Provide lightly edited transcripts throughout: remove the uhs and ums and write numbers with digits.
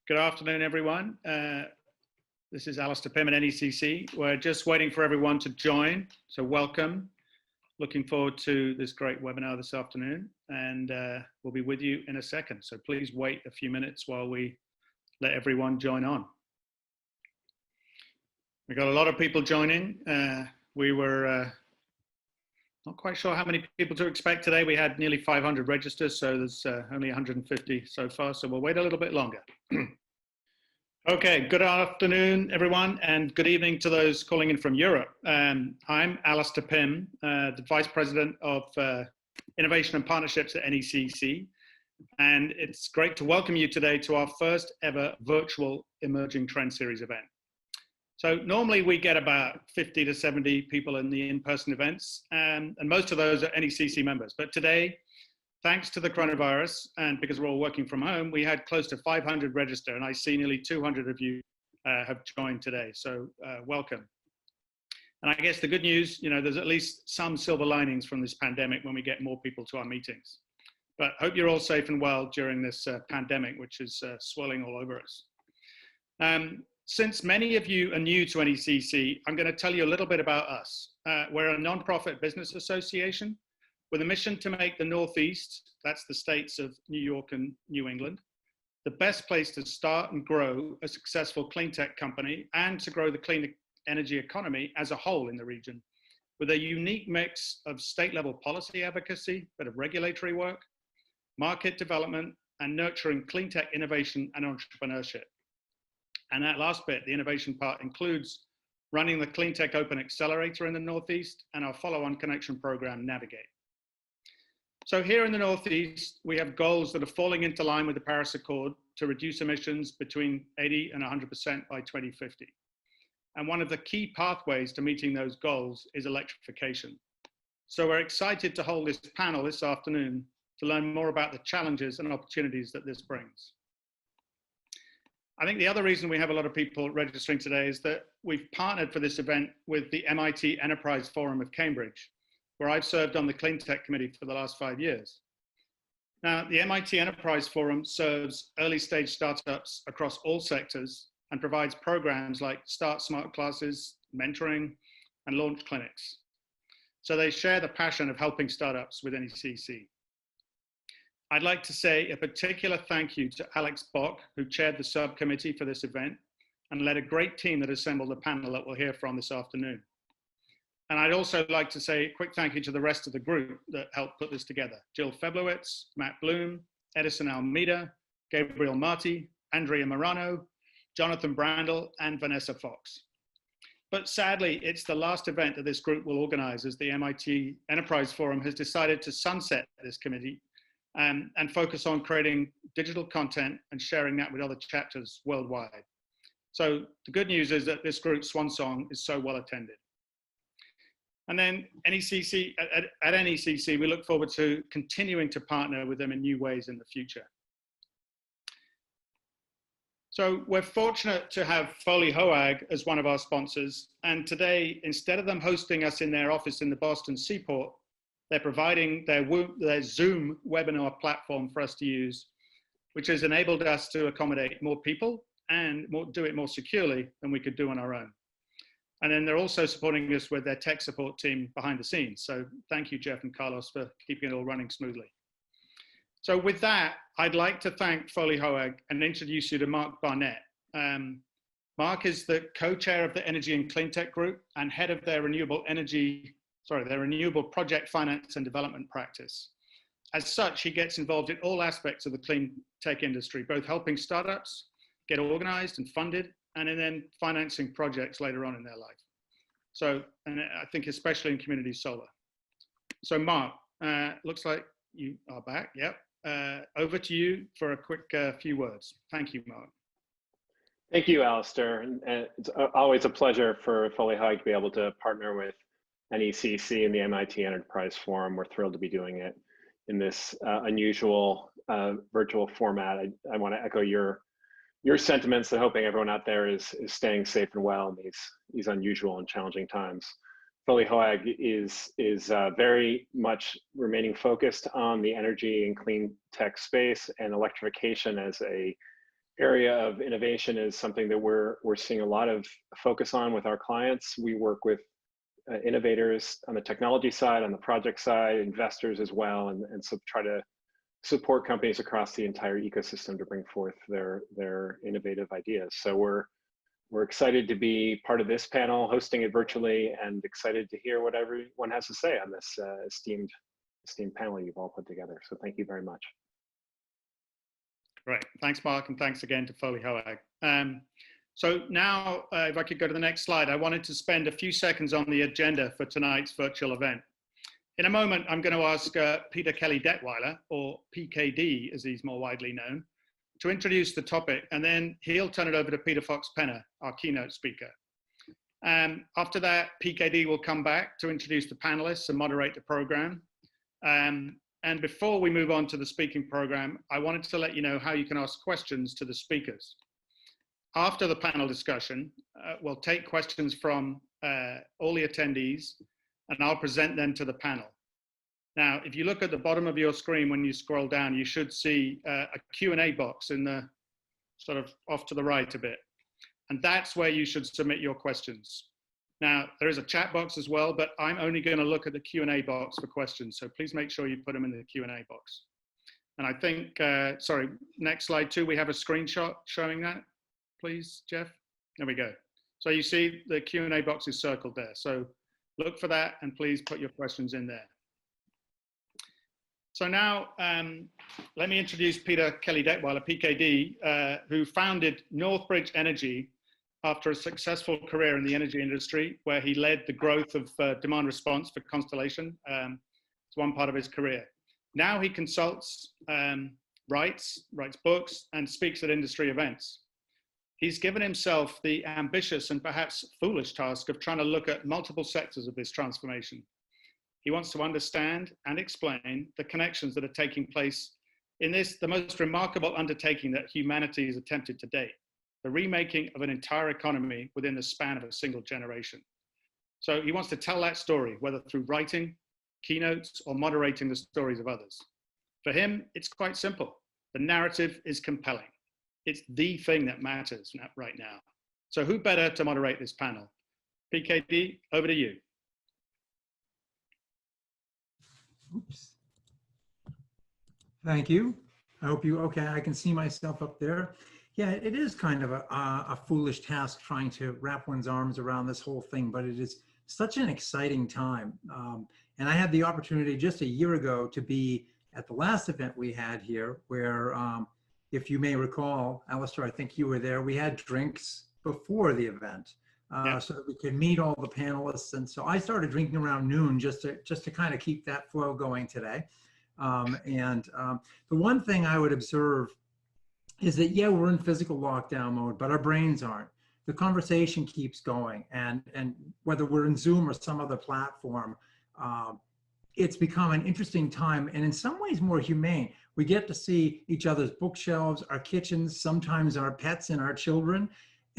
Good afternoon, everyone. This is Alistair Pym at NECC. We're just waiting for everyone to join, so welcome. Looking forward to this great webinar this afternoon, and we'll be with you in a second. So please wait a few minutes while we let everyone join on. We've got a lot of people joining. We were not quite sure how many people to expect today. We had nearly 500 registers, so there's only 150 so far, so we'll wait a little bit longer. Okay, good afternoon, everyone, and good evening to those calling in from Europe. I'm Alistair Pym, the Vice President of Innovation and Partnerships at NECC, and it's great to welcome you today to our first ever virtual Emerging Trend Series event. So normally we get about 50 to 70 people in the in-person events, and most of those are NECC members. But today, thanks to the coronavirus, and because we're all working from home, we had close to 500 register, and I see nearly 200 of you have joined today, so welcome. And I guess the good news, you know, there's at least some silver linings from this pandemic when we get more people to our meetings. But hope you're all safe and well during this pandemic, which is swirling all over us. Since many of you are new to NECC, I'm going to tell you a little bit about us. We're a non-profit business association with a mission to make the Northeast, that's the states of New York and New England, the best place to start and grow a successful clean tech company and to grow the clean energy economy as a whole in the region, with a unique mix of state-level policy advocacy, bit of regulatory work, market development, and nurturing clean tech innovation and entrepreneurship. And that last bit, the innovation part, includes running the Clean Tech Open Accelerator in the Northeast and our follow-on connection program, Navigate. So here in the Northeast, we have goals that are falling into line with the Paris Accord to reduce emissions between 80 and 100% by 2050. And one of the key pathways to meeting those goals is electrification. So we're excited to hold this panel this afternoon to learn more about the challenges and opportunities that this brings. I think the other reason we have a lot of people registering today is that we've partnered for this event with the MIT Enterprise Forum of Cambridge, where I've served on the Clean Tech Committee for the last 5 years. Now, the MIT Enterprise Forum serves early stage startups across all sectors and provides programs like Start Smart classes, mentoring, and launch clinics. So they share the passion of helping startups with NECC. I'd like to say a particular thank you to Alex Bock, who chaired the subcommittee for this event and led a great team that assembled the panel that we'll hear from this afternoon. And I'd also like to say a quick thank you to the rest of the group that helped put this together. Jill Feblowitz, Matt Bloom, Edison Almeida, Gabriel Marti, Andrea Morano, Jonathan Brandel, and Vanessa Fox. But sadly, it's the last event that this group will organize, as the MIT Enterprise Forum has decided to sunset this committee and focus on creating digital content and sharing that with other chapters worldwide. So the good news is that this group's swan song is so well attended. And then NECC, at NECC, we look forward to continuing to partner with them in new ways in the future. So we're fortunate to have Foley Hoag as one of our sponsors. And today, instead of them hosting us in their office in the Boston Seaport, they're providing their Zoom webinar platform for us to use, which has enabled us to accommodate more people and do it more securely than we could do on our own. And then they're also supporting us with their tech support team behind the scenes. So thank you, Jeff and Carlos, for keeping it all running smoothly. So with that, I'd like to thank Foley Hoag and introduce you to Mark Barnett. Mark is the co-chair of the Energy and Clean Tech Group and head of their renewable project finance and development practice. As such, he gets involved in all aspects of the clean tech industry, both helping startups get organized and funded, and then financing projects later on in their life. So, and I think especially in community solar. So Mark, looks like you are back, yep. Over to you for a quick few words. Thank you, Mark. Thank you, Alistair. And it's always a pleasure for Foley Hoag to be able to partner with NECC and the MIT Enterprise Forum. We're thrilled to be doing it in this unusual virtual format. I want to echo your sentiments and hoping everyone out there is staying safe and well in these unusual and challenging times. Foley Hoag is very much remaining focused on the energy and clean tech space and electrification as a area of innovation is something that we're seeing a lot of focus on with our clients. We work with innovators on the technology side, on the project side, investors as well, and so try to support companies across the entire ecosystem to bring forth their innovative ideas. So we're excited to be part of this panel, hosting it virtually, and excited to hear what everyone has to say on this esteemed panel you've all put together. So thank you very much. Great, thanks Mark, and thanks again to Foley Hoag. So now, if I could go to the next slide, I wanted to spend a few seconds on the agenda for tonight's virtual event. In a moment, I'm going to ask Peter Kelly-Detweiler, or PKD as he's more widely known, to introduce the topic, and then he'll turn it over to Peter Fox-Penner, our keynote speaker. After that, PKD will come back to introduce the panelists and moderate the program. And before we move on to the speaking program, I wanted to let you know how you can ask questions to the speakers. After the panel discussion, we'll take questions from all the attendees, and I'll present them to the panel. Now, if you look at the bottom of your screen, when you scroll down, you should see a Q&A box in the sort of off to the right a bit. And that's where you should submit your questions. Now, there is a chat box as well, but I'm only going to look at the Q&A box for questions. So please make sure you put them in the Q&A box. And I think, sorry, next slide too, we have a screenshot showing that, please, Jeff. There we go. So you see the Q&A box is circled there. So look for that and please put your questions in there. So now, let me introduce Peter Kelly-Detweiler, PKD, who founded Northbridge Energy after a successful career in the energy industry, where he led the growth of demand response for Constellation. It's one part of his career. Now he consults, writes books, and speaks at industry events. He's given himself the ambitious and perhaps foolish task of trying to look at multiple sectors of this transformation. He wants to understand and explain the connections that are taking place in this, the most remarkable undertaking that humanity has attempted to date, the remaking of an entire economy within the span of a single generation. So he wants to tell that story, whether through writing, keynotes, or moderating the stories of others. For him, it's quite simple. The narrative is compelling. It's the thing that matters right now. So who better to moderate this panel? PKD, over to you. Oops. Thank you. I hope you, okay, I can see myself up there. Yeah, it is kind of a foolish task trying to wrap one's arms around this whole thing, but it is such an exciting time. And I had the opportunity just a year ago to be at the last event we had here where, if you may recall, Alistair, I think you were there, we had drinks before the event. So that we could meet all the panelists. And so I started drinking around noon just to kind of keep that flow going today. The one thing I would observe is that, yeah, we're in physical lockdown mode, but our brains aren't. The conversation keeps going. And whether we're in Zoom or some other platform, it's become an interesting time and in some ways more humane. We get to see each other's bookshelves, our kitchens, sometimes our pets and our children.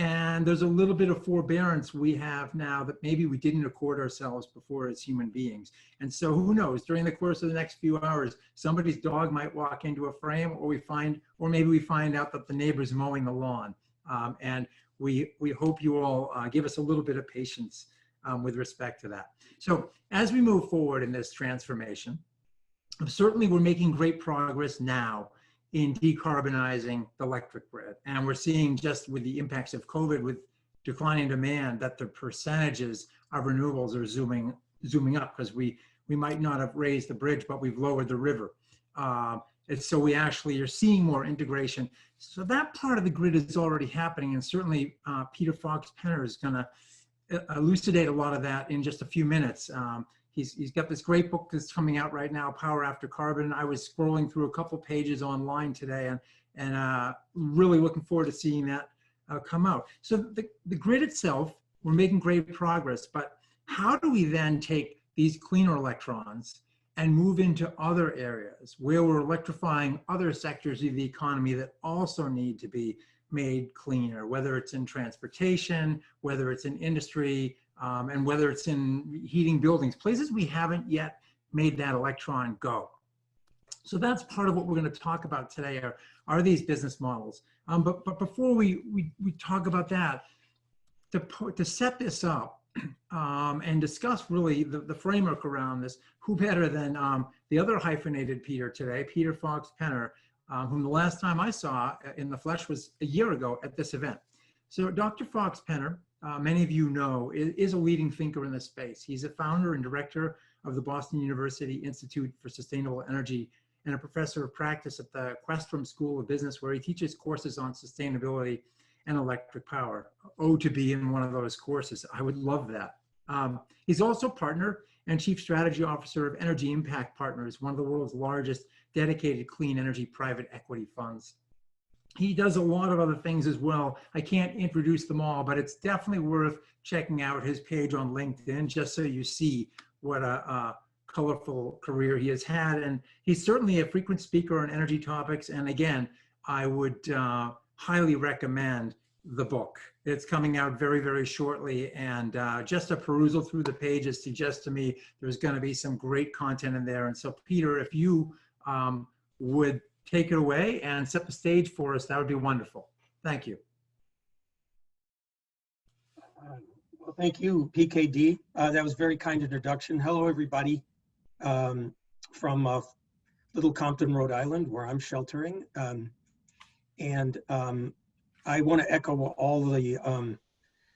And there's a little bit of forbearance we have now that maybe we didn't accord ourselves before as human beings. And so who knows, during the course of the next few hours, somebody's dog might walk into a frame, or maybe we find out that the neighbor's mowing the lawn. And we hope you all give us a little bit of patience with respect to that. So as we move forward in this transformation, certainly we're making great progress now in decarbonizing the electric grid. And we're seeing just with the impacts of COVID, with declining demand, that the percentages of renewables are zooming up, because we might not have raised the bridge, but we've lowered the river. And so we actually are seeing more integration. So that part of the grid is already happening. And certainly Peter Fox-Penner is gonna elucidate a lot of that in just a few minutes. He's got this great book that's coming out right now, Power After Carbon. I was scrolling through a couple pages online today and really looking forward to seeing that come out. So the grid itself, we're making great progress, but how do we then take these cleaner electrons and move into other areas where we're electrifying other sectors of the economy that also need to be made cleaner, whether it's in transportation, whether it's in industry, and whether it's in heating buildings, places we haven't yet made that electron go. So that's part of what we're going to talk about today are these business models. But before we talk about that, to set this up and discuss really the framework around this, who better than the other hyphenated Peter today, Peter Fox-Penner, whom the last time I saw in the flesh was a year ago at this event. So Dr. Fox-Penner, many of you know, is a leading thinker in this space. He's a founder and director of the Boston University Institute for Sustainable Energy and a professor of practice at the Questrom School of Business, where he teaches courses on sustainability and electric power. Oh, to be in one of those courses. I would love that. He's also partner and chief strategy officer of Energy Impact Partners, one of the world's largest dedicated clean energy private equity funds. He does a lot of other things as well. I can't introduce them all, but it's definitely worth checking out his page on LinkedIn just so you see what a colorful career he has had. And he's certainly a frequent speaker on energy topics. And again, I would highly recommend the book. It's coming out very, very shortly. And just a perusal through the pages suggests to me there's going to be some great content in there. And so, Peter, if you would take it away and set the stage for us, that would be wonderful. Thank you. Well, thank you, PKD. That was a very kind introduction. Hello, everybody, from Little Compton, Rhode Island, where I'm sheltering. I want to echo all the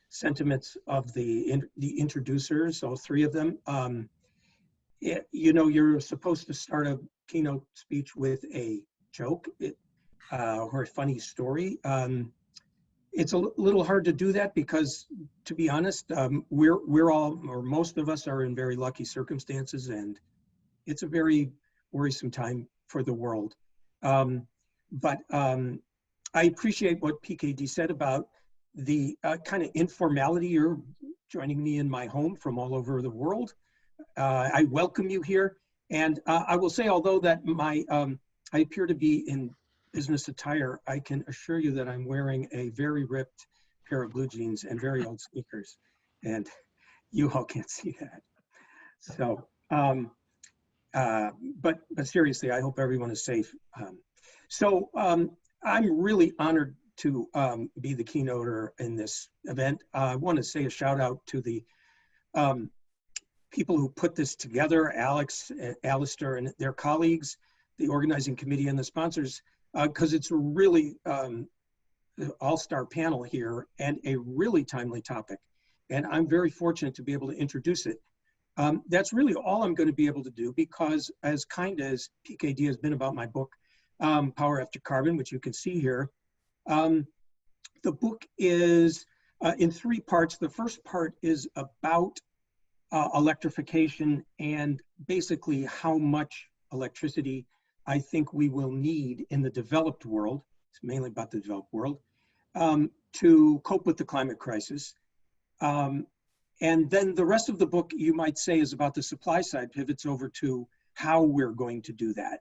sentiments of the introducers, all three of them. You know, you're supposed to start a keynote speech with a joke or a funny story. It's a little hard to do that because, to be honest, we're all, or most of us, are in very lucky circumstances, and it's a very worrisome time for the world. But I appreciate what PKD said about the kind of informality. You're joining me in my home from all over the world. I welcome you here, and I will say, although that I appear to be in business attire, I can assure you that I'm wearing a very ripped pair of blue jeans and very old sneakers, and you all can't see that. So, but seriously, I hope everyone is safe. I'm really honored to be the keynoter in this event. I want to say a shout out to the people who put this together, Alex, Alistair, and their colleagues, the organizing committee, and the sponsors, because it's a really all-star panel here and a really timely topic. And I'm very fortunate to be able to introduce it. That's really all I'm going to be able to do, because as kind as PKD has been about my book, Power After Carbon, which you can see here, the book is in three parts. The first part is about electrification and basically how much electricity I think we will need in the developed world, it's mainly about the developed world, to cope with the climate crisis. And then the rest of the book, you might say, is about the supply side, pivots over to how we're going to do that.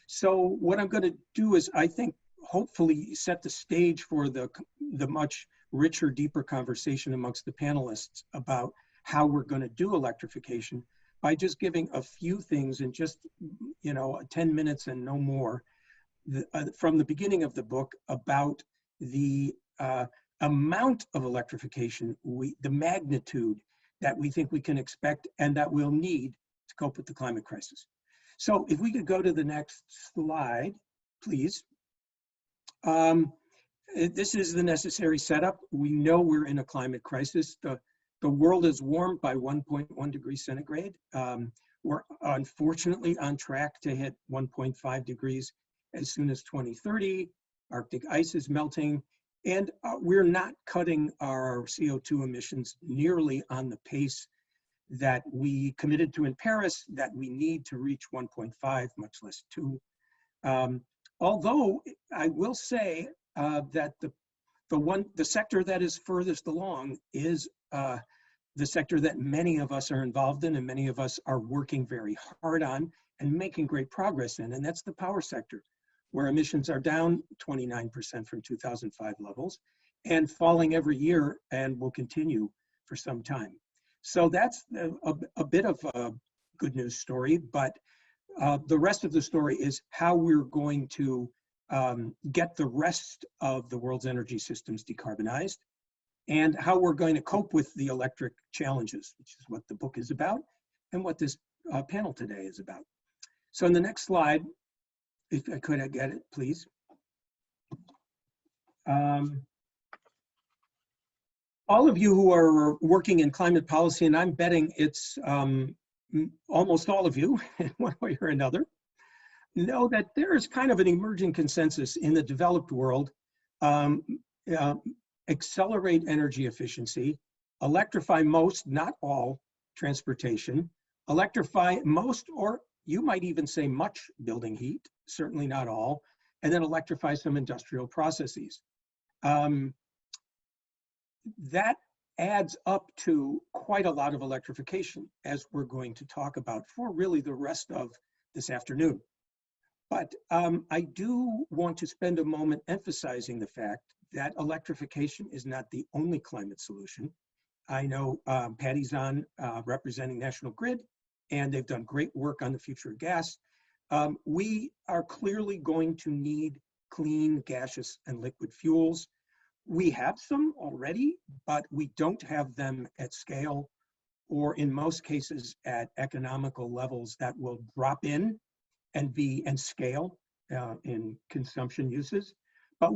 So what I'm going to do is, I think, hopefully set the stage for the much richer, deeper conversation amongst the panelists about how we're going to do electrification by just giving a few things in just, 10 minutes and no more, from the beginning of the book about the amount of electrification, the magnitude that we think we can expect and that we'll need to cope with the climate crisis. So if we could go to the next slide, please. This is the necessary setup. We know we're in a climate crisis. The world is warmed by 1.1 degrees centigrade. We're unfortunately on track to hit 1.5 degrees as soon as 2030. Arctic ice is melting, and we're not cutting our CO2 emissions nearly on the pace that we committed to in Paris, that we need to reach 1.5, much less 2. Although I will say that the sector that is furthest along is the sector that many of us are involved in and many of us are working very hard on and making great progress in, and that's the power sector, where emissions are down 29% from 2005 levels and falling every year and will continue for some time. So that's a bit of a good news story, but the rest of the story is how we're going to get the rest of the world's energy systems decarbonized, and how we're going to cope with the electric challenges, which is what the book is about and what this panel today is about. So in the next slide, if I could get it, please. All of you who are working in climate policy, and I'm betting it's almost all of you in one way or another, know that there is kind of an emerging consensus in the developed world. Accelerate energy efficiency, electrify most, not all, transportation, electrify most, or you might even say much, building heat, certainly not all, and then electrify some industrial processes. That adds up to quite a lot of electrification, as we're going to talk about for really the rest of this afternoon. But I do want to spend a moment emphasizing the fact that electrification is not the only climate solution. I know Patty's on representing National Grid, and they've done great work on the future of gas. We are clearly going to need clean gaseous and liquid fuels. We have some already, but we don't have them at scale, or in most cases at economical levels that will drop in and scale in consumption uses. But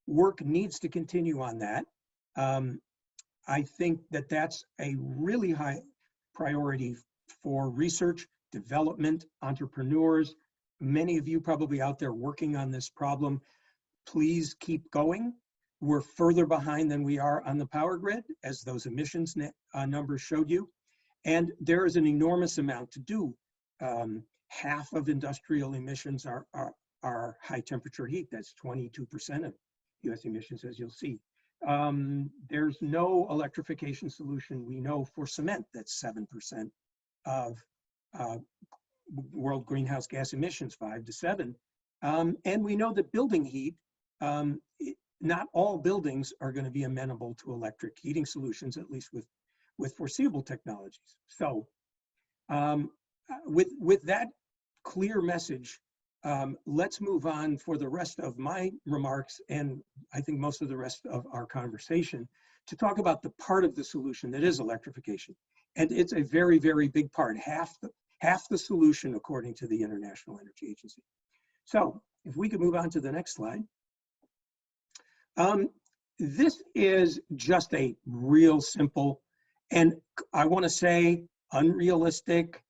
work needs to continue on that. I think that that's a really high priority for research, development, entrepreneurs. Many of you probably out there working on this problem. Please keep going. We're further behind than we are on the power grid, as those emissions numbers showed you. And there is an enormous amount to do. Half of industrial emissions are high temperature heat. That's 22% of US emissions, as you'll see. There's no electrification solution we know for cement. That's 7% of world greenhouse gas emissions, 5 to 7. And we know that building heat, not all buildings are going to be amenable to electric heating solutions, at least with foreseeable technologies. So with that clear message, let's move on for the rest of my remarks, and I think most of the rest of our conversation, to talk about the part of the solution that is electrification. And it's a very, very big part, half the solution according to the International Energy Agency. So if we could move on to the next slide. This is just a real simple, and I want to say unrealistic,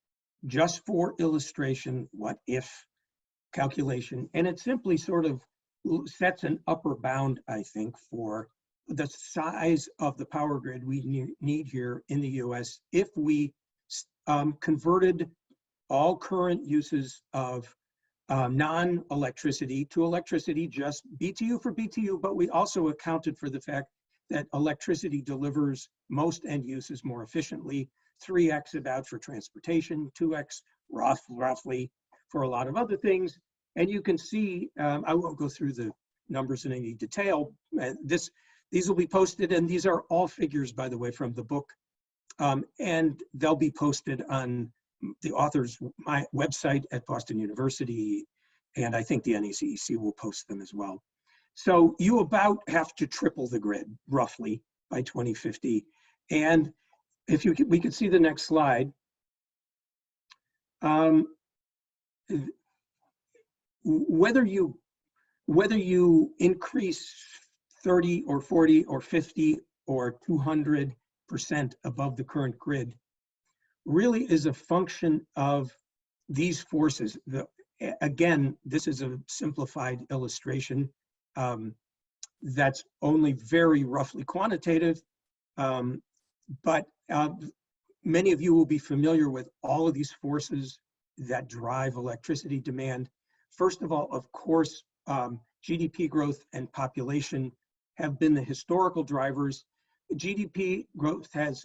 just for illustration, what if calculation. And it simply sort of sets an upper bound, I think, for the size of the power grid we need here in the US if we converted all current uses of non-electricity to electricity, just BTU for BTU, but we also accounted for the fact that electricity delivers most end uses more efficiently, 3x about for transportation, 2x roughly for a lot of other things. And you can see, I won't go through the numbers in any detail. These will be posted, and these are all figures, by the way, from the book. And they'll be posted on the author's website at Boston University, and I think the NECEC will post them as well. So you about have to triple the grid, roughly, by 2050. And if we could see the next slide. Whether you increase 30 or 40 or 50 or 200% above the current grid really is a function of these forces. Again, this is a simplified illustration that's only very roughly quantitative, but many of you will be familiar with all of these forces that drive electricity demand. First of all, of course, GDP growth and population have been the historical drivers. GDP growth has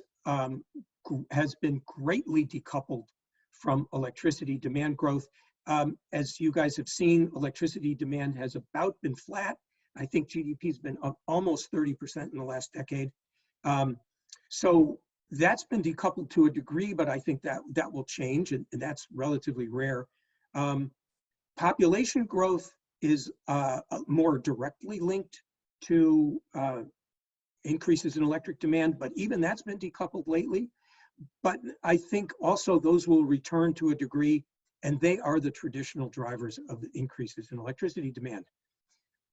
been greatly decoupled from electricity demand growth. As you guys have seen, electricity demand has about been flat. I think GDP has been up almost 30% in the last decade. So That's been decoupled to a degree, but I think that will change, and that's relatively rare. Population growth is more directly linked to increases in electric demand, but even that's been decoupled lately. But I think also those will return to a degree, and they are the traditional drivers of the increases in electricity demand.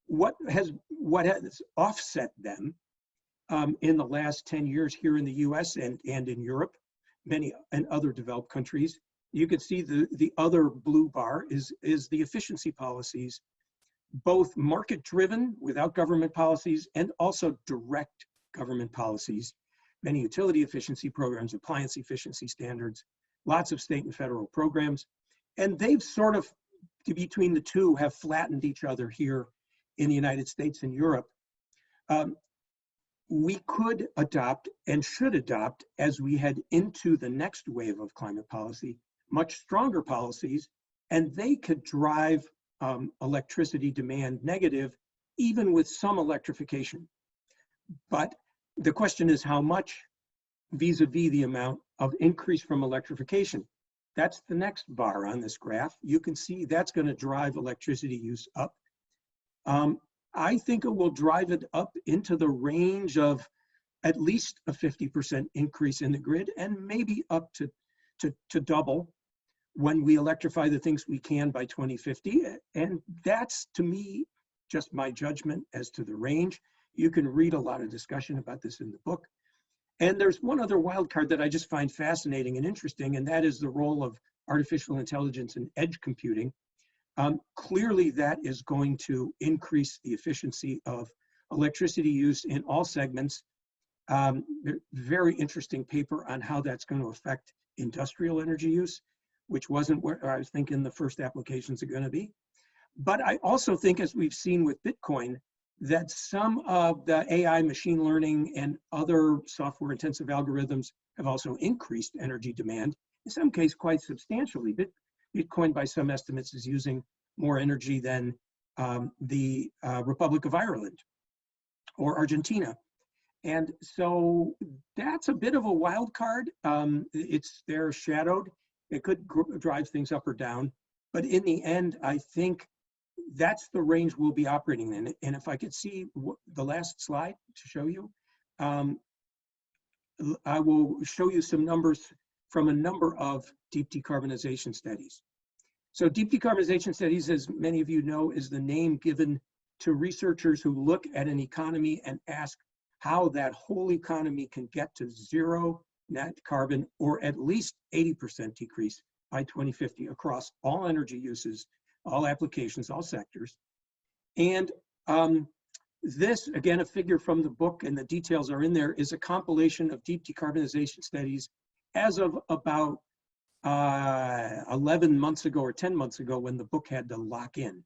What has offset them in the last 10 years here in the US and in Europe, many and other developed countries, you can see the other blue bar is the efficiency policies, both market-driven without government policies and also direct government policies, many utility efficiency programs, appliance efficiency standards, lots of state and federal programs. And they've sort of, between the two, have flattened each other here in the United States and Europe. We could adopt and should adopt, as we head into the next wave of climate policy, much stronger policies, and they could drive electricity demand negative, even with some electrification. But the question is how much vis-a-vis the amount of increase from electrification. That's the next bar on this graph. You can see that's going to drive electricity use up. I think it will drive it up into the range of at least a 50% increase in the grid, and maybe up to double when we electrify the things we can by 2050. And that's, to me, just my judgment as to the range. You can read a lot of discussion about this in the book. And there's one other wild card that I just find fascinating and interesting, and that is the role of artificial intelligence and edge computing. Clearly, that is going to increase the efficiency of electricity use in all segments. Very interesting paper on how that's going to affect industrial energy use, which wasn't where I was thinking the first applications are going to be. But I also think, as we've seen with Bitcoin, that some of the AI, machine learning, and other software-intensive algorithms have also increased energy demand, in some cases quite substantially. Bitcoin, by some estimates, is using more energy than the Republic of Ireland or Argentina. And so that's a bit of a wild card. They're shadowed. It could drive things up or down. But in the end, I think that's the range we'll be operating in. And if I could see the last slide to show you, I will show you some numbers from a number of deep decarbonization studies. So deep decarbonization studies, as many of you know, is the name given to researchers who look at an economy and ask how that whole economy can get to zero net carbon, or at least 80% decrease by 2050 across all energy uses, all applications, all sectors. And this, again, a figure from the book, and the details are in there, is a compilation of deep decarbonization studies as of about 11 months ago or 10 months ago, when the book had to lock in.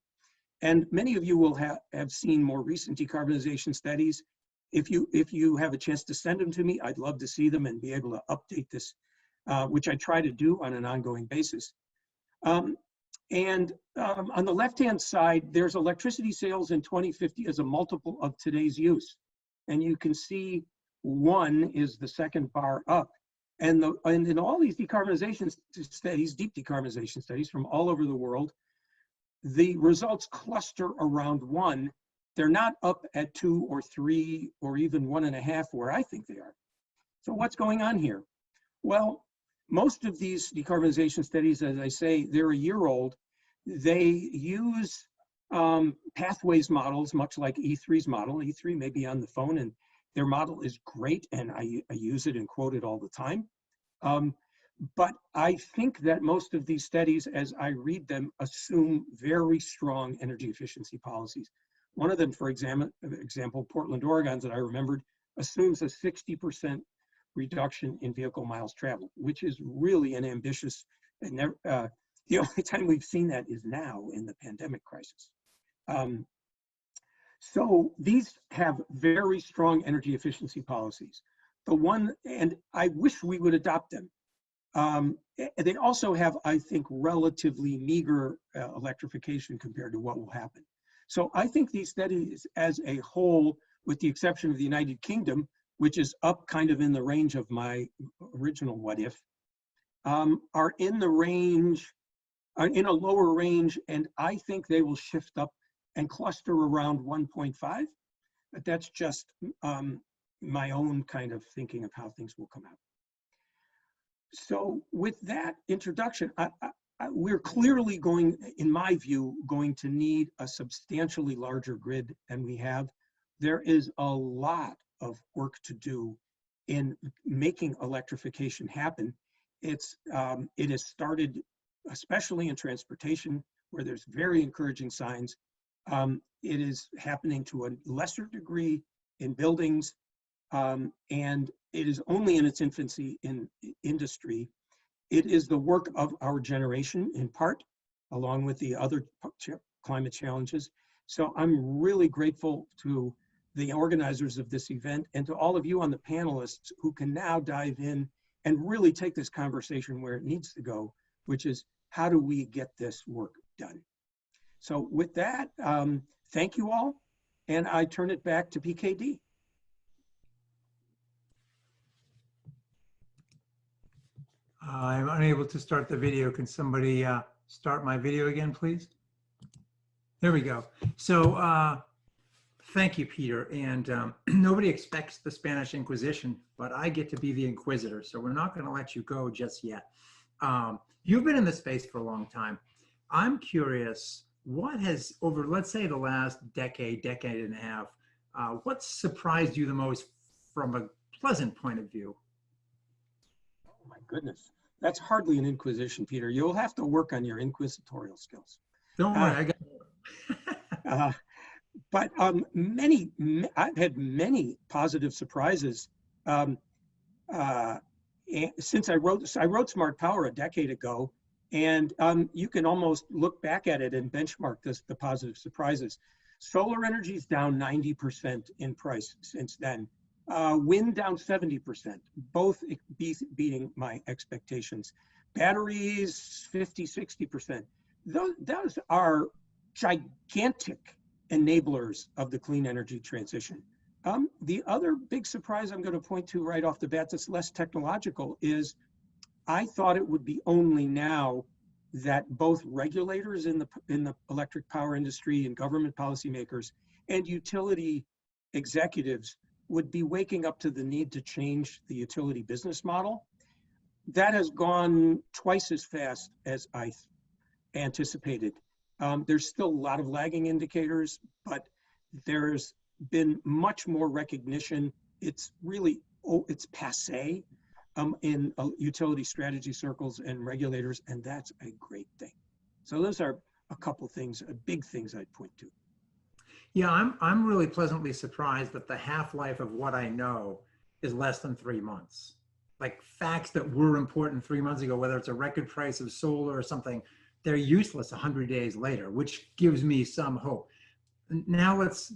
And many of you will have seen more recent decarbonization studies. If you have a chance to send them to me, I'd love to see them and be able to update this, which I try to do on an ongoing basis. On the left-hand side, there's electricity sales in 2050 as a multiple of today's use. And you can see 1 is the second bar up. And in all these decarbonization studies, deep decarbonization studies from all over the world, the results cluster around 1. They're not up at 2 or 3 or even 1.5 where I think they are. So what's going on here? Well, most of these decarbonization studies, as I say, they're a year old. They use pathways models, much like E3's model. E3 may be on the phone, and their model is great, and I use it and quote it all the time. But I think that most of these studies, as I read them, assume very strong energy efficiency policies. One of them, for example, Portland, Oregon, that I remembered, assumes a 60% reduction in vehicle miles traveled, which is really an ambitious, and the only time we've seen that is now in the pandemic crisis. So these have very strong energy efficiency policies. And I wish we would adopt them. They also have, I think, relatively meager electrification compared to what will happen. So I think these studies as a whole, with the exception of the United Kingdom, which is up kind of in the range of my original what if, are in the range, are in a lower range, and I think they will shift up and cluster around 1.5. But that's just my own kind of thinking of how things will come out. So with that introduction, we're clearly going, in my view, going to need a substantially larger grid than we have. There is a lot of work to do in making electrification happen. It has started, especially in transportation, where there's very encouraging signs. It is happening to a lesser degree in buildings, and it is only in its infancy in industry. It is the work of our generation in part, along with the other climate challenges. So I'm really grateful to the organizers of this event and to all of you on the panelists who can now dive in and really take this conversation where it needs to go, which is how do we get this work done? So with that, thank you all, and I turn it back to PKD. I'm unable to start the video. Can somebody start my video again, please? There we go. So thank you, Peter. And nobody expects the Spanish Inquisition, but I get to be the Inquisitor. So we're not going to let you go just yet. You've been in this space for a long time. I'm curious, what has, over, let's say, the last decade and a half, what surprised you the most from a pleasant point of view? Oh my goodness. That's hardly an inquisition, Peter. You'll have to work on your inquisitorial skills. Don't worry, I got But I've had many positive surprises since I wrote Smart Power a decade ago, and you can almost look back at it and benchmark the positive surprises. Solar energy is down 90% in price since then. Wind down 70%, both beating my expectations. Batteries 50, 60%. Those are gigantic enablers of the clean energy transition. The other big surprise I'm going to point to right off the bat that's less technological is I thought it would be only now that both regulators in the electric power industry and government policymakers and utility executives would be waking up to the need to change the utility business model. That has gone twice as fast as I anticipated. There's still a lot of lagging indicators, but there's been much more recognition. It's really, it's passé in utility strategy circles and regulators, and that's a great thing. So those are a couple things, big things I'd point to. Yeah, I'm really pleasantly surprised that the half-life of what I know is less than 3 months. Like facts that were important 3 months ago, whether it's a record price of solar or something, they're useless 100 days later, which gives me some hope. Now let's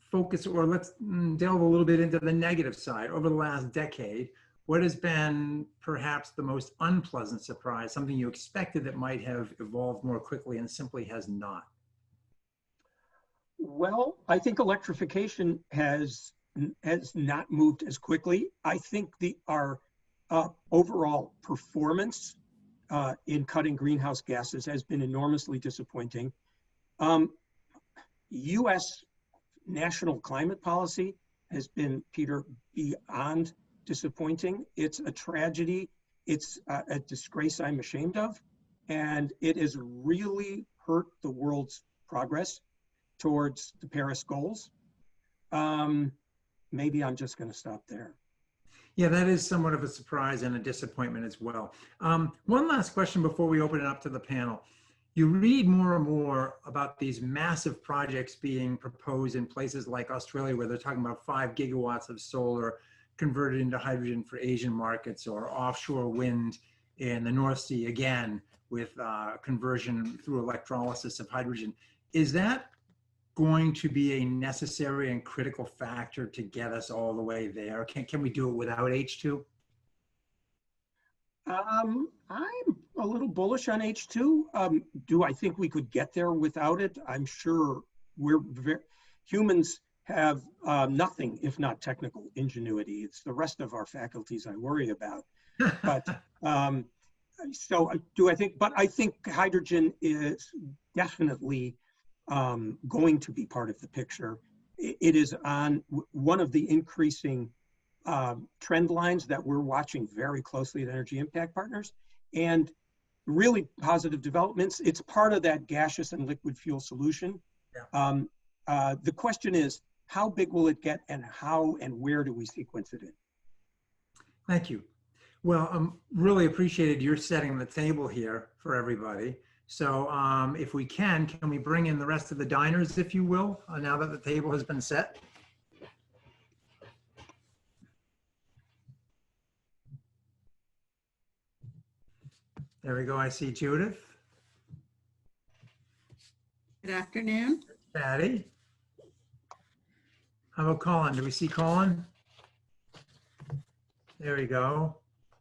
focus, or let's delve a little bit into the negative side. Over the last decade, what has been perhaps the most unpleasant surprise, something you expected that might have evolved more quickly and simply has not? Well, I think electrification has not moved as quickly. I think our overall performance in cutting greenhouse gases has been enormously disappointing. U.S. national climate policy has been, Peter, beyond disappointing. It's a tragedy. It's a disgrace I'm ashamed of. And it has really hurt the world's progress towards the Paris goals. Maybe I'm just going to stop there. Yeah, that is somewhat of a surprise and a disappointment as well. One last question before we open it up to the panel. You read more and more about these massive projects being proposed in places like Australia, where they're talking about 5 gigawatts of solar converted into hydrogen for Asian markets, or offshore wind in the North Sea, again, with conversion through electrolysis of hydrogen. Is that going to be a necessary and critical factor to get us all the way there? Can we do it without H2? I'm a little bullish on H2. Do I think we could get there without it? I'm sure humans have nothing if not technical ingenuity. It's the rest of our faculties I worry about. But so do I think, but I think hydrogen is definitely going to be part of the picture. It is on one of the increasing trend lines that we're watching very closely at Energy Impact Partners, and really positive developments. It's part of that gaseous and liquid fuel solution. Yeah. The question is, how big will it get, and how and where do we sequence it in? Thank you. Well, really appreciated your setting the table here for everybody. So if we can we bring in the rest of the diners, if you will, now that the table has been set? There we go. I see Judith. Good afternoon. Patty. How about Colin? Do we see Colin? There we go.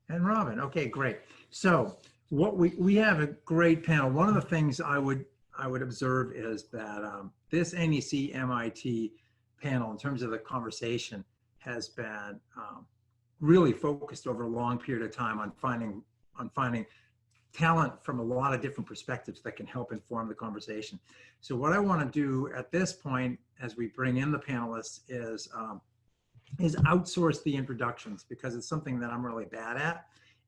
And Robin. Okay, great. So what we have a great panel. One of the things I would observe is that this NEC MIT panel, in terms of the conversation, has been really focused over a long period of time on finding talent from a lot of different perspectives that can help inform the conversation. So what I want to do at this point, as we bring in the panelists, is outsource the introductions, because it's something that I'm really bad at.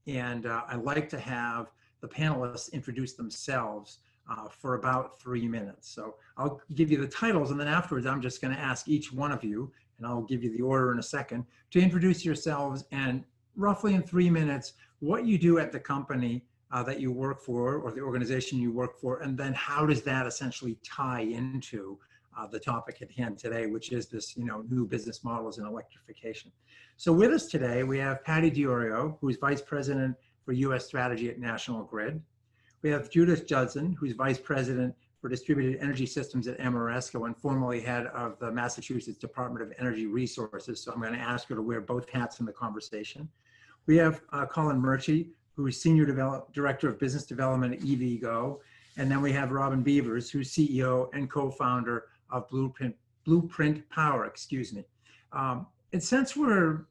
And I like to have the panelists introduce themselves for about 3 minutes. So I'll give you the titles, and then afterwards I'm just going to ask each one of you, and I'll give you the order in a second, to introduce yourselves and roughly in 3 minutes what you do at the company that you work for, or the organization you work for, and then how does that essentially tie into the topic at hand today, which is this, new business models and electrification. So with us today, we have Patty Diorio, who's Vice President for U.S. Strategy at National Grid. We have Judith Judson, who's Vice President for Distributed Energy Systems at Ameresco and formerly head of the Massachusetts Department of Energy Resources. So I'm going to ask her to wear both hats in the conversation. We have Colin Murchie, who is Senior Director of Business Development at EVgo. And then we have Robin Beavers, who's CEO and co-founder of Blueprint Power, And since we're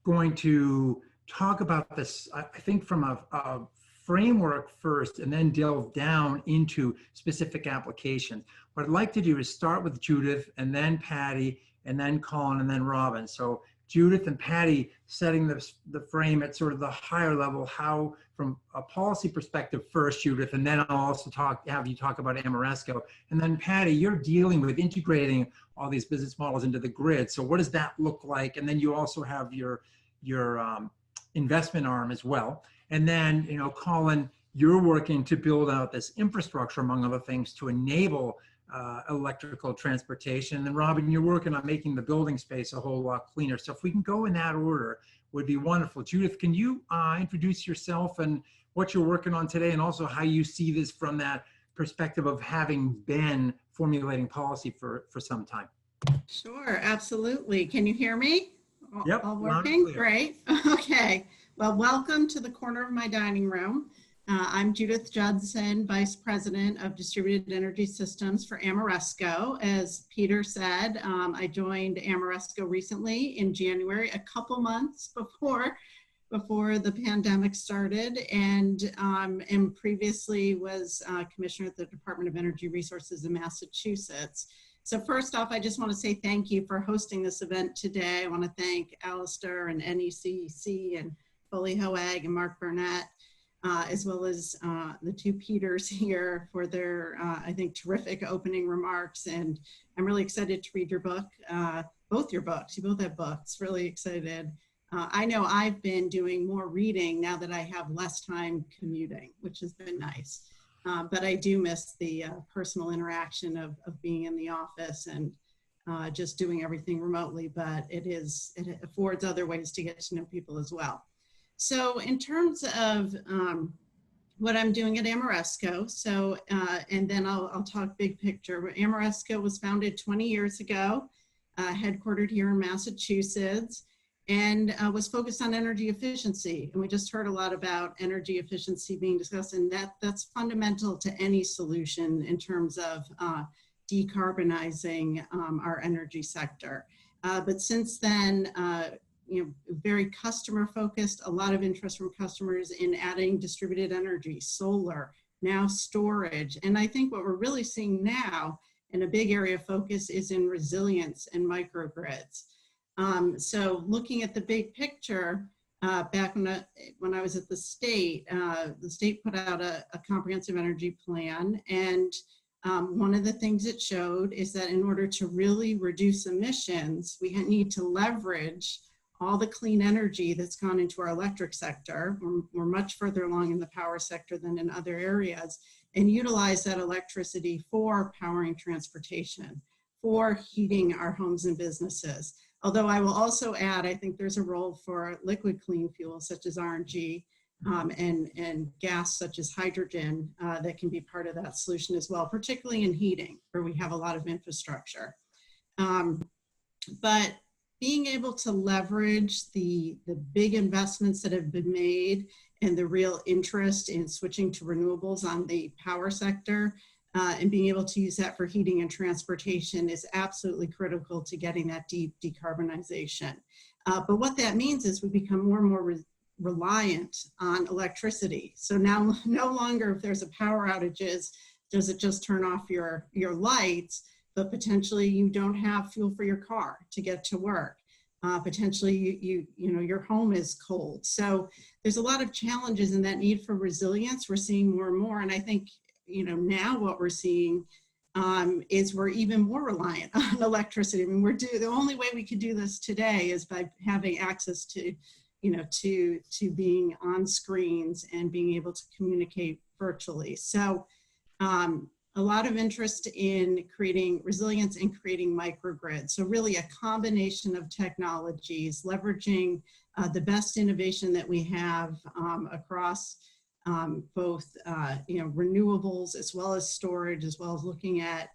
going to talk about this, I think from a framework first and then delve down into specific applications, what I'd like to do is start with Judith and then Patty and then Colin and then Robin. So Judith and Patty setting the frame at sort of the higher level, how from a policy perspective first, Judith, and then I'll also have you talk about Ameresco. And then Patty, you're dealing with integrating all these business models into the grid. So what does that look like? And then you also have your investment arm as well. And then, Colin, you're working to build out this infrastructure, among other things, to enable electrical transportation. And then Robin, you're working on making the building space a whole lot cleaner. So if we can go in that order, would be wonderful. Judith, can you introduce yourself and what you're working on today, and also how you see this from that perspective of having been formulating policy for some time? Sure, absolutely. Can you hear me? Yep. All working? Great. Okay. Well, welcome to the corner of my dining room. I'm Judith Judson, Vice President of Distributed Energy Systems for Ameresco. As Peter said, I joined Ameresco recently in January, a couple months before the pandemic started, and previously was Commissioner at the Department of Energy Resources in Massachusetts. So first off, I just want to say thank you for hosting this event today. I want to thank Alistair and NECC and Foley Hoag and Mark Burnett, as well as the two Peters here for their, I think, terrific opening remarks. And I'm really excited to read your book, both your books. You both have books, really excited. I know I've been doing more reading now that I have less time commuting, which has been nice. But I do miss the personal interaction of being in the office and just doing everything remotely, but it affords other ways to get to know people as well. So in terms of what I'm doing at Ameresco, and then I'll talk big picture. Ameresco was founded 20 years ago, headquartered here in Massachusetts, and was focused on energy efficiency. And we just heard a lot about energy efficiency being discussed, and that's fundamental to any solution in terms of decarbonizing our energy sector. But since then, very customer focused, a lot of interest from customers in adding distributed energy, solar, now storage. And I think what we're really seeing now, and a big area of focus, is in resilience and microgrids. So looking at the big picture, back when I was at the state put out a comprehensive energy plan. And one of the things it showed is that in order to really reduce emissions, we need to leverage all the clean energy that's gone into our electric sector. We're much further along in the power sector than in other areas, and utilize that electricity for powering transportation, for heating our homes and businesses. Although I will also add, I think there's a role for liquid clean fuels such as RNG and gas such as hydrogen that can be part of that solution as well, particularly in heating, where we have a lot of infrastructure. But being able to leverage the big investments that have been made and the real interest in switching to renewables on the power sector and being able to use that for heating and transportation is absolutely critical to getting that deep decarbonization. But what that means is we become more and more reliant on electricity. So now no longer if there's a power outages, does it just turn off your lights, but potentially you don't have fuel for your car to get to work. Potentially your home is cold. So there's a lot of challenges in that need for resilience. We're seeing more and more. And I think, now what we're seeing is we're even more reliant on electricity. I mean, the only way we could do this today is by having access to, to being on screens and being able to communicate virtually. So a lot of interest in creating resilience and creating microgrids. So really a combination of technologies, leveraging the best innovation that we have across both renewables as well as storage, as well as looking at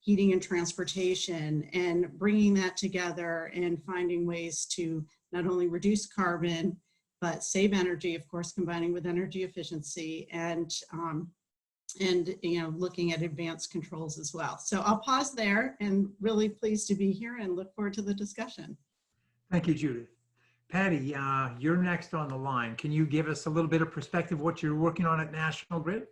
heating and transportation, and bringing that together and finding ways to not only reduce carbon, but save energy, of course, combining with energy efficiency and looking at advanced controls as well. So I'll pause there, and really pleased to be here and look forward to the discussion. Thank you, Judith. Patty, you're next on the line. Can you give us a little bit of perspective what you're working on at National Grid?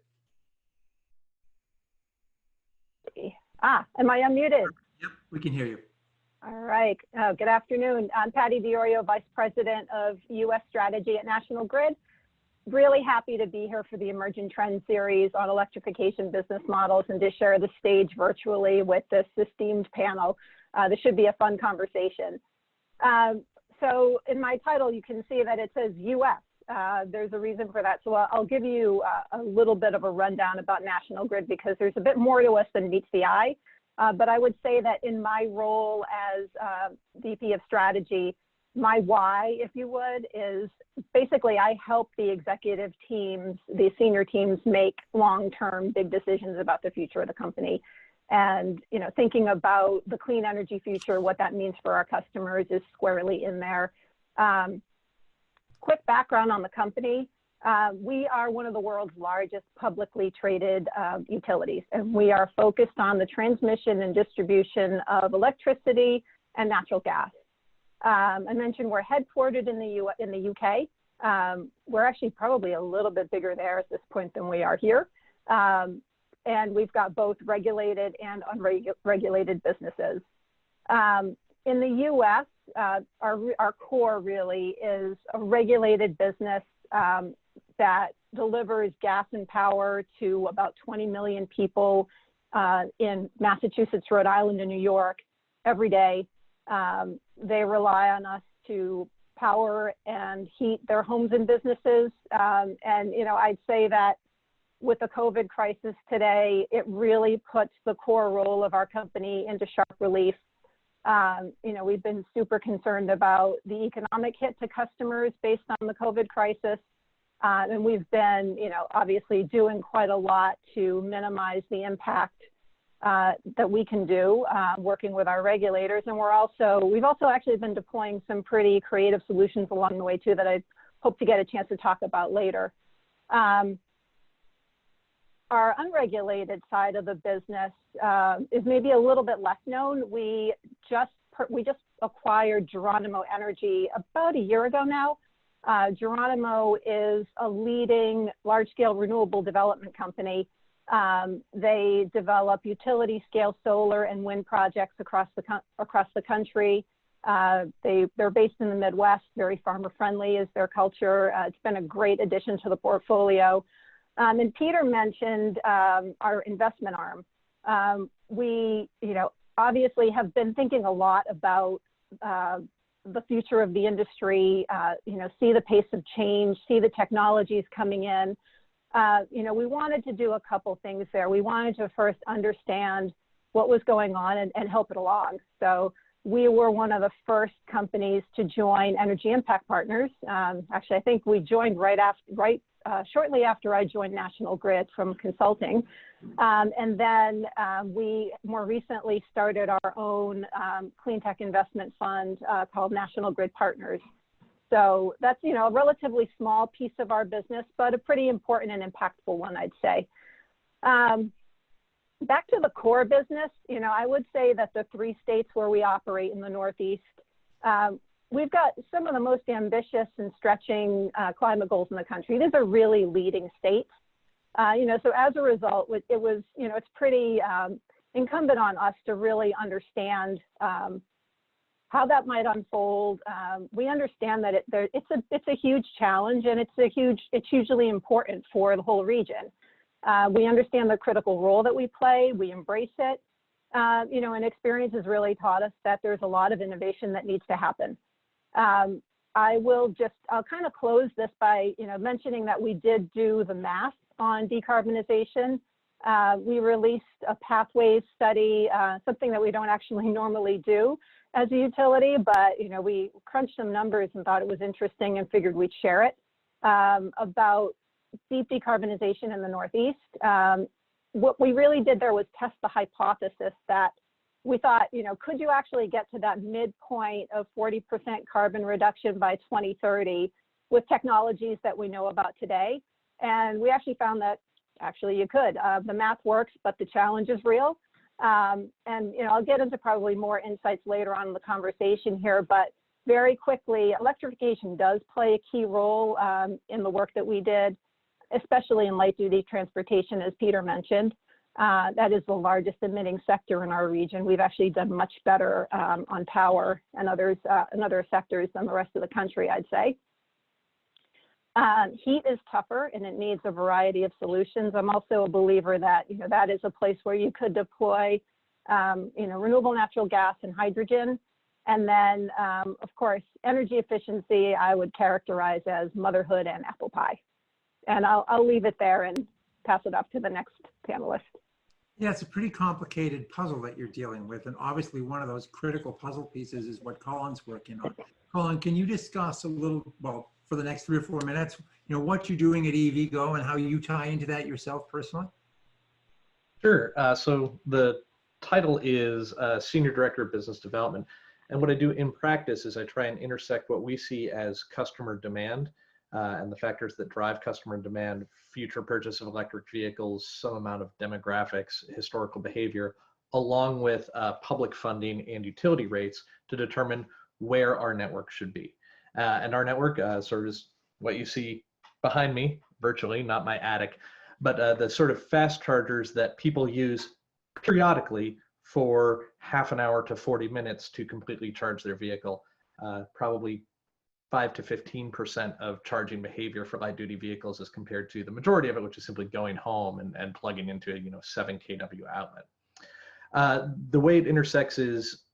Am I unmuted? Yep, we can hear you. All right. Good afternoon. I'm Patty Diorio, Vice President of U.S. Strategy at National Grid. Really happy to be here for the Emerging Trends series on electrification business models and to share the stage virtually with this esteemed panel. This should be a fun conversation. So in my title, you can see that it says U.S. There's a reason for that. So I'll give you a little bit of a rundown about National Grid because there's a bit more to us than meets the eye. But I would say that in my role as VP of Strategy, my why, if you would, is basically I help the executive teams, the senior teams make long-term big decisions about the future of the company. And, thinking about the clean energy future, what that means for our customers is squarely in there. Quick background on the company. We are one of the world's largest publicly traded utilities, and we are focused on the transmission and distribution of electricity and natural gas. I mentioned we're headquartered in the UK. We're actually probably a little bit bigger there at this point than we are here. And we've got both regulated and unregulated businesses. In the US, our core really is a regulated business that delivers gas and power to about 20 million people in Massachusetts, Rhode Island, and New York every day. They rely on us to power and heat their homes and businesses. And, I'd say that with the COVID crisis today, it really puts the core role of our company into sharp relief. We've been super concerned about the economic hit to customers based on the COVID crisis. And we've been, obviously doing quite a lot to minimize the impact that we can do working with our regulators. And we've also actually been deploying some pretty creative solutions along the way too that I hope to get a chance to talk about later. our unregulated side of the business is maybe a little bit less known. We just acquired Geronimo Energy about a year ago now. Geronimo is a leading large-scale renewable development company. They develop utility-scale solar and wind projects across the country. They're based in the Midwest, very farmer-friendly is their culture. It's been a great addition to the portfolio. And Peter mentioned our investment arm. We, obviously have been thinking a lot about the future of the industry, see the pace of change, see the technologies coming in. We wanted to do a couple things there. We wanted to first understand what was going on and help it along. So we were one of the first companies to join Energy Impact Partners. Actually, I think we joined shortly after I joined National Grid from consulting. And then we more recently started our own clean tech investment fund called National Grid Partners. So that's, a relatively small piece of our business, but a pretty important and impactful one, I'd say. Back to the core business, I would say that the 3 states where we operate in the Northeast, we've got some of the most ambitious and stretching climate goals in the country. These are really leading states. So as a result, it was, it's pretty incumbent on us to really understand how that might unfold. We understand that it's a huge challenge, and it's hugely important for the whole region. We understand the critical role that we play. We embrace it. And experience has really taught us that there's a lot of innovation that needs to happen. I'll kind of close this by, mentioning that we did do the math on decarbonization. We released a pathways study, something that we don't actually normally do as a utility, but, we crunched some numbers and thought it was interesting and figured we'd share it, about deep decarbonization in the Northeast. What we really did there was test the hypothesis that we thought, could you actually get to that midpoint of 40% carbon reduction by 2030 with technologies that we know about today? And we actually found that actually you could. The math works, but the challenge is real. And I'll get into probably more insights later on in the conversation here, but very quickly, electrification does play a key role in the work that we did, especially in light duty transportation, as Peter mentioned. That is the largest emitting sector in our region. We've actually done much better on power and other sectors than the rest of the country, I'd say. Heat is tougher, and it needs a variety of solutions. I'm also a believer that that is a place where you could deploy renewable natural gas and hydrogen. And then, of course, energy efficiency I would characterize as motherhood and apple pie. And I'll leave it there and pass it off to the next panelist. Yeah, it's a pretty complicated puzzle that you're dealing with. And obviously one of those critical puzzle pieces is what Colin's working on. Colin, can you discuss a little, well, for the next 3 or 4 minutes, what you're doing at EVgo and how you tie into that yourself personally? Sure. So the title is Senior Director of Business Development. And what I do in practice is I try and intersect what we see as customer demand and the factors that drive customer demand, future purchase of electric vehicles, some amount of demographics, historical behavior, along with public funding and utility rates to determine where our network should be. And our network sort of is what you see behind me, virtually, not my attic, but the sort of fast chargers that people use periodically for half an hour to 40 minutes to completely charge their vehicle. Probably 5 to 15% of charging behavior for light duty vehicles as compared to the majority of it, which is simply going home and plugging into a 7 kW outlet. The way it intersects is,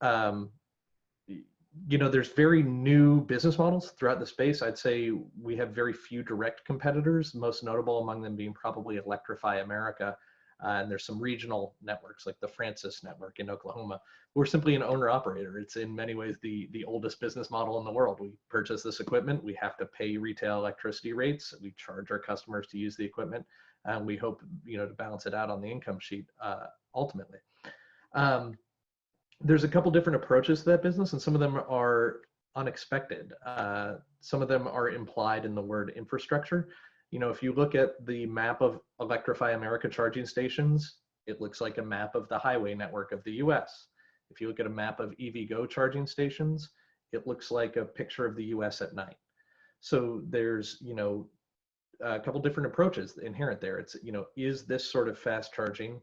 there's very new business models throughout the space. I'd say we have very few direct competitors, most notable among them being probably Electrify America. And there's some regional networks like the Francis network in Oklahoma. We're simply an owner operator. It's in many ways the oldest business model in the world. We purchase this equipment, we have to pay retail electricity rates, we charge our customers to use the equipment, and we hope to balance it out on the income sheet ultimately. There's a couple different approaches to that business, and some of them are unexpected. Some of them are implied in the word infrastructure. You know, if you look at the map of Electrify America charging stations, it looks like a map of the highway network of the US. If you look at a map of EVgo charging stations, it looks like a picture of the US at night. So there's, you know, a couple different approaches inherent there. It's, you know, is this sort of fast charging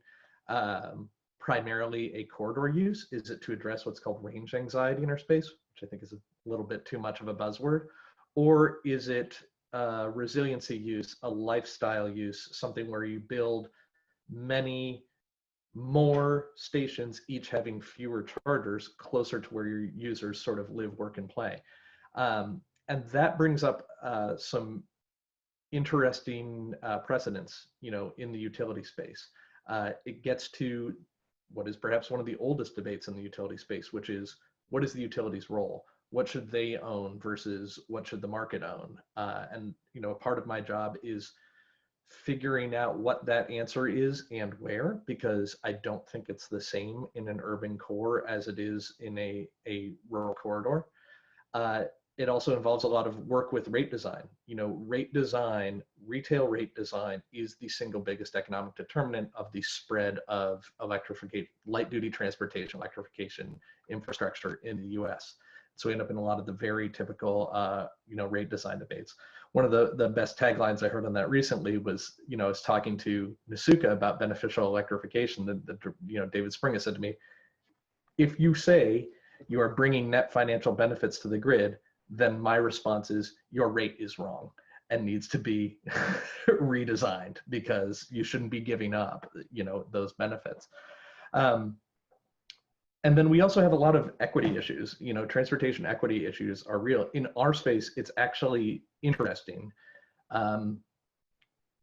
primarily a corridor use? Is it to address what's called range anxiety in our space, which I think is a little bit too much of a buzzword? Or is it resiliency use, a lifestyle use, something where you build many more stations, each having fewer chargers closer to where your users sort of live, work, and play? And that brings up some interesting precedents, you know, in the utility space. It gets to what is perhaps one of the oldest debates in the utility space, which is, what is the utility's role? What should they own versus what should the market own? And, you know, a part of my job is figuring out what that answer is and where, because I don't think it's the same in an urban core as it is in a rural corridor. It also involves a lot of work with rate design. You know, rate design, retail rate design is the single biggest economic determinant of the spread of electrification, light duty transportation, electrification infrastructure in the US. So we end up in a lot of the very typical, you know, rate design debates. One of the best taglines I heard on that recently was, you know, I was talking to Nasuka about beneficial electrification. You know, David Springa said to me, if you say you are bringing net financial benefits to the grid, then my response is your rate is wrong and needs to be redesigned, because you shouldn't be giving up, you know, those benefits. And then we also have a lot of equity issues. You know, transportation equity issues are real. In our space, it's actually interesting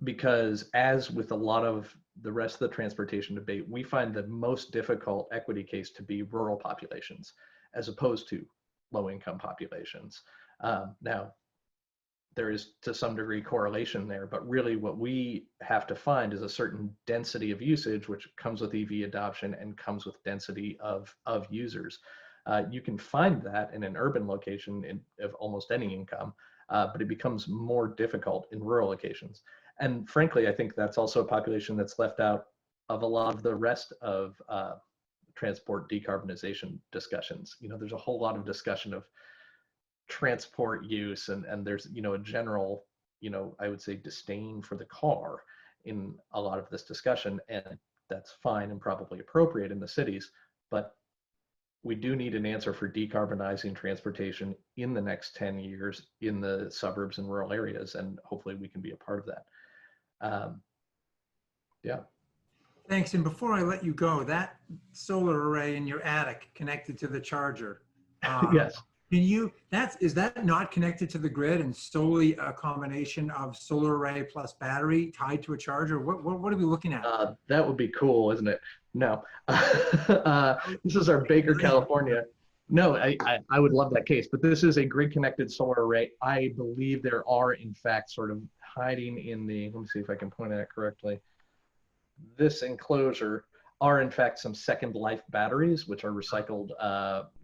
because, as with a lot of the rest of the transportation debate, we find the most difficult equity case to be rural populations as opposed to low-income populations. Now, there is to some degree correlation there, but really what we have to find is a certain density of usage, which comes with EV adoption and comes with density of users. You can find that in an urban location of almost any income, but it becomes more difficult in rural locations. And frankly, I think that's also a population that's left out of a lot of the rest of transport decarbonization discussions. You know, there's a whole lot of discussion of transport use, and there's, you know, a general, you know, I would say disdain for the car in a lot of this discussion, and that's fine and probably appropriate in the cities, but we do need an answer for decarbonizing transportation in the next 10 years in the suburbs and rural areas, and hopefully we can be a part of that. Yeah. Thanks. And before I let you go, that solar array in your attic connected to the charger. Yes. Can you, is that not connected to the grid and solely a combination of solar array plus battery tied to a charger? What are we looking at? That would be cool, isn't it? No. This is our Baker, California. No, I would love that case, but this is a grid connected solar array. I believe there are, in fact, sort of hiding in the, let me see if I can point at it correctly. This enclosure are, in fact, some second life batteries, which are recycled,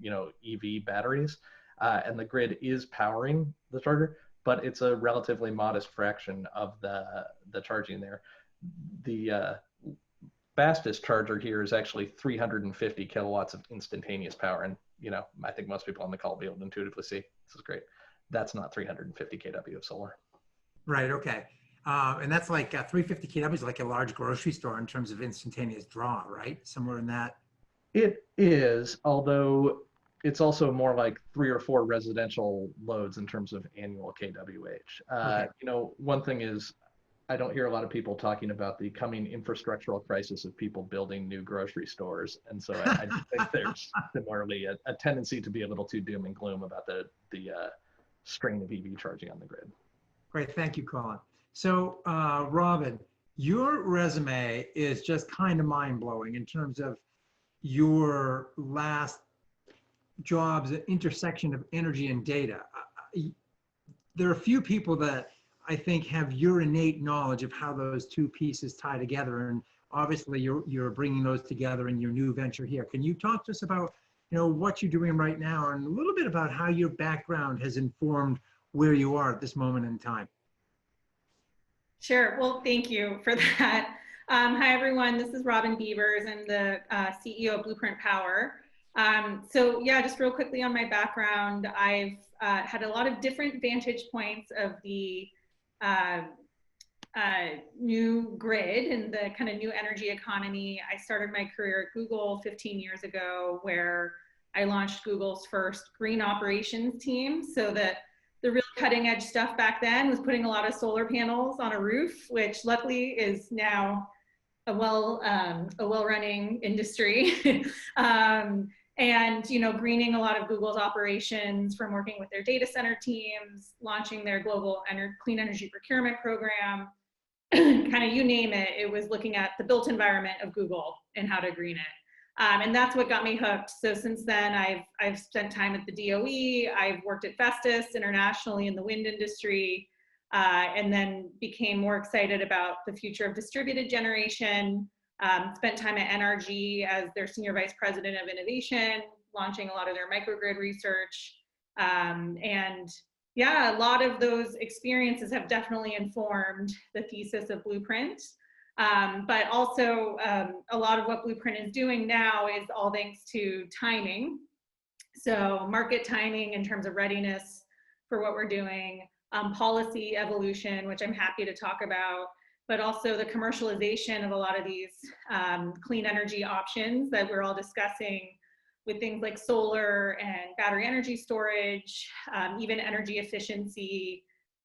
you know, EV batteries. And the grid is powering the charger, but it's a relatively modest fraction of the charging there. The fastest charger here is actually 350 kilowatts of instantaneous power. And, you know, I think most people on the call will be able to intuitively see, this is great. That's not 350 kW of solar. Right, okay. And that's like 350 kW is like a large grocery store in terms of instantaneous draw, right? Somewhere in that. It is, although it's also more like 3 or 4 residential loads in terms of annual kWh. Okay. You know, one thing is, I don't hear a lot of people talking about the coming infrastructural crisis of people building new grocery stores. And so I think there's similarly a tendency to be a little too doom and gloom about the strain of EV charging on the grid. Great, thank you, Colin. So Robin, your resume is just kind of mind-blowing in terms of your last jobs at intersection of energy and data. There are a few people that I think have your innate knowledge of how those two pieces tie together, and obviously you're bringing those together in your new venture here. Can you talk to us about, you know, what you're doing right now and a little bit about how your background has informed where you are at this moment in time? Sure. Well, thank you for that. Hi, everyone. This is Robin Beavers. I'm the CEO of Blueprint Power. So yeah, just real quickly on my background, I've had a lot of different vantage points of the new grid and the kind of new energy economy. I started my career at Google 15 years ago, where I launched Google's first green operations team. So that the real cutting edge stuff back then was putting a lot of solar panels on a roof, which luckily is now a well-running industry. And greening a lot of Google's operations from working with their data center teams, launching their global clean energy procurement program, kind of you name it, it was looking at the built environment of Google and how to green it. And that's what got me hooked. So since then, I've spent time at the DOE, I've worked at Vestas internationally in the wind industry, and then became more excited about the future of distributed generation. Spent time at NRG as their Senior Vice President of Innovation, launching a lot of their microgrid research. And yeah, a lot of those experiences have definitely informed the thesis of Blueprint. But also a lot of what Blueprint is doing now is all thanks to timing. So market timing in terms of readiness for what we're doing, policy evolution, which I'm happy to talk about, but also the commercialization of a lot of these clean energy options that we're all discussing, with things like solar and battery energy storage, even energy efficiency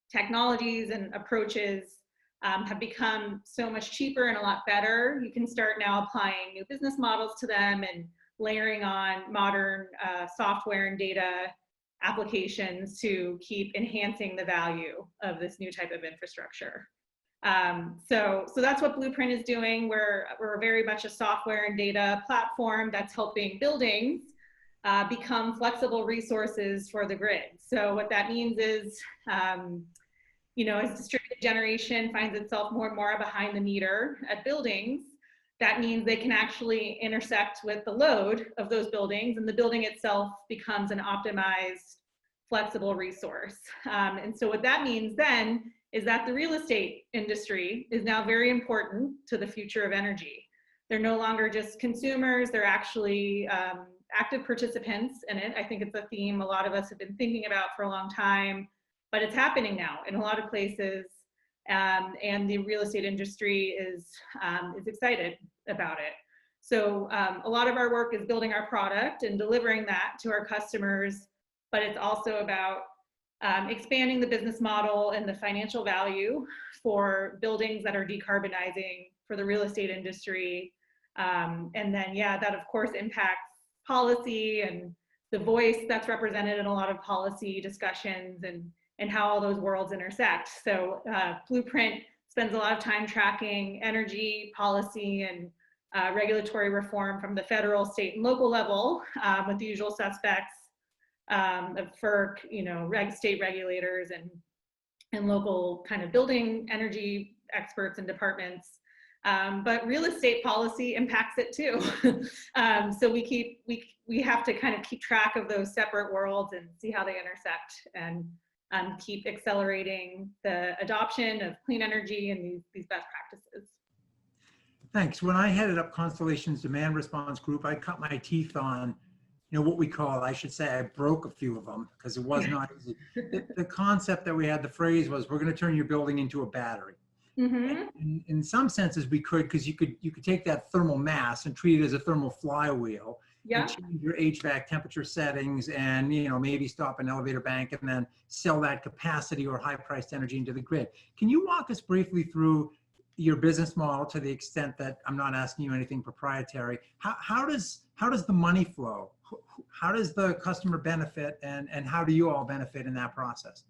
technologies and approaches have become so much cheaper and a lot better. You can start now applying new business models to them and layering on modern software and data applications to keep enhancing the value of this new type of infrastructure. So that's what Blueprint is doing. We're very much a software and data platform that's helping buildings become flexible resources for the grid. So what that means is, as distributed generation finds itself more and more behind the meter at buildings, that means they can actually intersect with the load of those buildings, and the building itself becomes an optimized, flexible resource. And so what that means then is that the real estate industry is now very important to the future of energy. They're no longer just consumers, they're actually active participants in it. I think it's a theme a lot of us have been thinking about for a long time, but it's happening now in a lot of places, and the real estate industry is excited about it. So a lot of our work is building our product and delivering that to our customers, but it's also about expanding the business model and the financial value for buildings that are decarbonizing for the real estate industry. And then, yeah, that of course impacts policy and the voice that's represented in a lot of policy discussions and how all those worlds intersect. So Blueprint spends a lot of time tracking energy policy and regulatory reform from the federal, state, and local level with the usual suspects of FERC, state regulators and local kind of building energy experts and departments. But real estate policy impacts it too. So we have to kind of keep track of those separate worlds and see how they intersect, and keep accelerating the adoption of clean energy and these best practices. Thanks. When I headed up Constellation's demand response group, I cut my teeth on, what we call, I should say, I broke a few of them because it was not easy. The concept that we had, the phrase was, we're going to turn your building into a battery. Mm-hmm. In some senses we could, because you could take that thermal mass and treat it as a thermal flywheel. Yeah. And change your HVAC temperature settings and maybe stop an elevator bank and then sell that capacity or high priced energy into the grid. Can you walk us briefly through your business model, to the extent that I'm not asking you anything proprietary? How does the money flow? How does the customer benefit, and how do you all benefit in that process?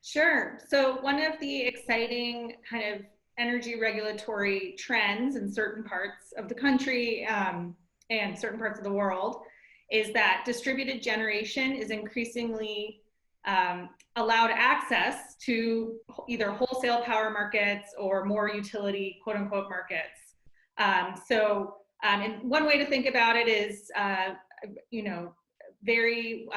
Sure. So one of the exciting kind of energy regulatory trends in certain parts of the country and certain parts of the world is that distributed generation is increasingly allowed access to either wholesale power markets or more utility quote unquote markets. And one way to think about it is, very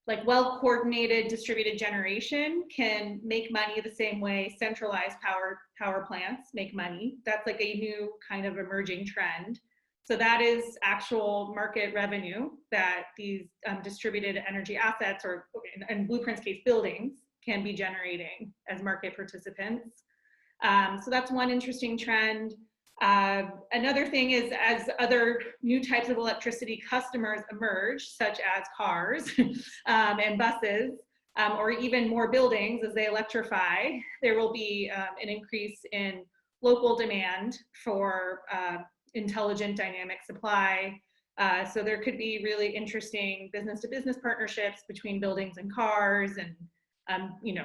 like well-coordinated distributed generation can make money the same way centralized power plants make money. That's like a new kind of emerging trend. So that is actual market revenue that these distributed energy assets, or in Blueprint's case, buildings, can be generating as market participants. So that's one interesting trend. Another thing is, as other new types of electricity customers emerge, such as cars and buses, or even more buildings as they electrify, there will be an increase in local demand for intelligent dynamic supply. So there could be really interesting business-to-business partnerships between buildings and cars, and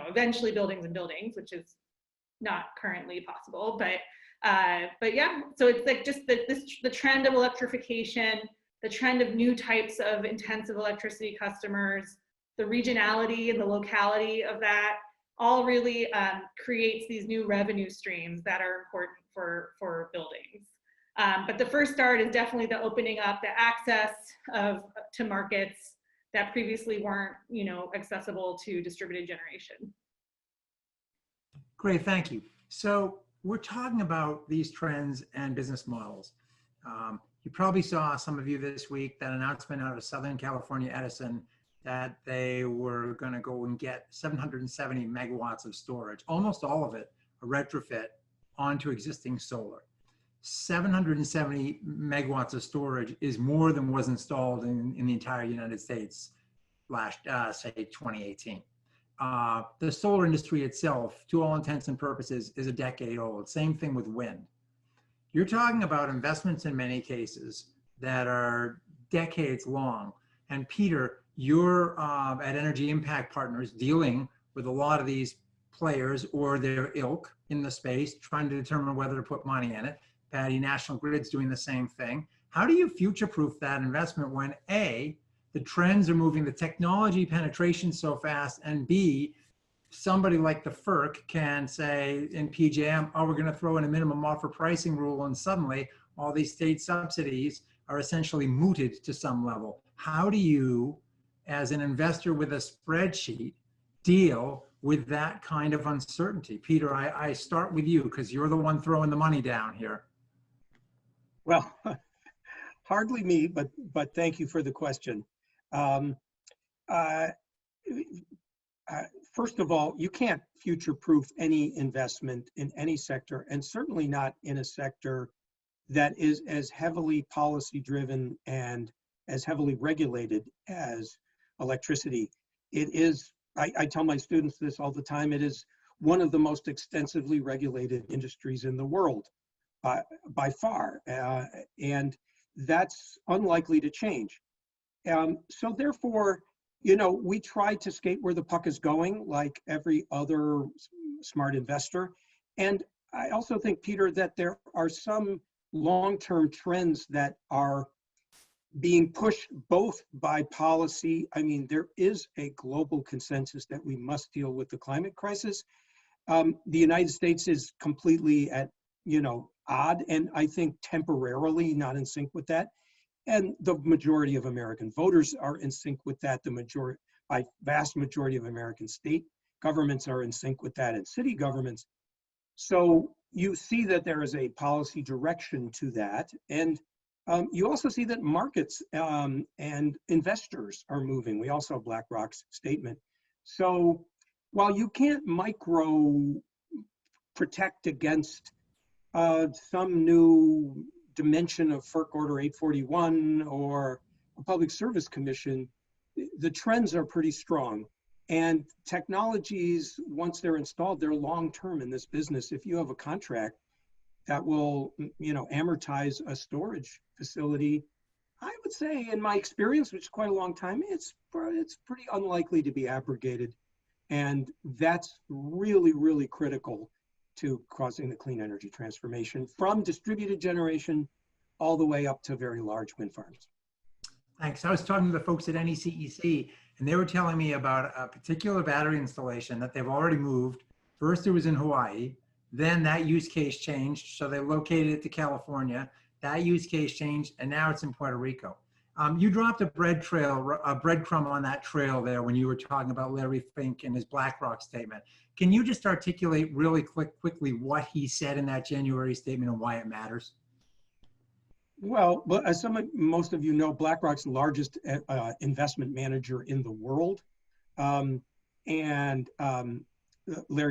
eventually buildings and buildings, which is not currently possible, but yeah, so it's like just the trend of electrification, the trend of new types of intensive electricity customers, the regionality and the locality of that all really creates these new revenue streams that are important for buildings. But the first start is definitely the opening up, the access to markets that previously weren't, accessible to distributed generation. Great, thank you. So we're talking about these trends and business models. You probably saw, some of you this week, that announcement out of Southern California Edison that they were going to go and get 770 megawatts of storage, almost all of it a retrofit onto existing solar. 770 megawatts of storage is more than was installed in the entire United States last, say, 2018. The solar industry itself, to all intents and purposes, is a decade old. Same thing with wind. You're talking about investments in many cases that are decades long. And Peter, you're at Energy Impact Partners dealing with a lot of these players or their ilk in the space, trying to determine whether to put money in it. Patty, National Grid's doing the same thing. How do you future-proof that investment when A, the trends are moving, the technology penetration so fast, and B, somebody like the FERC can say in PJM, oh, we're going to throw in a minimum offer pricing rule, and suddenly all these state subsidies are essentially mooted to some level. How do you, as an investor with a spreadsheet, deal with that kind of uncertainty? Peter, I start with you because you're the one throwing the money down here. Well, hardly me, but thank you for the question. First of all, you can't future-proof any investment in any sector, and certainly not in a sector that is as heavily policy-driven and as heavily regulated as electricity. It is, I tell my students this all the time, it is one of the most extensively regulated industries in the world by far, and that's unlikely to change. So therefore, we try to skate where the puck is going, like every other smart investor. And I also think, Peter, that there are some long-term trends that are being pushed both by policy. I mean, there is a global consensus that we must deal with the climate crisis. The United States is completely at, odd, and I think temporarily not in sync with that. And the majority of American voters are in sync with that. Vast majority of American state governments are in sync with that, and city governments. So you see that there is a policy direction to that. And you also see that markets and investors are moving. We also have BlackRock's statement. So while you can't micro protect against some new dimension of FERC Order 841 or a Public Service Commission, the trends are pretty strong. And technologies, once they're installed, they're long-term in this business. If you have a contract that will, amortize a storage facility, I would say, in my experience, which is quite a long time, it's pretty unlikely to be abrogated. And that's really, really critical to causing the clean energy transformation from distributed generation all the way up to very large wind farms. Thanks. I was talking to the folks at NECEC, and they were telling me about a particular battery installation that they've already moved. First, it was in Hawaii. Then that use case changed, so they located it to California. That use case changed, and now it's in Puerto Rico. You dropped a breadcrumb on that trail there when you were talking about Larry Fink and his BlackRock statement. Can you just articulate really quickly what he said in that January statement and why it matters? Well, as most of you know, BlackRock's the largest investment manager in the world. Larry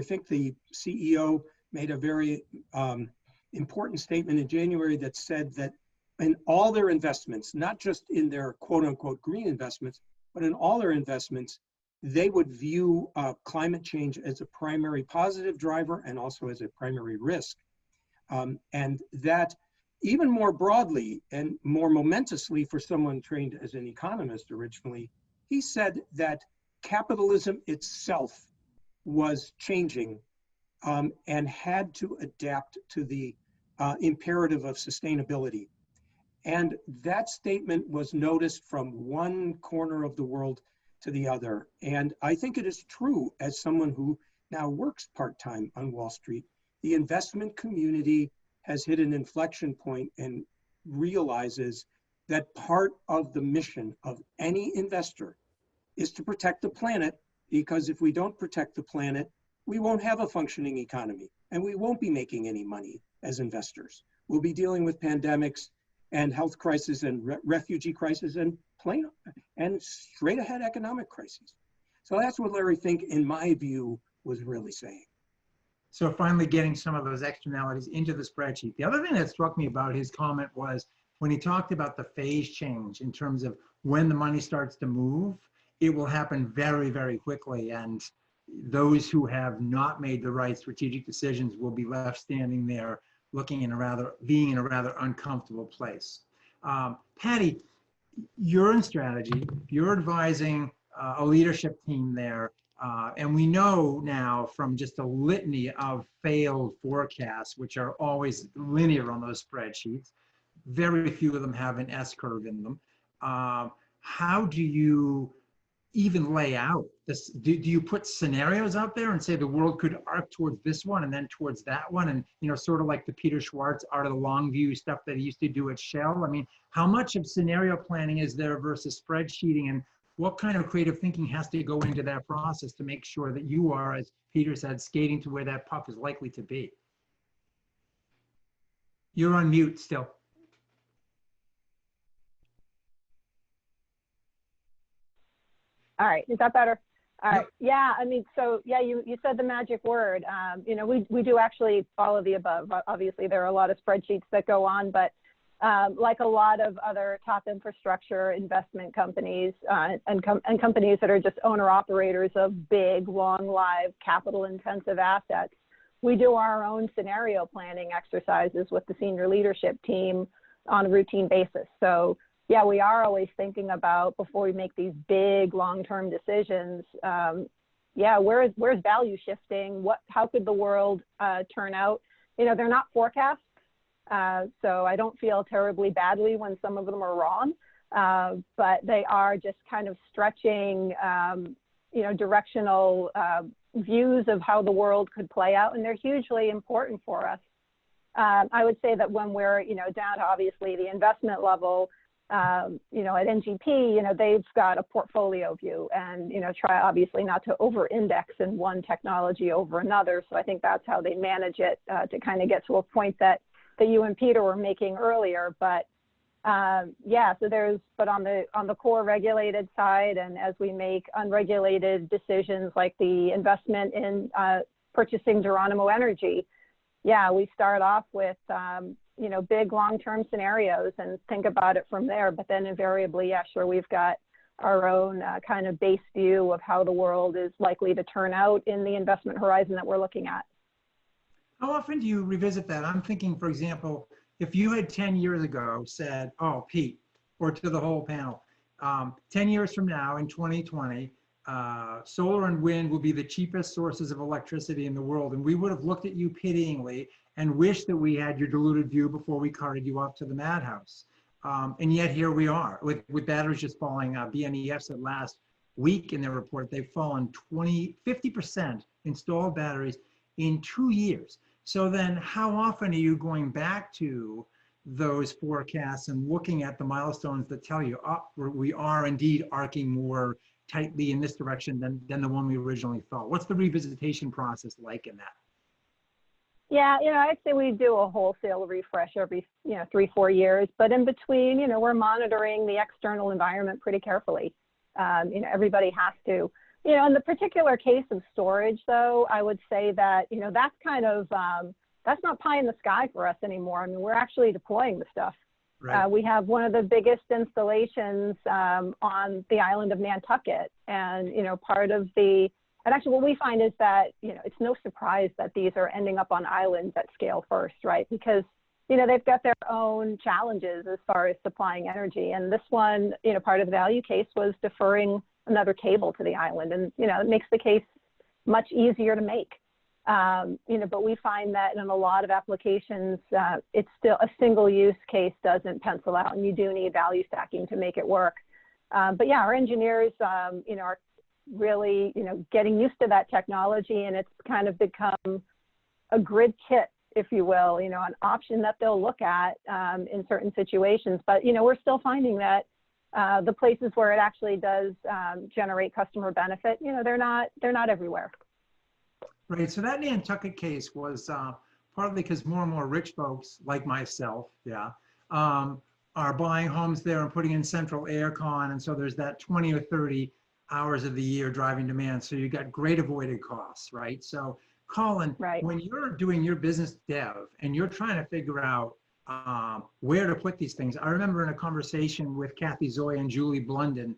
Fink, the CEO, made a very important statement in January that said that in all their investments, not just in their quote unquote green investments, but in all their investments, they would view climate change as a primary positive driver and also as a primary risk. And that even more broadly and more momentously for someone trained as an economist originally, he said that capitalism itself was changing and had to adapt to the imperative of sustainability. And that statement was noticed from one corner of the world to the other. And I think it is true, as someone who now works part-time on Wall Street, the investment community has hit an inflection point and realizes that part of the mission of any investor is to protect the planet, because if we don't protect the planet, we won't have a functioning economy and we won't be making any money as investors. We'll be dealing with pandemics and health crisis and refugee crisis and straight ahead economic crises. So that's what Larry Fink, in my view, was really saying. So finally getting some of those externalities into the spreadsheet. The other thing that struck me about his comment was when he talked about the phase change in terms of when the money starts to move, it will happen very, very quickly. And those who have not made the right strategic decisions will be left standing there being in a rather uncomfortable place. Patty, you're in strategy, you're advising a leadership team there, and we know now from just a litany of failed forecasts, which are always linear on those spreadsheets, very few of them have an S-curve in them. How do you even lay out this? Do you put scenarios out there and say the world could arc towards this one and then towards that one, and sort of like the Peter Schwartz art of the long view stuff that he used to do at Shell? I mean, how much of scenario planning is there versus spreadsheeting, and what kind of creative thinking has to go into that process to make sure that you are, as Peter said, skating to where that puck is likely to be? You're on mute still. All right, is that better? All right. Yep. Yeah, I mean, so yeah, you said the magic word. We do actually all of the above. Obviously, there are a lot of spreadsheets that go on, but like a lot of other top infrastructure investment companies and companies that are just owner-operators of big, long-lived, capital-intensive assets, we do our own scenario planning exercises with the senior leadership team on a routine basis. So yeah, we are always thinking about, before we make these big long-term decisions, where's value shifting? How could the world turn out? They're not forecasts, so I don't feel terribly badly when some of them are wrong, but they are just kind of stretching, directional views of how the world could play out, and they're hugely important for us. I would say that when we're, down to obviously the investment level, at NGP, they've got a portfolio view and, try obviously not to over-index in one technology over another. So I think that's how they manage it to kind of get to a point that you and Peter were making earlier. But but on the core regulated side, and as we make unregulated decisions like the investment in purchasing Geronimo Energy, we start off with big long-term scenarios and think about it from there. But then invariably, we've got our own kind of base view of how the world is likely to turn out in the investment horizon that we're looking at. How often do you revisit that? I'm thinking, for example, if you had 10 years ago said, oh, Pete, or to the whole panel, 10 years from now in 2020, solar and wind will be the cheapest sources of electricity in the world, and we would have looked at you pityingly and wished that we had your diluted view before we carted you off to the madhouse. And yet here we are with batteries just falling. BNEF said last week in their report, they've fallen 50% installed batteries in 2 years. So then how often are you going back to those forecasts and looking at the milestones that tell you, oh, we are indeed arcing more tightly in this direction than the one we originally thought? What's the revisitation process like in that? Yeah, I'd say we do a wholesale refresh every, 3-4 years, but in between, we're monitoring the external environment pretty carefully. Everybody has to. In the particular case of storage, though, I would say that, that's kind of, that's not pie in the sky for us anymore. I mean, we're actually deploying the stuff. Right. We have one of the biggest installations on the island of Nantucket. And, and actually what we find is that, it's no surprise that these are ending up on islands at scale first, right? Because, they've got their own challenges as far as supplying energy. And this one, part of the value case was deferring another cable to the island. And, it makes the case much easier to make. But we find that in a lot of applications, it's still a single use case doesn't pencil out, and you do need value stacking to make it work. But yeah, our engineers, are really, getting used to that technology, and it's kind of become a grid kit, if you will, an option that they'll look at in certain situations. But, we're still finding that the places where it actually does generate customer benefit, they're not everywhere. Right. So that Nantucket case was partly because more and more rich folks like myself, are buying homes there and putting in central air con. And so there's that 20 or 30 hours of the year driving demand. So you got great avoided costs, right? So Colin, right. When you're doing your business dev and you're trying to figure out where to put these things, I remember in a conversation with Kathy Zoy and Julie Blunden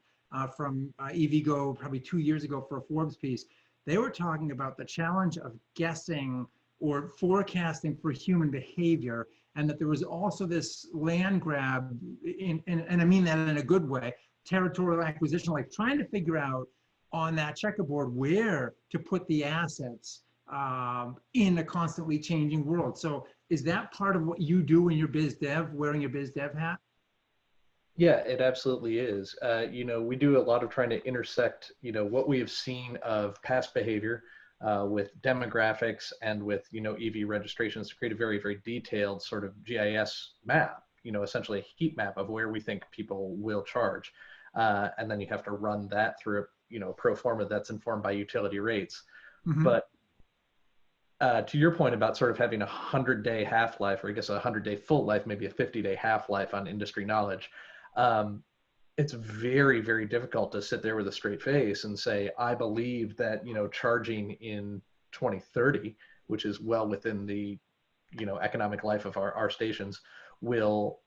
from EVgo probably 2 years ago for a Forbes piece. They were talking about the challenge of guessing or forecasting for human behavior, and that there was also this land grab, and I mean that in a good way, territorial acquisition, like trying to figure out on that checkerboard where to put the assets in a constantly changing world. So is that part of what you do in your biz dev, wearing your biz dev hat? Yeah, it absolutely is. We do a lot of trying to intersect, what we have seen of past behavior with demographics and with, EV registrations to create a very, very detailed sort of GIS map, essentially a heat map of where we think people will charge. And then you have to run that through, a pro forma that's informed by utility rates. Mm-hmm. But to your point about sort of having a 100-day half-life, or I guess a 100-day full life, maybe a 50-day half-life on industry knowledge, it's very, very difficult to sit there with a straight face and say, I believe that, charging in 2030, which is well within the, economic life of our stations, will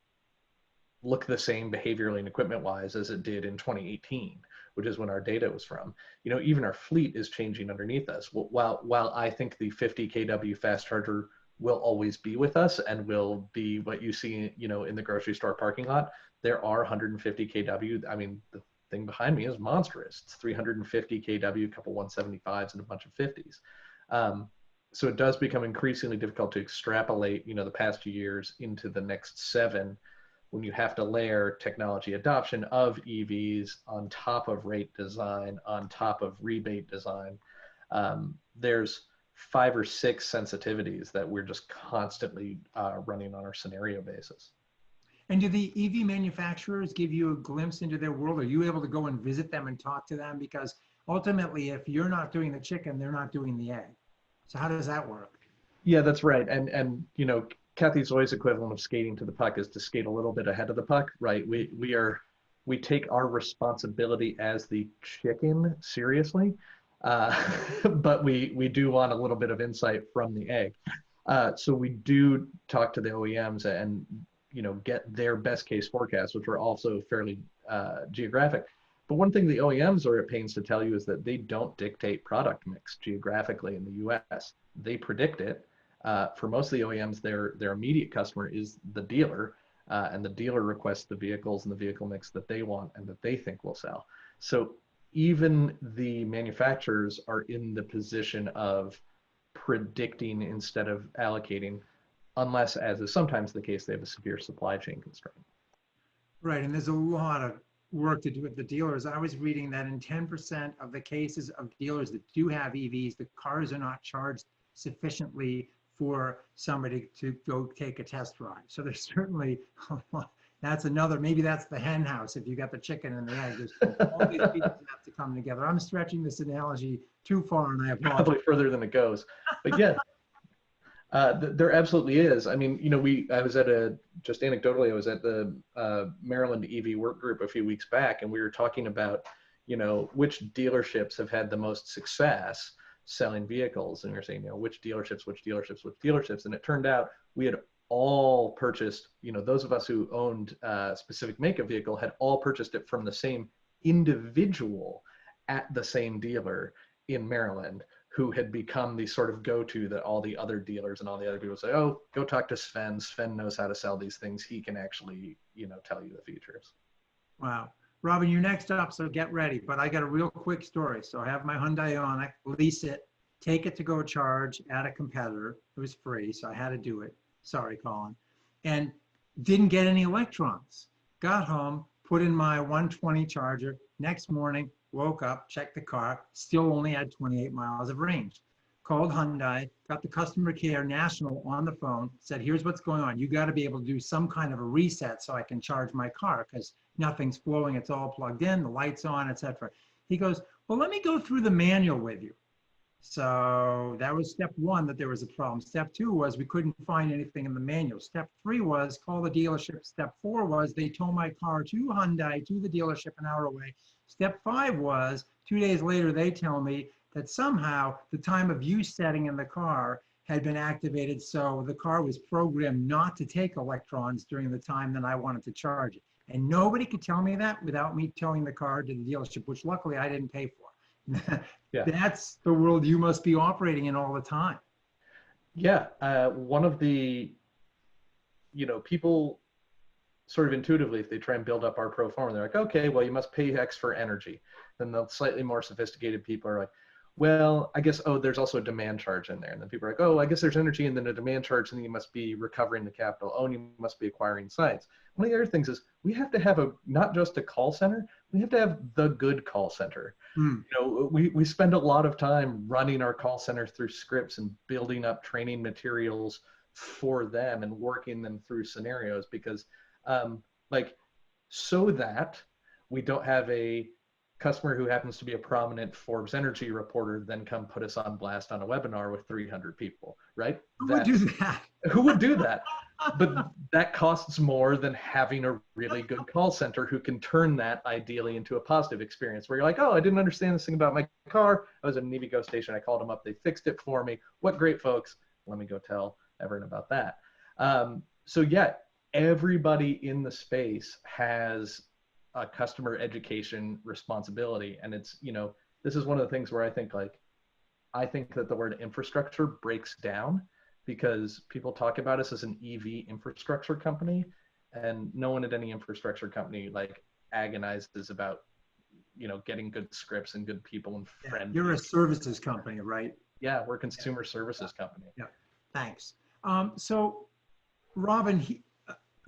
look the same behaviorally and equipment wise as it did in 2018, which is when our data was from. Even our fleet is changing underneath us. While I think the 50 kW fast charger will always be with us and will be what you see, in the grocery store parking lot, there are 150 kW. I mean, the thing behind me is monstrous. It's 350 kW, a couple 175s and a bunch of 50s. So it does become increasingly difficult to extrapolate, the past 2 years into the next 7, when you have to layer technology adoption of EVs on top of rate design, on top of rebate design. There's 5 or 6 sensitivities that we're just constantly running on our scenario basis. And do the EV manufacturers give you a glimpse into their world? Are you able to go and visit them and talk to them? Because ultimately, if you're not doing the chicken, they're not doing the egg. So how does that work? Yeah, that's right. And Kathy Zoy's equivalent of skating to the puck is to skate a little bit ahead of the puck, right? We take our responsibility as the chicken seriously, but we do want a little bit of insight from the egg. So we do talk to the OEMs and get their best case forecasts, which are also fairly geographic. But one thing the OEMs are at pains to tell you is that they don't dictate product mix geographically in the US. They predict it. For most of the OEMs, their immediate customer is the dealer, and the dealer requests the vehicles and the vehicle mix that they want and that they think will sell. So even the manufacturers are in the position of predicting instead of allocating, unless, as is sometimes the case, they have a severe supply chain constraint. Right, and there's a lot of work to do with the dealers. I was reading that in 10% of the cases of dealers that do have EVs, the cars are not charged sufficiently for somebody to go take a test drive. So there's certainly, that's another, maybe that's the hen house if you got the chicken and the egg. There's all these pieces have to come together. I'm stretching this analogy too far and I apologize. Probably further than it goes. But yeah, there absolutely is. I mean, you know, I was at just anecdotally, I was at the Maryland EV work group a few weeks back, and we were talking about, you know, which dealerships have had the most success selling vehicles. And we were saying, you know, which dealerships. And it turned out we had all purchased, you know, those of us who owned a specific make of vehicle had all purchased it from the same individual at the same dealer in Maryland, who had become the sort of go-to that all the other dealers and all the other people say, oh, go talk to Sven. Sven knows how to sell these things. He can actually, you know, tell you the features. Wow. Robin, you're next up, so get ready. But I got a real quick story. So I have my Hyundai Ioniq, lease it, take it to go charge at a competitor. It was free, so I had to do it. Sorry, Colin. And didn't get any electrons. Got home, put in my 120 charger. Next morning, woke up, checked the car, still only had 28 miles of range. Called Hyundai, got the customer care national on the phone, said, here's what's going on. You got to be able to do some kind of a reset so I can charge my car because nothing's flowing. It's all plugged in, the light's on, etc. He goes, well, let me go through the manual with you. So that was step one, that there was a problem. Step two was we couldn't find anything in the manual. Step three was call the dealership. Step four was they tow my car to Hyundai, to the dealership an hour away. Step five was 2 days later, they tell me that somehow the time of use setting in the car had been activated. So the car was programmed not to take electrons during the time that I wanted to charge it. And nobody could tell me that without me towing the car to the dealership, which luckily I didn't pay for. Yeah. That's the world you must be operating in all the time. Yeah. One of the, you know, people sort of intuitively, if they try and build up our pro forma, they're like, okay, well, you must pay X for energy. Then the slightly more sophisticated people are like, well, I guess, oh, there's also a demand charge in there. And then people are like, oh, I guess there's energy and then a demand charge, and then you must be recovering the capital. Oh, and you must be acquiring sites. One of the other things is we have to have not just a call center, we have to have the good call center. You know, we spend a lot of time running our call center through scripts and building up training materials for them and working them through scenarios because like, so that we don't have a customer who happens to be a prominent Forbes energy reporter then come put us on blast on a webinar with 300 people, right? Who would do that? Who would do that? But that costs more than having a really good call center who can turn that ideally into a positive experience where you're like, oh, I didn't understand this thing about my car. I was at an EVgo station. I called them up. They fixed it for me. What great folks. Let me go tell everyone about that. So yeah, everybody in the space has a customer education responsibility. And it's, you know, this is one of the things where I think that the word infrastructure breaks down because people talk about us as an EV infrastructure company, and no one at any infrastructure company like agonizes about, you know, getting good scripts and good people and friends. You're a services company, right? Yeah, we're a consumer services company. Yeah, thanks. So Robin,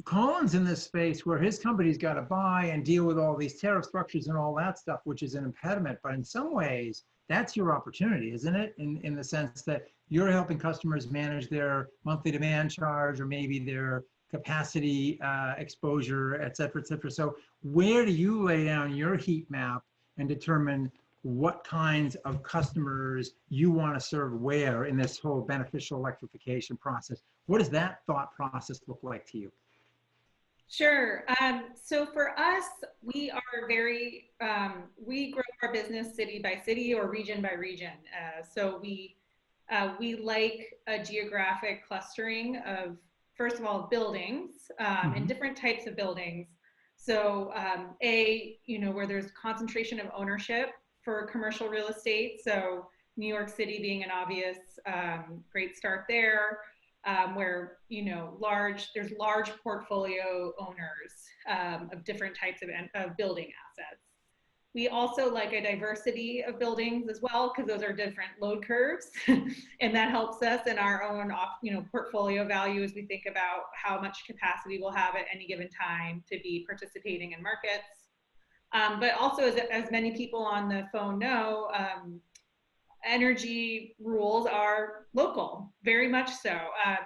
Colin's in this space where his company's got to buy and deal with all these tariff structures and all that stuff, which is an impediment. But in some ways, that's your opportunity, isn't it? In the sense that you're helping customers manage their monthly demand charge or maybe their capacity exposure, et cetera, et cetera. So where do you lay down your heat map and determine what kinds of customers you want to serve where in this whole beneficial electrification process? What does that thought process look like to you? Sure. So for us, we are very, we grow our business city by city or region by region. So we like a geographic clustering of, first of all, buildings and different types of buildings. So where there's concentration of ownership for commercial real estate. So New York City being an obvious great start there. Where, you know, there's large portfolio owners of different types of building assets. We also like a diversity of buildings as well, because those are different load curves. And that helps us in our own, portfolio value as we think about how much capacity we'll have at any given time to be participating in markets. But also, as many people on the phone know, energy rules are local, very much so.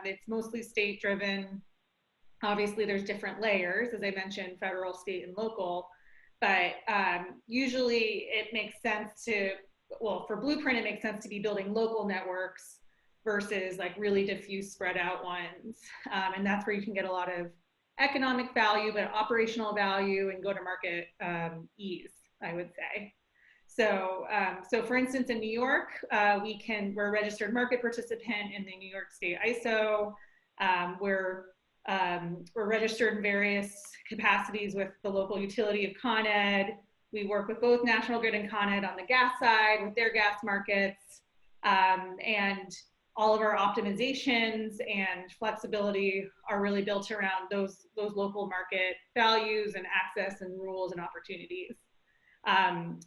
It's mostly state driven. Obviously, there's different layers, as I mentioned, federal, state, and local. But usually it makes sense to, well, for Blueprint, it makes sense to be building local networks versus like really diffuse spread out ones. And that's where you can get a lot of economic value, but operational value and go-to-market ease, I would say. So, so for instance, in New York, we're a registered market participant in the New York State ISO. We're registered in various capacities with the local utility of Con Ed. We work with both National Grid and Con Ed on the gas side with their gas markets, and all of our optimizations and flexibility are really built around those local market values and access and rules and opportunities.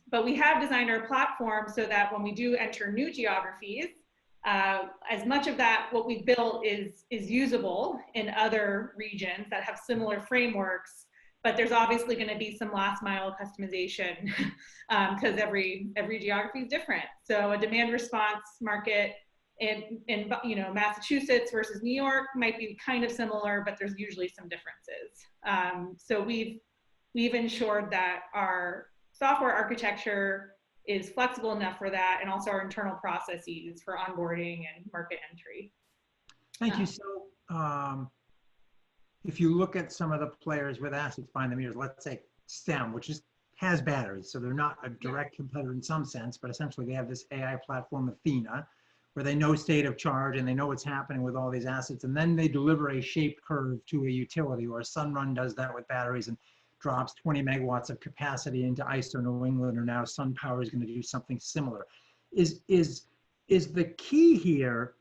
But we have designed our platform so that when we do enter new geographies, as much of that, what we built is usable in other regions that have similar frameworks, but there's obviously going to be some last mile customization because every geography is different. So a demand response market in Massachusetts versus New York might be kind of similar, but there's usually some differences. So we've ensured that our software architecture is flexible enough for that, and also our internal processes for onboarding and market entry. Thank you. So if you look at some of the players with assets behind the meters, let's say STEM, which has batteries, so they're not a direct competitor in some sense, but essentially they have this AI platform, Athena, where they know state of charge and they know what's happening with all these assets, and then they deliver a shaped curve to a utility, or a Sunrun does that with batteries and drops 20 megawatts of capacity into ISO New England, or now SunPower is going to do something similar. Is the key here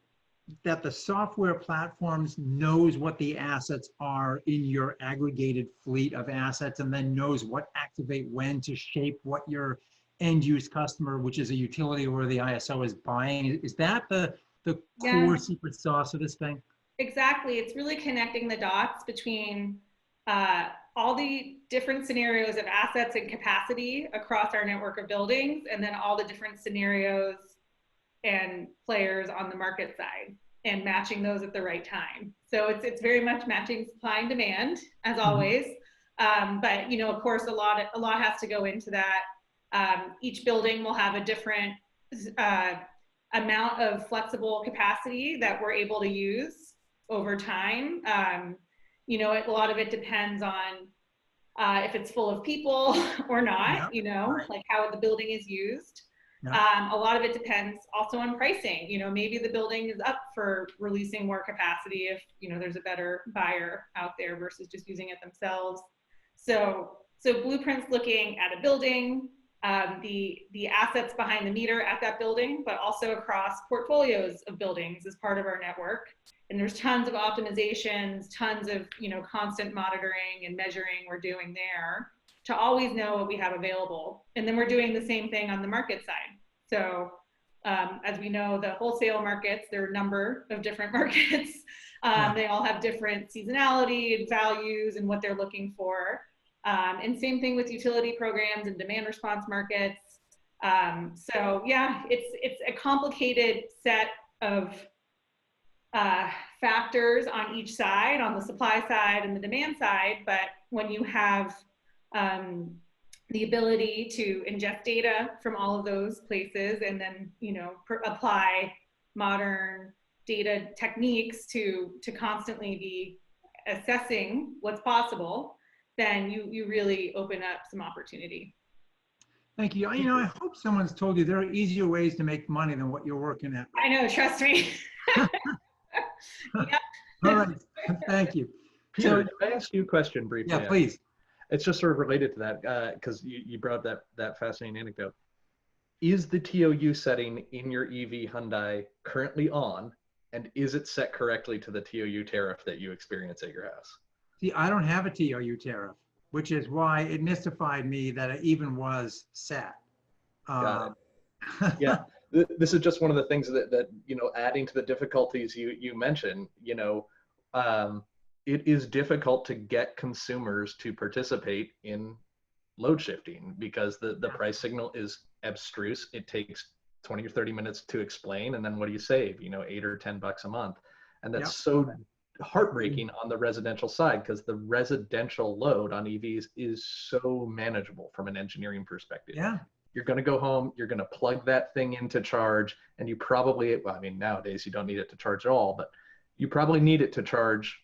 that the software platforms knows what the assets are in your aggregated fleet of assets, and then knows what activate when to shape what your end use customer, which is a utility or the ISO, is buying? Is that the core secret sauce of this thing? Exactly. It's really connecting the dots between all the different scenarios of assets and capacity across our network of buildings, and then all the different scenarios and players on the market side, and matching those at the right time. So it's very much matching supply and demand, as always. But of course, a lot has to go into that. Each building will have a different amount of flexible capacity that we're able to use over time. A lot of it depends on if it's full of people or not, like how the building is used. A lot of it depends also on pricing. Maybe the building is up for releasing more capacity if, there's a better buyer out there versus just using it themselves. So Blueprint's looking at a building, the assets behind the meter at that building, but also across portfolios of buildings as part of our network. And there's tons of optimizations, tons of constant monitoring and measuring we're doing there to always know what we have available. And then we're doing the same thing on the market side. So as we know, the wholesale markets, there are a number of different markets. They all have different seasonality and values and what they're looking for. And same thing with utility programs and demand response markets. So yeah, it's a complicated set of factors on each side, on the supply side and the demand side. But when you have the ability to ingest data from all of those places, and then apply modern data techniques to constantly be assessing what's possible, then you really open up some opportunity. Thank you. I hope someone's told you there are easier ways to make money than what you're working at. I know, trust me. Yeah. All right, thank you. Peter, can I ask you a question briefly? Yeah, please. It's just sort of related to that, because you brought up that fascinating anecdote. Is the TOU setting in your EV Hyundai currently on, and is it set correctly to the TOU tariff that you experience at your house? See, I don't have a TOU tariff, which is why it mystified me that it even was set. Got it. Yeah, this is just one of the things that adding to the difficulties you mentioned, it is difficult to get consumers to participate in load shifting because the price signal is abstruse. It takes 20 or 30 minutes to explain, and then what do you save? You know, $8 or $10 a month. And that's Yep. so heartbreaking on the residential side, because the residential load on EVs is so manageable from an engineering perspective. Yeah. You're going to go home, you're going to plug that thing in to charge, and you probably, well, I mean, nowadays you don't need it to charge at all, but you probably need it to charge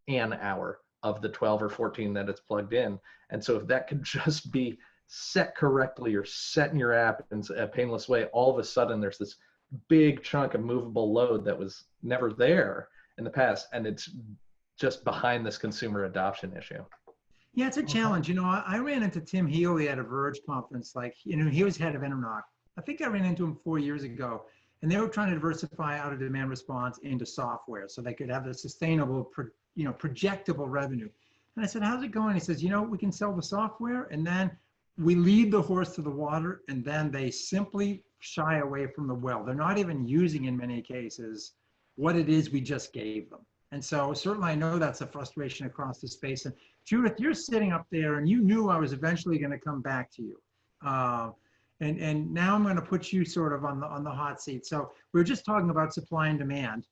an hour of the 12 or 14 that it's plugged in. And so if that could just be set correctly or set in your app in a painless way, all of a sudden there's this big chunk of movable load that was never there in the past, and it's just behind this consumer adoption issue. Yeah, it's a challenge. You know, I ran into Tim Healy at a Verge conference. Like, you know, he was head of Internoc. I think I ran into him 4 years ago, and they were trying to diversify out of demand response into software so they could have a sustainable, projectable revenue. And I said, how's it going? He says, you know, we can sell the software, and then we lead the horse to the water, and then they simply shy away from the well. They're not even using, in many cases, what it is we just gave them. And so certainly I know that's a frustration across the space. And Judith, you're sitting up there, and you knew I was eventually going to come back to you. And now I'm going to put you sort of on the hot seat. So we were just talking about supply and demand.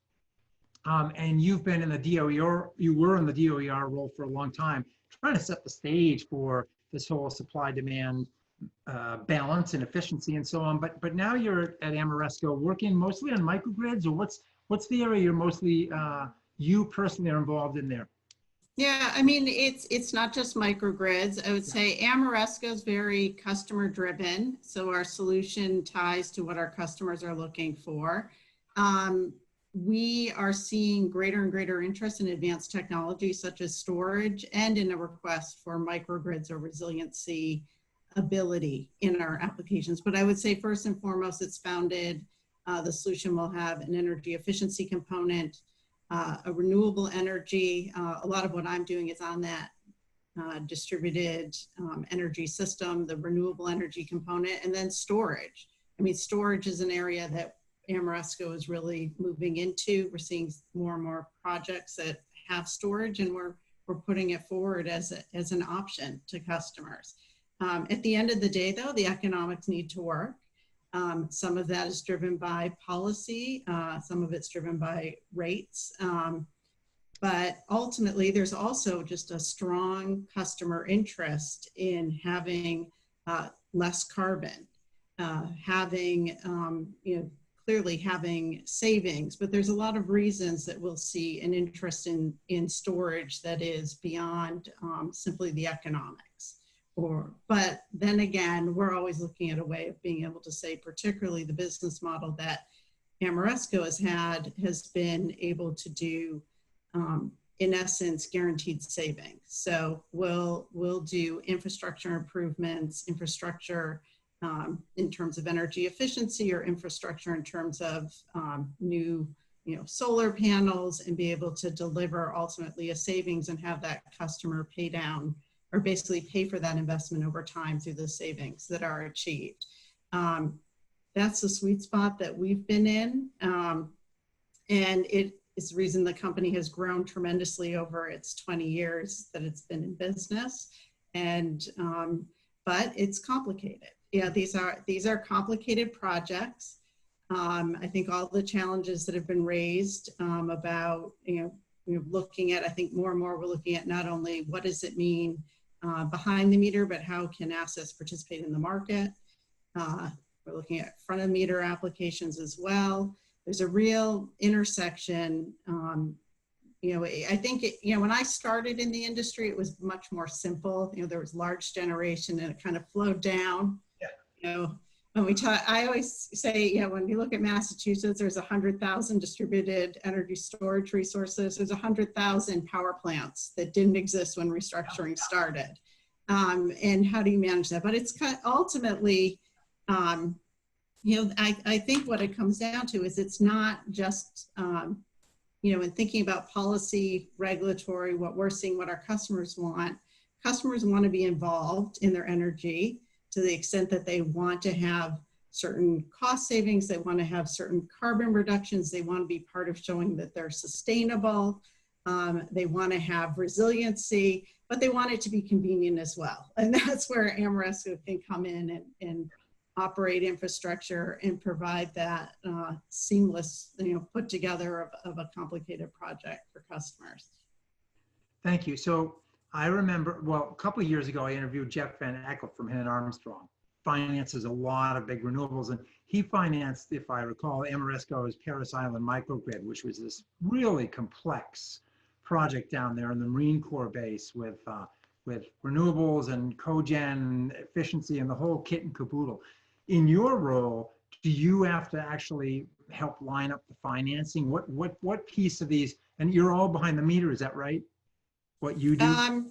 And you've been in the DOER, you were in the DOER role for a long time, trying to set the stage for this whole supply demand balance and efficiency and so on. But now you're at Ameresco working mostly on microgrids, or what's the area you're mostly, you personally are involved in there? Yeah, I mean, it's not just microgrids. I would say Ameresco is very customer driven. So our solution ties to what our customers are looking for. We are seeing greater and greater interest in advanced technologies such as storage, and in a request for microgrids or resiliency ability in our applications. But I would say first and foremost, it's founded, the solution will have an energy efficiency component, a renewable energy. A lot of what I'm doing is on that distributed energy system, the renewable energy component, and then storage. I mean, storage is an area that Ameresco is really moving into. We're seeing more and more projects that have storage, and we're putting it forward as an option to customers. At the end of the day, though, the economics need to work. Some of that is driven by policy, some of it's driven by rates, but ultimately there's also just a strong customer interest in having less carbon, having, clearly having savings, but there's a lot of reasons that we'll see an interest in storage that is beyond simply the economics. But then again, we're always looking at a way of being able to say, particularly the business model that Ameresco has been able to do, in essence, guaranteed savings. So we'll do infrastructure improvements, infrastructure in terms of energy efficiency, or infrastructure in terms of new solar panels, and be able to deliver ultimately a savings and have that customer pay down, or basically pay for that investment over time through the savings that are achieved. That's the sweet spot that we've been in. And it is the reason the company has grown tremendously over its 20 years that it's been in business. And, but it's complicated. Yeah, these are complicated projects. I think all the challenges that have been raised about, looking at, I think more and more we're looking at not only what does it mean behind the meter, but how can assets participate in the market. We're looking at front of meter applications as well. There's a real intersection. I think, when I started in the industry, it was much more simple. There was large generation and it kind of flowed down. Yeah. When we talk, I always say, when you look at Massachusetts, there's 100,000 distributed energy storage resources. There's 100,000 power plants that didn't exist when restructuring started. And how do you manage that? But it's ultimately, I think what it comes down to is it's not just, in thinking about policy, regulatory, what we're seeing, what our customers want. Customers want to be involved in their energy to the extent that they want to have certain cost savings, they want to have certain carbon reductions, they want to be part of showing that they're sustainable, they want to have resiliency, but they want it to be convenient as well. And that's where Ameresco can come in and operate infrastructure and provide that seamless, put together of a complicated project for customers. Thank you. So I remember, well, a couple of years ago, I interviewed Jeff Van Eckelt from Hen Armstrong. Finances a lot of big renewables, and he financed, if I recall, Amoresco's Paris Island microgrid, which was this really complex project down there in the Marine Corps base with renewables and cogen efficiency and the whole kit and caboodle. In your role, do you have to actually help line up the financing? What piece of these, and you're all behind the meter, is that right? What you do?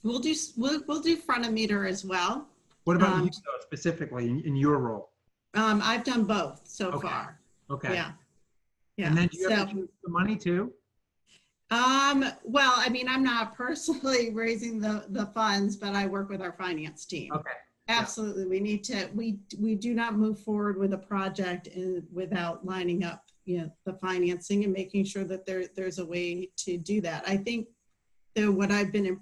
We'll do front of meter as well. What about you though, specifically in your role? I've done both so far. Okay. Yeah. And then do you have to choose the money too? Well, I mean, I'm not personally raising the funds, but I work with our finance team. Okay. Absolutely. We need to, we do not move forward with a project without lining up, the financing and making sure that there's a way to do that. I think that what I've been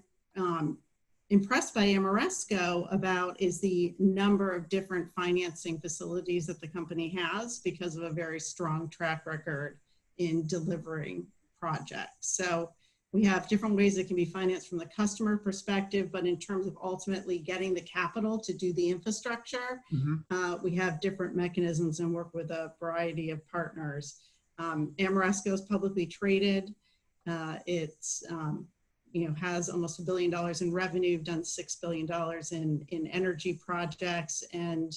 impressed by Amoresco about is the number of different financing facilities that the company has because of a very strong track record in delivering projects. So we have different ways that can be financed from the customer perspective, but in terms of ultimately getting the capital to do the infrastructure, we have different mechanisms and work with a variety of partners. Amoresco is publicly traded. It's has almost $1 billion in revenue, done $6 billion in energy projects, and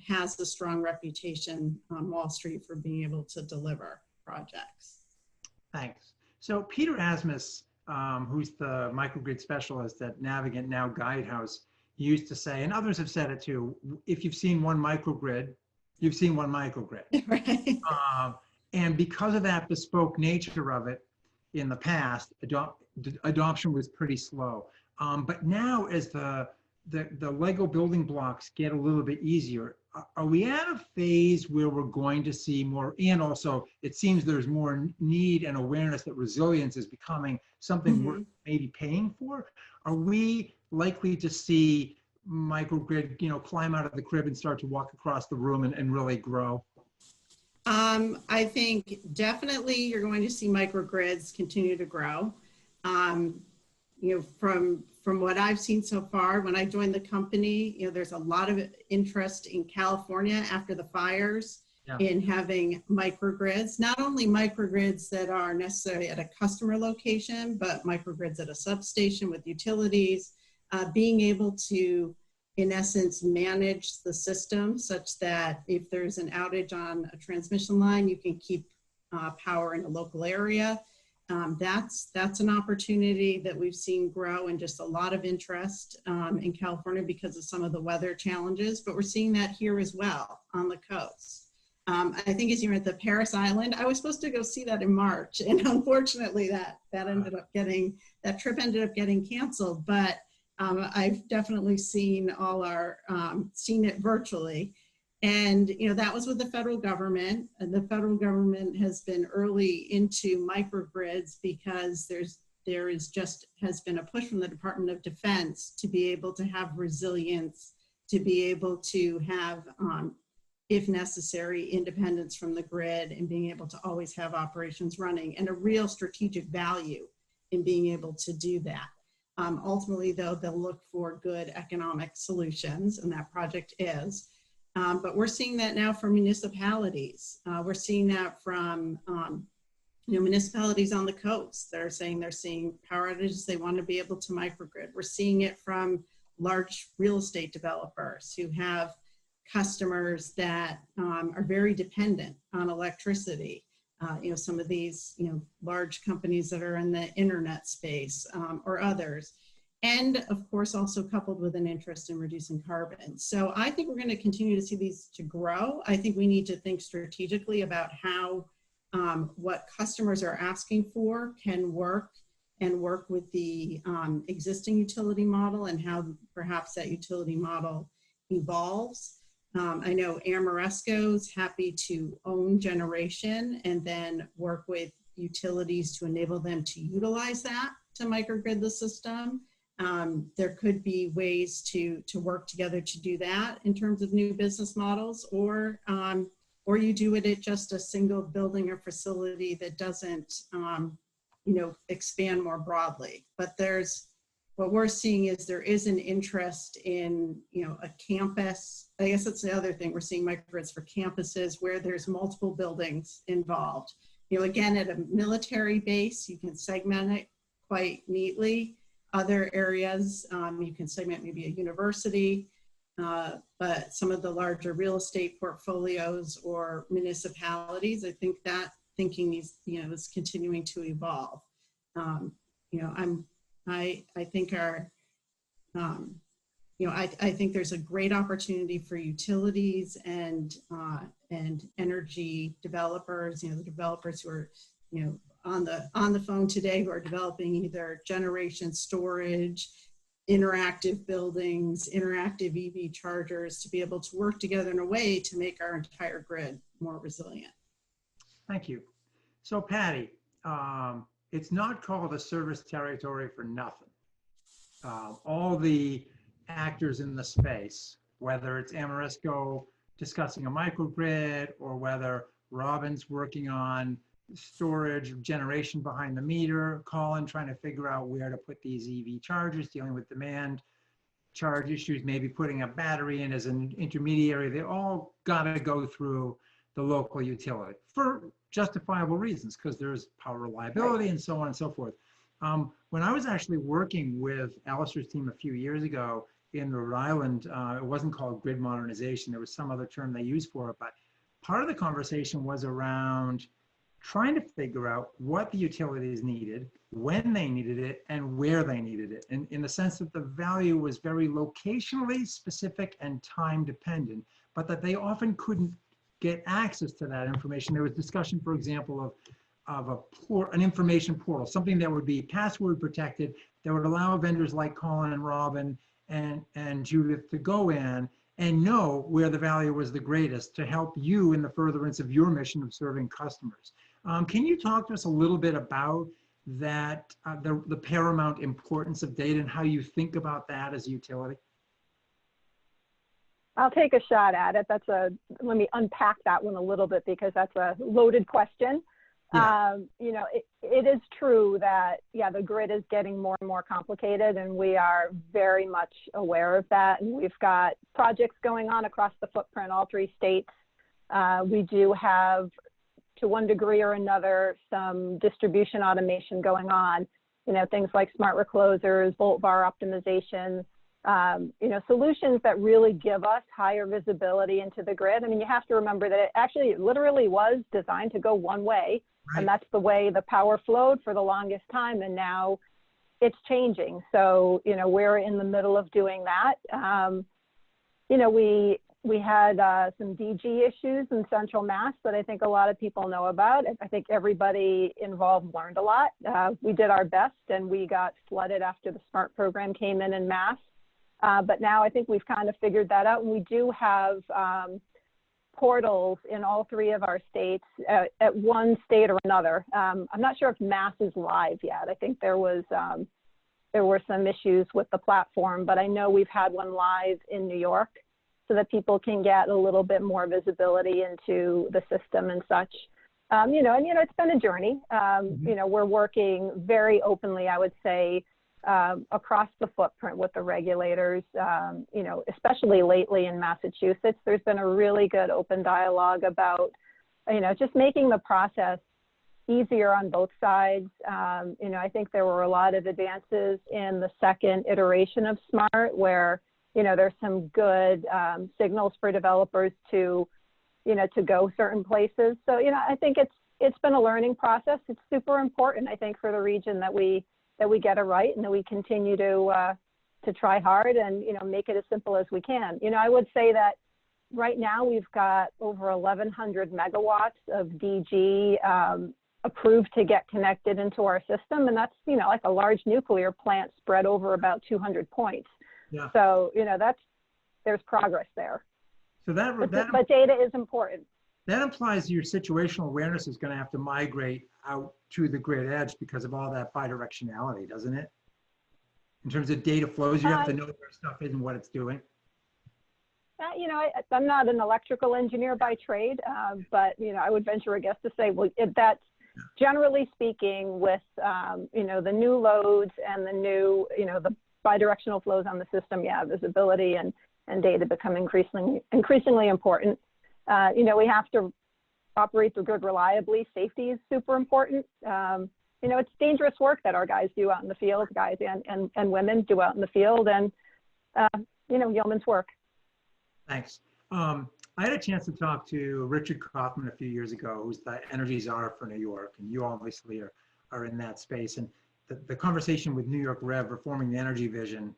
has a strong reputation on Wall Street for being able to deliver projects. Thanks. So Peter Asmus, who's the microgrid specialist at Navigant, now Guidehouse, used to say, and others have said it too, if you've seen one microgrid, you've seen one microgrid. Right. And because of that bespoke nature of it, in the past, adoption was pretty slow. But now as the Lego building blocks get a little bit easier, are we at a phase where we're going to see more, and also it seems there's more need and awareness that resilience is becoming something we're maybe paying for? Are we likely to see microgrid, climb out of the crib and start to walk across the room and really grow? I think definitely you're going to see microgrids continue to grow. From what I've seen so far, when I joined the company, there's a lot of interest in California after the fires in having microgrids, not only microgrids that are necessarily at a customer location, but microgrids at a substation with utilities, being able to, in essence, manage the system such that if there's an outage on a transmission line, you can keep power in a local area. That's an opportunity that we've seen grow, and just a lot of interest in California because of some of the weather challenges, but we're seeing that here as well on the coast. I think as you're at the Paris Island, I was supposed to go see that in March, and unfortunately that trip ended up getting canceled, but I've definitely seen seen it virtually. And, that was with the federal government, and the federal government has been early into microgrids because there has been a push from the Department of Defense to be able to have resilience, to be able to have, if necessary, independence from the grid, and being able to always have operations running, and a real strategic value in being able to do that. Ultimately, though, they'll look for good economic solutions, and that project is. But we're seeing that now from municipalities. We're seeing that from municipalities on the coast. They're seeing power outages. They want to be able to microgrid. We're seeing it from large real estate developers who have customers that are very dependent on electricity. Some of these large companies that are in the internet space or others. And of course, also coupled with an interest in reducing carbon. So I think we're going to continue to see these to grow. I think we need to think strategically about how what customers are asking for can work, and work with the existing utility model, and how perhaps that utility model evolves. I know Amoresco's happy to own generation and then work with utilities to enable them to utilize that to microgrid the system. There could be ways to work together to do that in terms of new business models, or you do it at just a single building or facility that doesn't, expand more broadly. But what we're seeing is there is an interest in, a campus. I guess that's the other thing. We're seeing microgrids for campuses where there's multiple buildings involved. Again, at a military base, you can segment it quite neatly. Other areas, you can segment maybe a university, but some of the larger real estate portfolios or municipalities, I think that thinking is, is continuing to evolve. I think I think there's a great opportunity for utilities and energy developers, the developers who are, on the phone today, who are developing either generation storage, interactive buildings, interactive EV chargers, to be able to work together in a way to make our entire grid more resilient. Thank you. So Patty, it's not called a service territory for nothing. All the actors in the space, whether it's Ameresco discussing a microgrid, or whether Robin's working on storage generation behind the meter, Colin trying to figure out where to put these EV chargers, dealing with demand charge issues, maybe putting a battery in as an intermediary, they all got to go through the local utility for justifiable reasons, because there's power reliability and so on and so forth. When I was actually working with Alistair's team a few years ago in Rhode Island, it wasn't called grid modernization. There was some other term they used for it, but part of the conversation was around trying to figure out what the utilities needed, when they needed it, and where they needed it. And in the sense that the value was very locationally specific and time dependent, but that they often couldn't get access to that information. There was discussion, for example, of an information portal, something that would be password protected, that would allow vendors like Colin and Robin and Judith to go in and know where the value was the greatest to help you in the furtherance of your mission of serving customers. Can you talk to us a little bit about that, the paramount importance of data and how you think about that as a utility? I'll take a shot at it. Let me unpack that one a little bit, because that's a loaded question. Yeah. It is true that, the grid is getting more and more complicated, and we are very much aware of that. And we've got projects going on across the footprint, all 3 states. We do have, to one degree or another, some distribution automation going on, things like smart reclosers, volt var optimization, solutions that really give us higher visibility into the grid. I mean, you have to remember that it literally was designed to go one way, right? And that's the way the power flowed for the longest time, and now it's changing. So, we're in the middle of doing that. We had some DG issues in Central Mass that I think a lot of people know about. I think everybody involved learned a lot. We did our best, and we got flooded after the SMART program came in Mass. But now I think we've kind of figured that out. And we do have portals in all 3 of our states at one state or another. I'm not sure if Mass is live yet. I think there were some issues with the platform, but I know we've had one live in New York, so that people can get a little bit more visibility into the system and such. It's been a journey. We're working very openly, I would say, across the footprint with the regulators, especially lately in Massachusetts. There's been a really good open dialogue about, just making the process easier on both sides. I think there were a lot of advances in the second iteration of SMART, where there's some good signals for developers to go certain places. So, I think it's been a learning process. It's super important, I think, for the region that we get it right, and that we continue to try hard and, make it as simple as we can. I would say that right now we've got over 1,100 megawatts of DG approved to get connected into our system. And that's, like a large nuclear plant spread over about 200 points. Yeah. So, there's progress there. So but data is important. That implies your situational awareness is going to have to migrate out to the grid edge because of all that bidirectionality, doesn't it? in terms of data flows? You have to know where stuff is and what it's doing. You know, I'm not an electrical engineer by trade, but, you know, I would venture a guess to say, well, that's generally speaking with, you know, the new loads and the new, you know, the bidirectional flows on the system, yeah, visibility and data become increasingly important. You know, we have to operate the grid reliably. Safety is super important. You know, it's dangerous work that our guys do out in the field, guys and women do out in the field, and, you know, yeoman's work. Thanks. I had a chance to talk to Richard Kaufman a few years ago, who's the energy czar for New York, and you obviously are in that space. And the conversation with New York Rev reforming the energy vision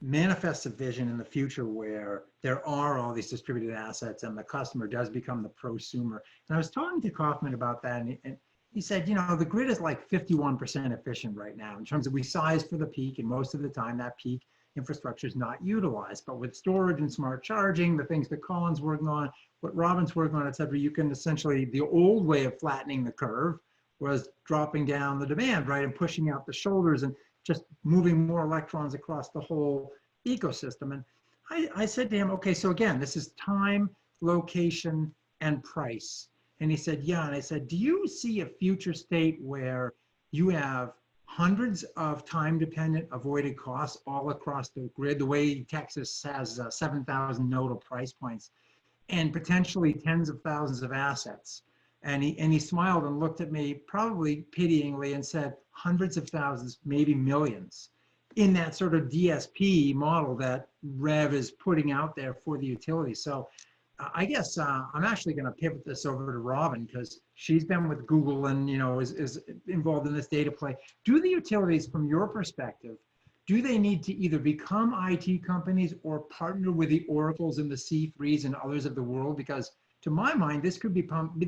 manifests a vision in the future where there are all these distributed assets and the customer does become the prosumer. And I was talking to Kaufman about that, and he said, you know, the grid is like 51% efficient right now in terms of we size for the peak, and most of the time that peak infrastructure is not utilized. But with storage and smart charging, the things that Colin's working on, what Robin's working on, et cetera, you can essentially, the old way of flattening the curve was dropping down the demand, right, and pushing out the shoulders and just moving more electrons across the whole ecosystem. And I said to him, okay, so again, this is time, location, and price. And he said, yeah. And I said, do you see a future state where you have hundreds of time-dependent avoided costs all across the grid, the way Texas has 7,000 nodal price points, and potentially tens of thousands of assets? And he smiled and looked at me, probably pityingly, and said, hundreds of thousands, maybe millions, in that sort of DSP model that Rev is putting out there for the utility. So I guess I'm actually going to pivot this over to Robin, because she's been with Google and, you know, is involved in this data play. Do the utilities, from your perspective, do they need to either become IT companies or partner with the Oracles and the C3s and others of the world? Because to my mind, this could become the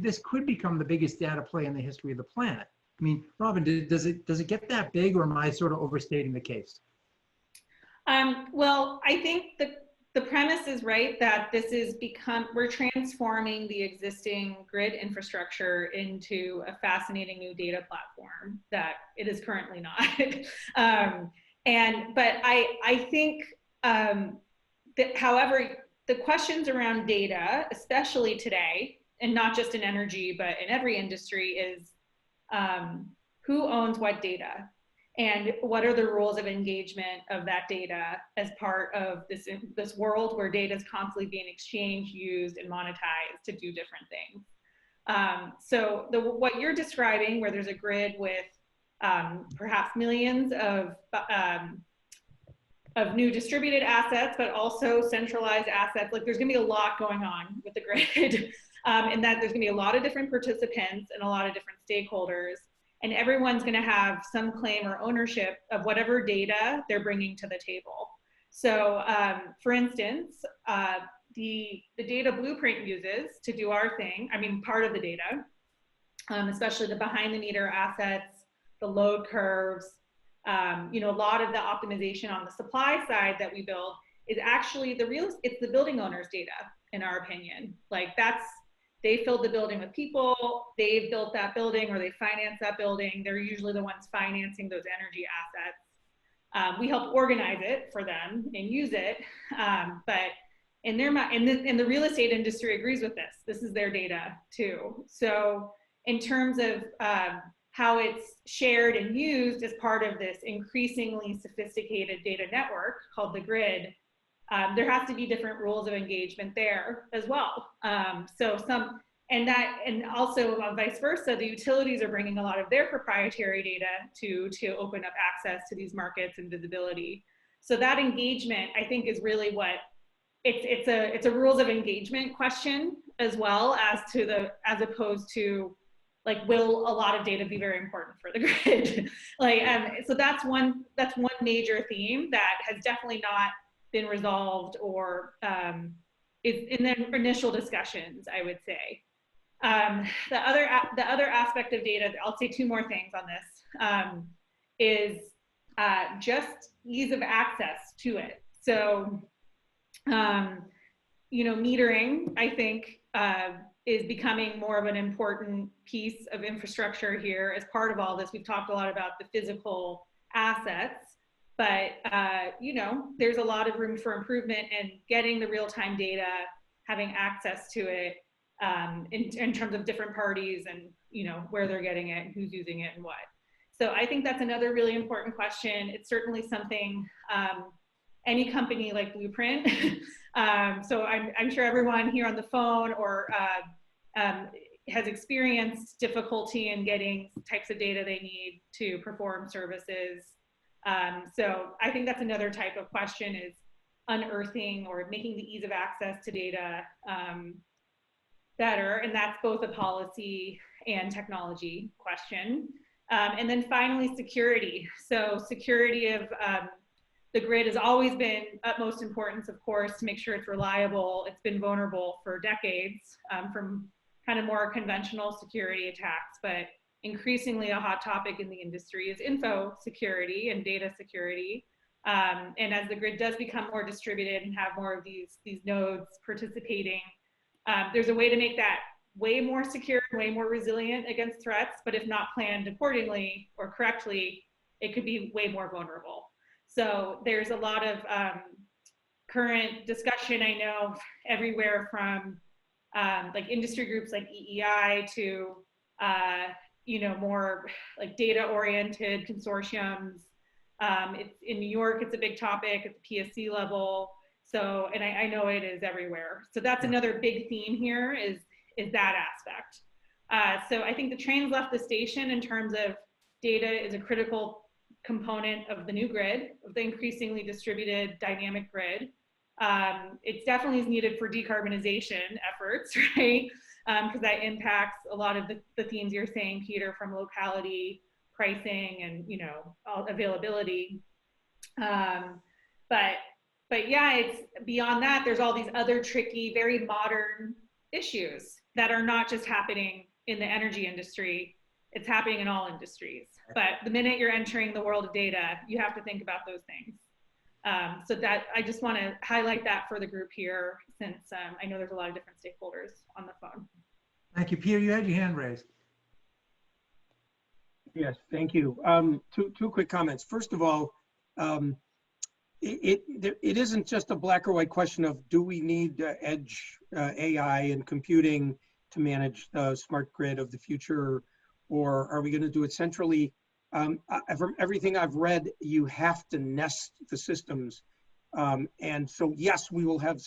biggest data play in the history of the planet. I mean, Robin, does it get that big, or am I sort of overstating the case? Well, I think the premise is right, that we're transforming the existing grid infrastructure into a fascinating new data platform that it is currently not. But I think that, however, the questions around data, especially today, and not just in energy, but in every industry, is who owns what data? And what are the rules of engagement of that data as part of this world where data is constantly being exchanged, used, and monetized to do different things? So what you're describing, where there's a grid with perhaps millions of new distributed assets, but also centralized assets, like there's gonna be a lot going on with the grid, and that there's gonna be a lot of different participants and a lot of different stakeholders. And everyone's going to have some claim or ownership of whatever data they're bringing to the table. So, for instance, the data Blueprint uses to do our thing, I mean, part of the data, especially the behind the meter assets, the load curves, you know, a lot of the optimization on the supply side that we build is actually it's the building owner's data, in our opinion. Like they filled the building with people, they've built that building, or they financed that building. They're usually the ones financing those energy assets. We help organize it for them and use it, but in their mind, and the real estate industry agrees with this. This is their data too. So in terms of how it's shared and used as part of this increasingly sophisticated data network called the grid, there has to be different rules of engagement there as well. And also vice versa, the utilities are bringing a lot of their proprietary data to open up access to these markets and visibility. So that engagement, I think, is really what it's a rules of engagement question, as well as opposed to, like, will a lot of data be very important for the grid? So that's one major theme that has definitely not been resolved or is in the initial discussions, I would say. The other aspect of data, I'll say two more things on this, is just ease of access to it. So, you know, metering, I think, is becoming more of an important piece of infrastructure here as part of all this. We've talked a lot about the physical assets, But, you know, there's a lot of room for improvement and getting the real-time data, having access to it in terms of different parties and, you know, where they're getting it, and who's using it and what. So I think that's another really important question. It's certainly something any company like Blueprint, so I'm sure everyone here on the phone or has experienced difficulty in getting types of data they need to perform services. So I think that's another type of question, is unearthing or making the ease of access to data better. And that's both a policy and technology question. And then finally, security. So security of the grid has always been utmost importance, of course, to make sure it's reliable. It's been vulnerable for decades from kind of more conventional security attacks, but increasingly a hot topic in the industry is info security and data security. And as the grid does become more distributed and have more of these nodes participating, there's a way to make that way more secure, way more resilient against threats, but if not planned accordingly or correctly, it could be way more vulnerable. So there's a lot of current discussion, I know, everywhere from like industry groups like EEI to you know, more like data-oriented consortiums. It's in New York, it's a big topic at the PSC level. So, and I know it is everywhere. So that's another big theme here is that aspect. So I think the train's left the station in terms of data is a critical component of the new grid, of the increasingly distributed dynamic grid. It definitely is needed for decarbonization efforts, right? Because that impacts a lot of the themes you're saying, Peter, from locality, pricing, and, you know, availability. But yeah, it's beyond that. There's all these other tricky, very modern issues that are not just happening in the energy industry. It's happening in all industries. But the minute you're entering the world of data, you have to think about those things. So that I just want to highlight that for the group here, since I know there's a lot of different stakeholders on the phone. Thank you, Peter. You had your hand raised. Yes, thank you. Two quick comments. First of all, it isn't just a black or white question of do we need edge AI and computing to manage the smart grid of the future, or are we going to do it centrally? From everything I've read, you have to nest the systems. And so, yes, we will have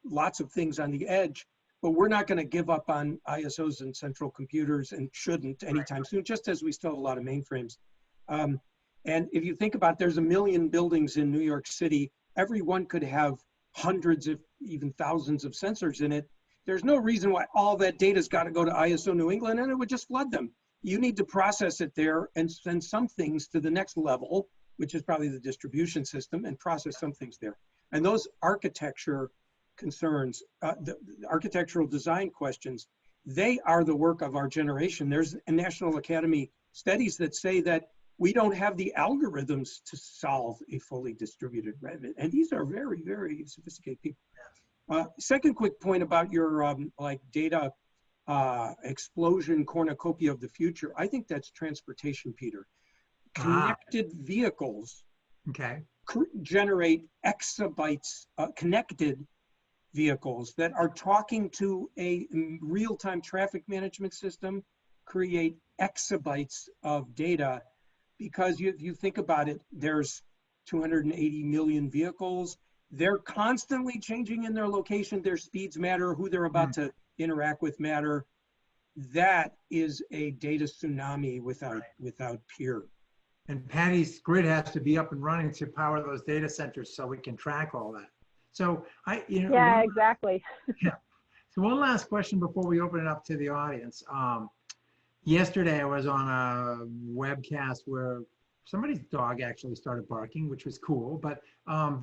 lots of things on the edge, but we're not going to give up on ISOs and central computers, and shouldn't anytime soon, just as we still have a lot of mainframes. And if you think about, there's 1 million buildings in New York City. Every one could have hundreds of even thousands of sensors in it. There's no reason why all that data's got to go to ISO New England, and it would just flood them. You need to process it there and send some things to the next level, which is probably the distribution system, and process some things there. And those architecture concerns, the architectural design questions, they are the work of our generation. There's a National Academy studies that say that we don't have the algorithms to solve a fully distributed grid. And these are very, very sophisticated people. Second quick point about your like data explosion cornucopia of the future. I think that's transportation, Peter. Connected vehicles generate exabytes, connected vehicles that are talking to a real-time traffic management system, create exabytes of data, because you think about it, there's 280 million vehicles. They're constantly changing in their location. Their speeds matter, who they're about to interact with matter. That is a data tsunami without peer. And Patty's grid has to be up and running to power those data centers so we can track all that. So yeah, exactly. Yeah. So one last question before we open it up to the audience. Yesterday I was on a webcast where somebody's dog actually started barking, which was cool. But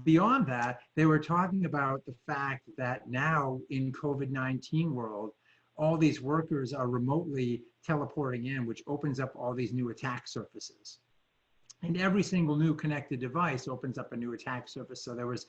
beyond that, they were talking about the fact that now in COVID-19 world, all these workers are remotely teleporting in, which opens up all these new attack surfaces. And every single new connected device opens up a new attack surface. So there was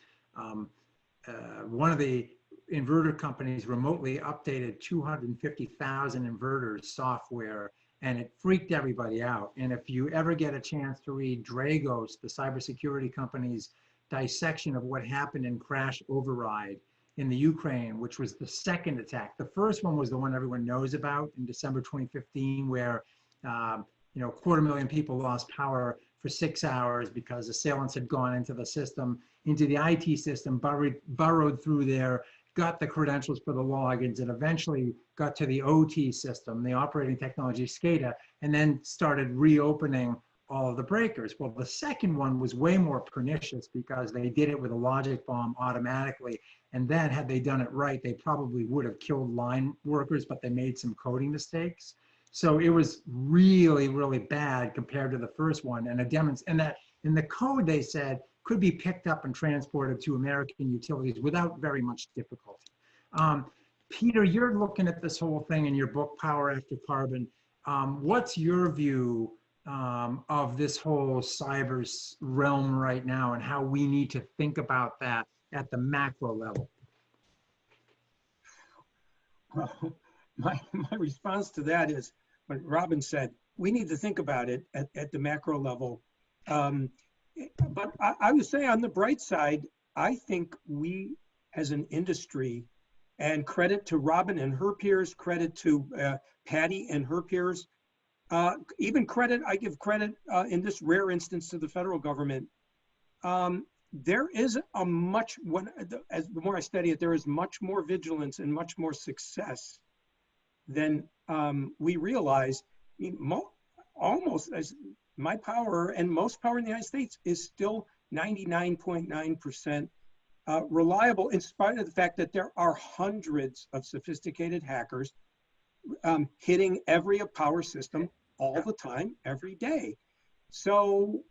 one of the inverter companies remotely updated 250,000 inverters software and it freaked everybody out. And if you ever get a chance to read Dragos, the cybersecurity company's dissection of what happened in Crash Override in the Ukraine, which was the second attack. The first one was the one everyone knows about in December 2015, where 250,000 people lost power for 6 hours because assailants had gone into the system, into the IT system, burrowed through there, got the credentials for the logins, and eventually got to the OT system, the operating technology SCADA, and then started reopening all of the breakers. Well, the second one was way more pernicious because they did it with a logic bomb automatically. And then had they done it right, they probably would have killed line workers, but they made some coding mistakes. So it was really, really bad compared to the first one. And that in the code, they said, could be picked up and transported to American utilities without very much difficulty. Peter, you're looking at this whole thing in your book, Power After Carbon. What's your view of this whole cyber realm right now and how we need to think about that at the macro level? Well, my response to that is what Robin said. We need to think about it at the macro level. But I would say on the bright side, I think we as an industry, and credit to Robin and her peers, credit to Patty and her peers, I give credit in this rare instance to the federal government. There is the more I study it, there is much more vigilance and much more success than we realize. I mean, almost as my power and most power in the United States is still 99.9% reliable, in spite of the fact that there are hundreds of sophisticated hackers hitting every power system all the time, every day. So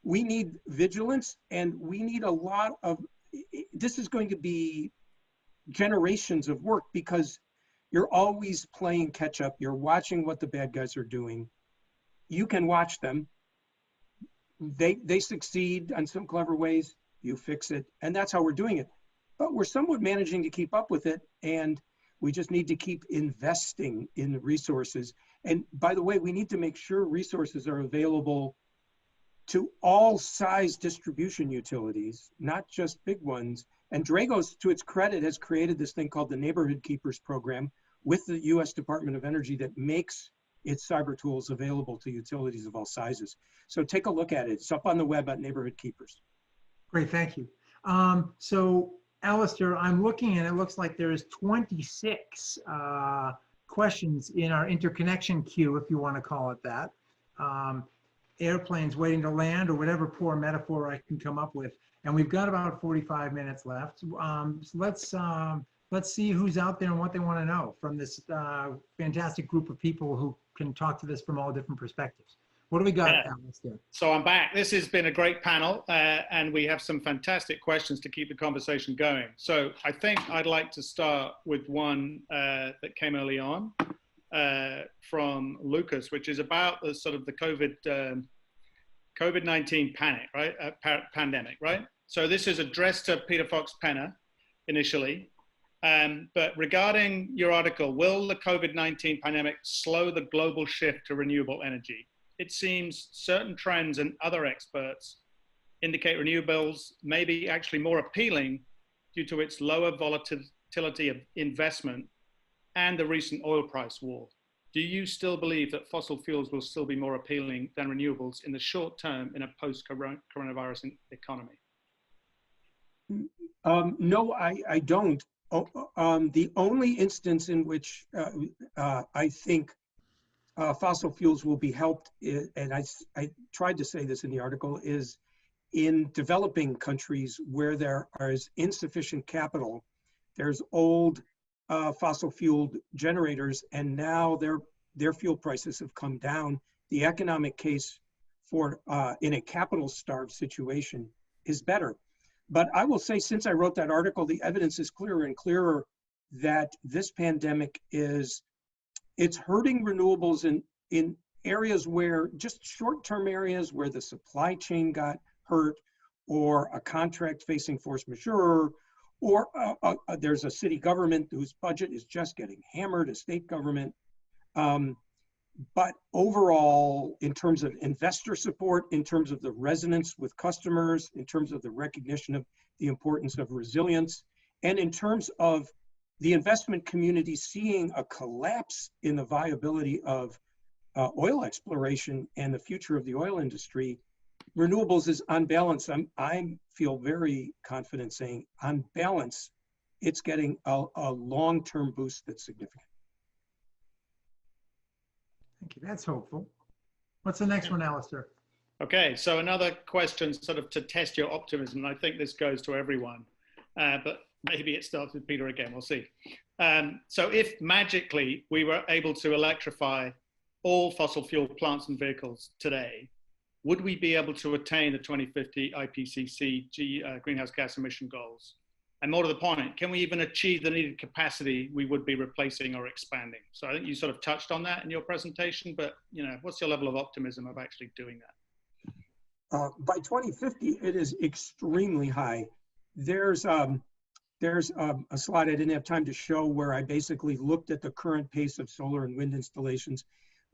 we need vigilance, and we need a lot of, this is going to be generations of work, because you're always playing catch up. You're watching what the bad guys are doing. You can watch them. They succeed in some clever ways. You fix it, and that's how we're doing it. But we're somewhat managing to keep up with it, and we just need to keep investing in the resources. And by the way, we need to make sure resources are available to all size distribution utilities, not just big ones. And Dragos, to its credit, has created this thing called the Neighborhood Keepers Program with the US Department of Energy that makes its cyber tools available to utilities of all sizes. So take a look at it. It's up on the web at Neighborhood Keepers. Great, thank you. So Alistair, I'm looking and it looks like there's 26 questions in our interconnection queue, if you want to call it that. Airplanes waiting to land, or whatever poor metaphor I can come up with. And we've got about 45 minutes left. So let's see who's out there and what they want to know from this fantastic group of people who can talk to this from all different perspectives. What do we got, Alistair? So I'm back. This has been a great panel, and we have some fantastic questions to keep the conversation going. So I think I'd like to start with one that came early on from Lucas, which is about the sort of the COVID-19 panic, right? Pandemic, right? So this is addressed to Peter Fox-Penner initially. But regarding your article, will the COVID-19 pandemic slow the global shift to renewable energy? It seems certain trends and other experts indicate renewables may be actually more appealing due to its lower volatility of investment and the recent oil price war. Do you still believe that fossil fuels will still be more appealing than renewables in the short term in a post-coronavirus economy? No, I don't. The only instance in which I think fossil fuels will be helped, and I tried to say this in the article, is in developing countries where there is insufficient capital. There's old fossil fueled generators, and now their fuel prices have come down. The economic case for in a capital starved situation is better. But I will say, since I wrote that article, the evidence is clearer and clearer that this pandemic it's hurting renewables in areas where, just short-term areas where the supply chain got hurt, or a contract facing force majeure, or there's a city government whose budget is just getting hammered, a state government. But overall, in terms of investor support, in terms of the resonance with customers, in terms of the recognition of the importance of resilience, and in terms of the investment community seeing a collapse in the viability of oil exploration and the future of the oil industry, renewables is on balance. I feel very confident saying on balance, it's getting a long-term boost that's significant. Thank you. That's hopeful. What's the next one, Alistair? Okay, so another question sort of to test your optimism. I think this goes to everyone, but maybe it starts with Peter again, we'll see. So if magically we were able to electrify all fossil fuel plants and vehicles today, would we be able to attain the 2050 IPCC greenhouse gas emission goals? And more to the point, can we even achieve the needed capacity we would be replacing or expanding? So I think you sort of touched on that in your presentation, but what's your level of optimism of actually doing that? By 2050, it is extremely high. There's a slide I didn't have time to show where I basically looked at the current pace of solar and wind installations,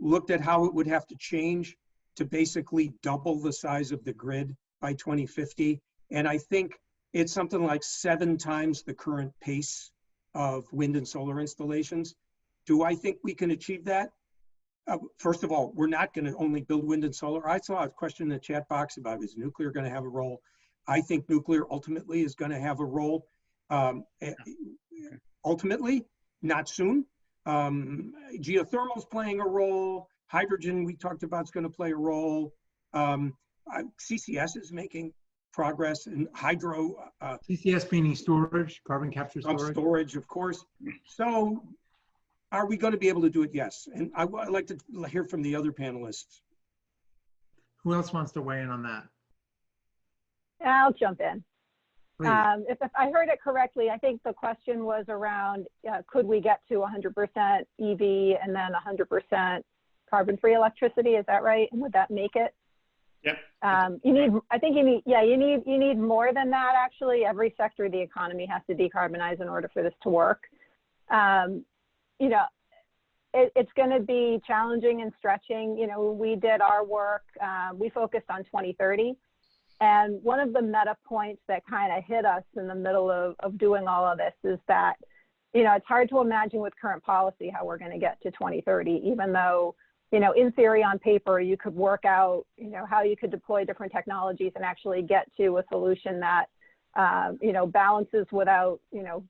looked at how it would have to change to basically double the size of the grid by 2050. And I think it's something like 7 times the current pace of wind and solar installations. Do I think we can achieve that? First of all, we're not going to only build wind and solar. I saw a question in the chat box about, is nuclear going to have a role? I think nuclear ultimately is going to have a role. Ultimately, not soon. Geothermal is playing a role. Hydrogen, we talked about, is going to play a role. CCS is making progress in hydro. CCS meaning storage, carbon capture storage. Storage, of course. So are we going to be able to do it? Yes. And I'd like to hear from the other panelists. Who else wants to weigh in on that? I'll jump in. Please. If I heard it correctly, I think the question was around, could we get to 100% EV and then 100% carbon-free electricity? Is that right? And would that make it? Yep. You need more than that, actually. Every sector of the economy has to decarbonize in order for this to work. It's going to be challenging and stretching. We did our work. We focused on 2030. And one of the meta points that kind of hit us in the middle of doing all of this is that, it's hard to imagine with current policy how we're going to get to 2030, even though, in theory, on paper, you could work out, how you could deploy different technologies and actually get to a solution that, balances without,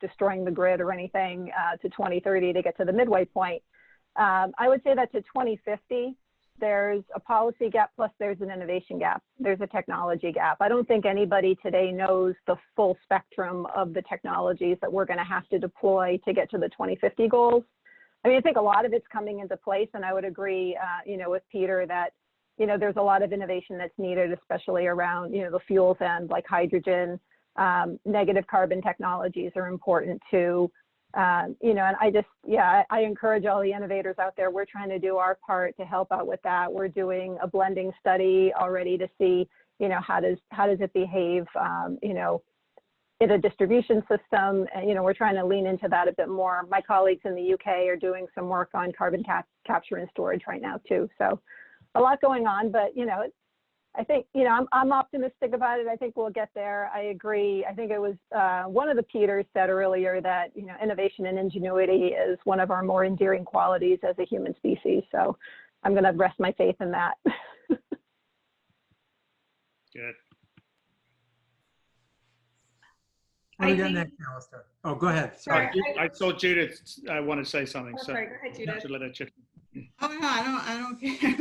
destroying the grid or anything to 2030 to get to the midway point. I would say that to 2050, there's a policy gap, plus there's an innovation gap. There's a technology gap. I don't think anybody today knows the full spectrum of the technologies that we're going to have to deploy to get to the 2050 goals. I mean, I think a lot of it's coming into place, and I would agree, with Peter that, there's a lot of innovation that's needed, especially around, the fuels end, like hydrogen. Negative carbon technologies are important too. And I encourage all the innovators out there. We're trying to do our part to help out with that. We're doing a blending study already to see, how does it behave, in a distribution system. And, we're trying to lean into that a bit more. My colleagues in the UK are doing some work on carbon capture and storage right now too. So a lot going on, but, I think, I'm optimistic about it. I think we'll get there. I agree. I think it was one of the Peters said earlier that, innovation and ingenuity is one of our more endearing qualities as a human species. So I'm going to rest my faith in that. Good. What do we got next, Alistair? Oh, go ahead. Sorry. I saw Judith want to say something. Oh, sorry, go ahead, Judith. Should let her chip in. Oh, no, I don't care.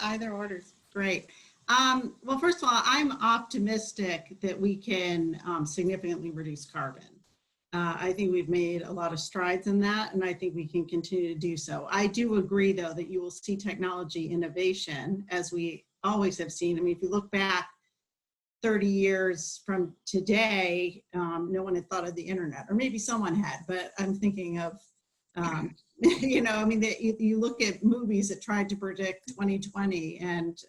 Either order's great. Well, first of all, I'm optimistic that we can significantly reduce carbon. I think we've made a lot of strides in that, and I think we can continue to do so. I do agree, though, that you will see technology innovation, as we always have seen. I mean, if you look back 30 years from today, no one had thought of the internet, or maybe someone had, but I'm thinking of, you look at movies that tried to predict 2020 and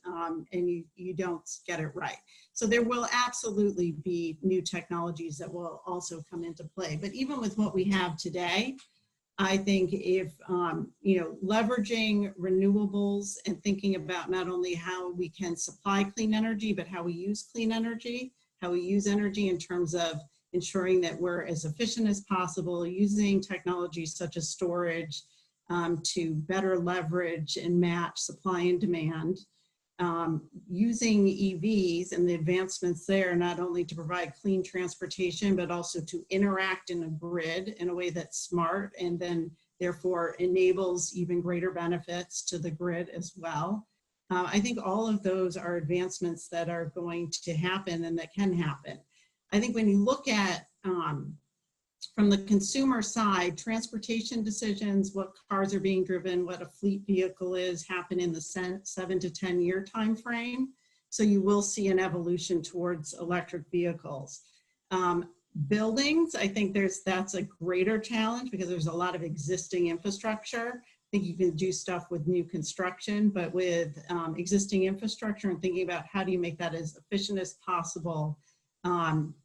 you don't get it right. So there will absolutely be new technologies that will also come into play. But even with what we have today, I think if, leveraging renewables and thinking about not only how we can supply clean energy, but how we use clean energy, how we use energy in terms of ensuring that we're as efficient as possible, using technologies such as storage to better leverage and match supply and demand. Using EVs and the advancements there, not only to provide clean transportation, but also to interact in a grid in a way that's smart and then therefore enables even greater benefits to the grid as well. I think all of those are advancements that are going to happen and that can happen. I think when you look at from the consumer side, transportation decisions, what cars are being driven, what a fleet vehicle is, happen in the 7 to 10 year time frame. So you will see an evolution towards electric vehicles. Buildings, I think that's a greater challenge because there's a lot of existing infrastructure. I think you can do stuff with new construction, but with existing infrastructure and thinking about how do you make that as efficient as possible,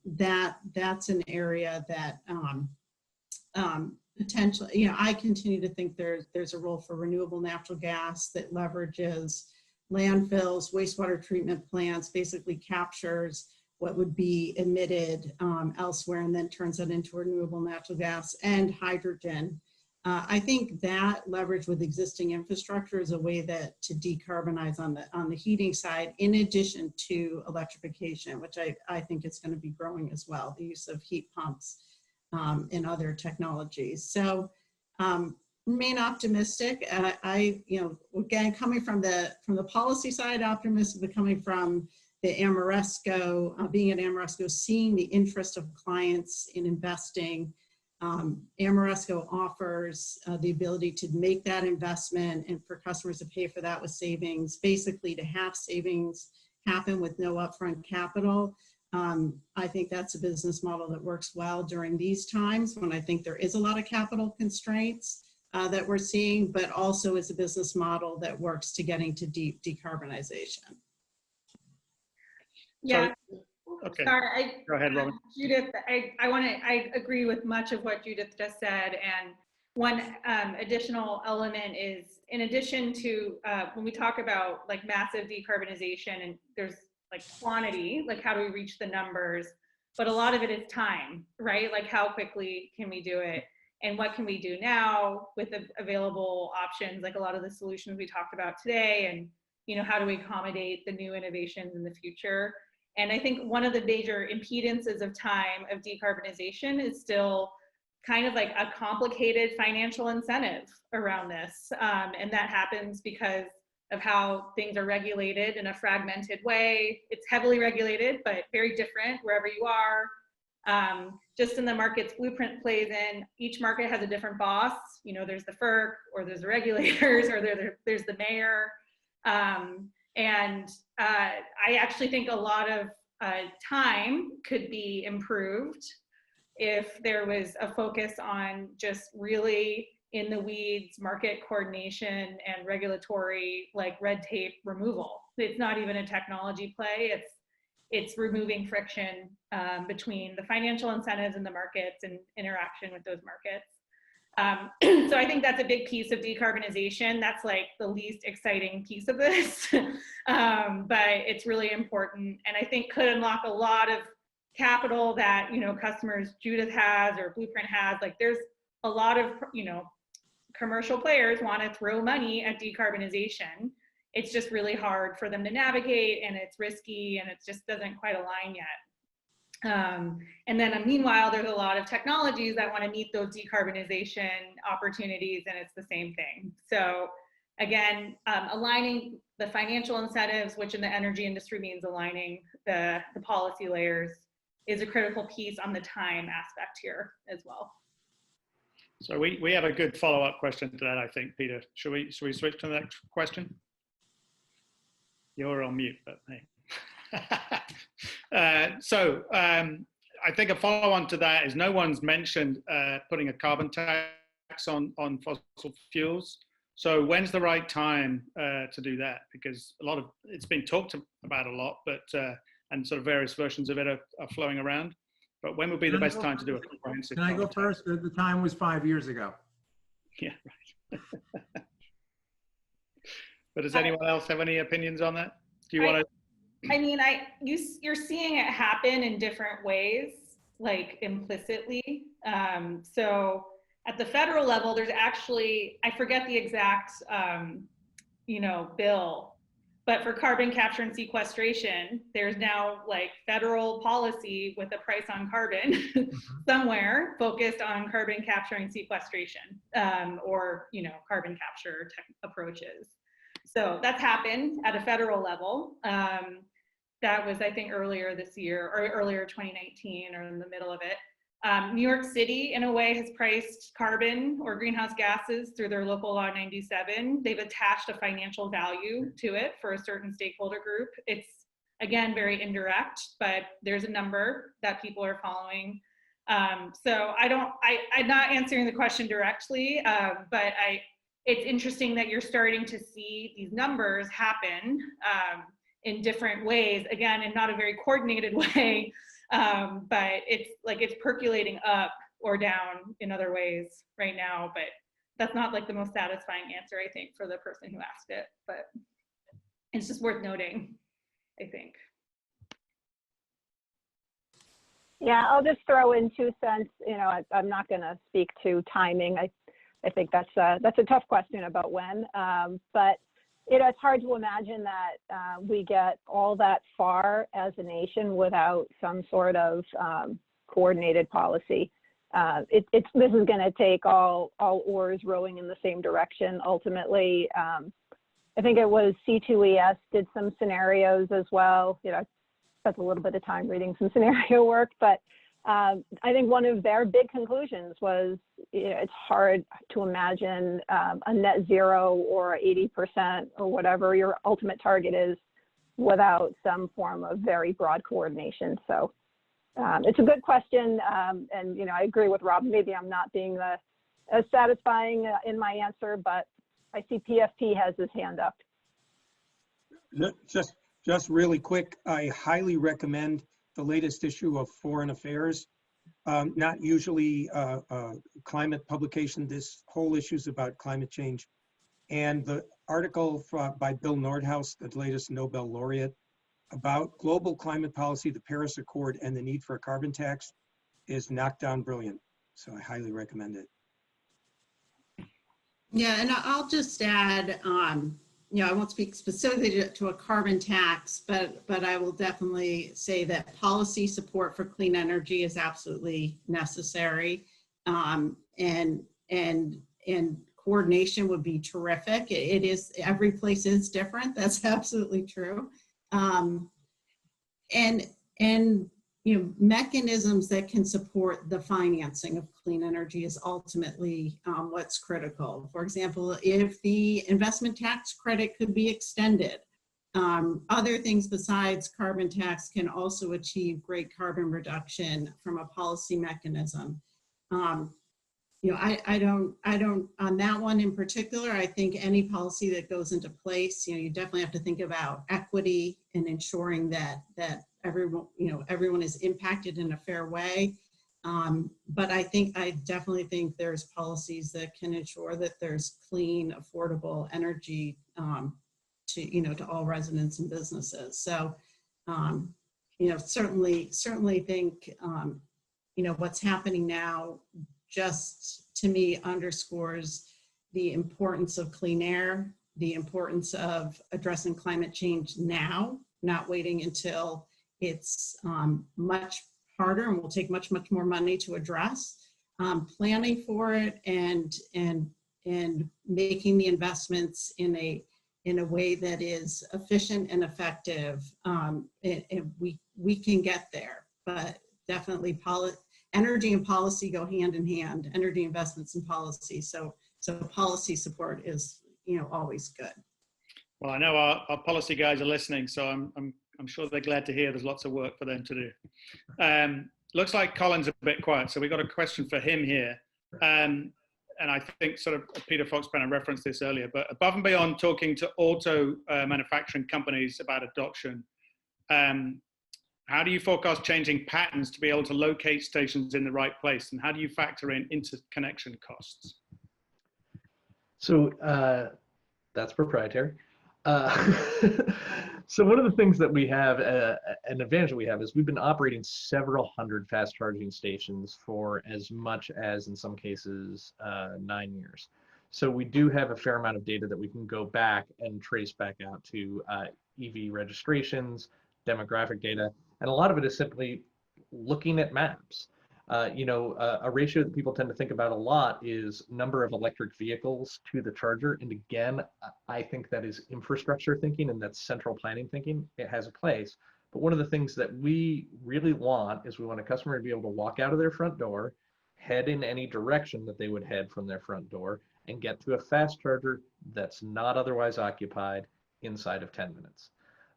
that's an area that potentially, I continue to think there's a role for renewable natural gas that leverages landfills, wastewater treatment plants, basically captures what would be emitted elsewhere and then turns that into renewable natural gas and hydrogen. I think that leverage with existing infrastructure is a way that to decarbonize on the heating side, in addition to electrification, which I think is going to be growing as well, the use of heat pumps and other technologies. So remain optimistic. Again, coming from the policy side, optimistic, but coming from the Ameresco, being at Ameresco, seeing the interest of clients in investing. Ameresco offers the ability to make that investment and for customers to pay for that with savings, basically to have savings happen with no upfront capital. I think that's a business model that works well during these times when I think there is a lot of capital constraints that we're seeing, but also is a business model that works to getting to deep decarbonization. Yeah. Okay. Sorry, Go ahead, Robin. Judith, I agree with much of what Judith just said. And one additional element is, in addition to when we talk about like massive decarbonization, and there's like quantity, like how do we reach the numbers, but a lot of it is time, right? Like how quickly can we do it? And what can we do now with the available options, like a lot of the solutions we talked about today, and how do we accommodate the new innovations in the future? And I think one of the major impedances of time of decarbonization is still kind of like a complicated financial incentive around this. And that happens because of how things are regulated in a fragmented way. It's heavily regulated, but very different wherever you are. Just in the markets Blueprint plays in, each market has a different boss. There's the FERC, or there's the regulators, or there's the mayor. I actually think a lot of time could be improved if there was a focus on just really in the weeds market coordination and regulatory like red tape removal. It's not even a technology play. It's removing friction between the financial incentives in the markets and interaction with those markets. So I think that's a big piece of decarbonization. That's like the least exciting piece of this, but it's really important, and I think could unlock a lot of capital that customers Judith has or Blueprint has. Like there's a lot of commercial players want to throw money at decarbonization. It's just really hard for them to navigate, and it's risky, and it just doesn't quite align yet. And then meanwhile, there's a lot of technologies that want to meet those decarbonization opportunities, and it's the same thing. So again, aligning the financial incentives, which in the energy industry means aligning the policy layers, is a critical piece on the time aspect here as well. So we have a good follow-up question to that, I think, Peter. Should we switch to the next question? You're on mute, but hey. I think a follow-on to that is no one's mentioned putting a carbon tax on fossil fuels. So when's the right time to do that? Because it's been talked about a lot, but and sort of various versions of it are flowing around. But when would be the best time to do a comprehensive? Can I go first? The time was 5 years ago. Yeah, right. But does anyone else have any opinions on that? Do you want to? I mean, you're seeing it happen in different ways, like implicitly. So at the federal level, there's actually, I forget the exact, bill, but for carbon capture and sequestration, there's now like federal policy with a price on carbon somewhere focused on carbon capture and sequestration, or carbon capture approaches. So that's happened at a federal level. That was, I think, earlier this year, or earlier 2019, or in the middle of it. New York City, in a way, has priced carbon or greenhouse gases through their local law 97. They've attached a financial value to it for a certain stakeholder group. It's, again, very indirect, but there's a number that people are following. So I'm not answering the question directly, but it's interesting that you're starting to see these numbers happen in different ways, again, in not a very coordinated way, but it's percolating up or down in other ways right now, but that's not like the most satisfying answer, I think, for the person who asked it, but it's just worth noting, I think. Yeah, I'll just throw in 2 cents. I'm not going to speak to timing. I think that's a tough question about when, but it's hard to imagine that we get all that far as a nation without some sort of coordinated policy. This is going to take all oars rowing in the same direction. Ultimately, I think it was C2ES did some scenarios as well. That's a little bit of time reading some scenario work, but I think one of their big conclusions was it's hard to imagine a net zero or 80% or whatever your ultimate target is without some form of very broad coordination. So it's a good question, and I agree with Rob. Maybe I'm not being as satisfying in my answer, but I see PFP has his hand up. Just really quick, I highly recommend the latest issue of Foreign Affairs. Not usually a climate publication. This whole issue is about climate change. And the article by Bill Nordhaus, the latest Nobel laureate, about global climate policy, the Paris Accord, and the need for a carbon tax is knocked down brilliant. So I highly recommend it. Yeah, and I'll just add, I won't speak specifically to a carbon tax, but I will definitely say that policy support for clean energy is absolutely necessary, and coordination would be terrific. It is, every place is different. That's absolutely true, and mechanisms that can support the financing of clean energy is ultimately what's critical. For example, if the investment tax credit could be extended, other things besides carbon tax can also achieve great carbon reduction from a policy mechanism. I don't, on that one in particular, I think any policy that goes into place, you definitely have to think about equity and ensuring that everyone is impacted in a fair way. But I definitely think there's policies that can ensure that there's clean, affordable energy to all residents and businesses. So, certainly think, what's happening now just to me underscores the importance of clean air, the importance of addressing climate change now, not waiting until it's much harder and will take much more money to address. Planning for it and making the investments in a way that is efficient and effective. And we can get there, but definitely energy and policy go hand in hand. Energy investments and policy. So policy support is always good. Well, I know our policy guys are listening, so I'm sure they're glad to hear there's lots of work for them to do. Looks like Colin's a bit quiet, so we got a question for him here. And I think sort of Peter Fox-Brennan referenced this earlier, but above and beyond talking to auto manufacturing companies about adoption, how do you forecast changing patterns to be able to locate stations in the right place? And how do you factor in interconnection costs? So that's proprietary. So one of the things that we have, an advantage that we have, is we've been operating several hundred fast charging stations for as much as, in some cases, 9 years. So we do have a fair amount of data that we can go back and trace back out to EV registrations, demographic data, and a lot of it is simply looking at maps. A ratio that people tend to think about a lot is number of electric vehicles to the charger. And again, I think that is infrastructure thinking and that's central planning thinking. It has a place. But one of the things that we really want is we want a customer to be able to walk out of their front door, head in any direction that they would head from their front door, and get to a fast charger that's not otherwise occupied inside of 10 minutes.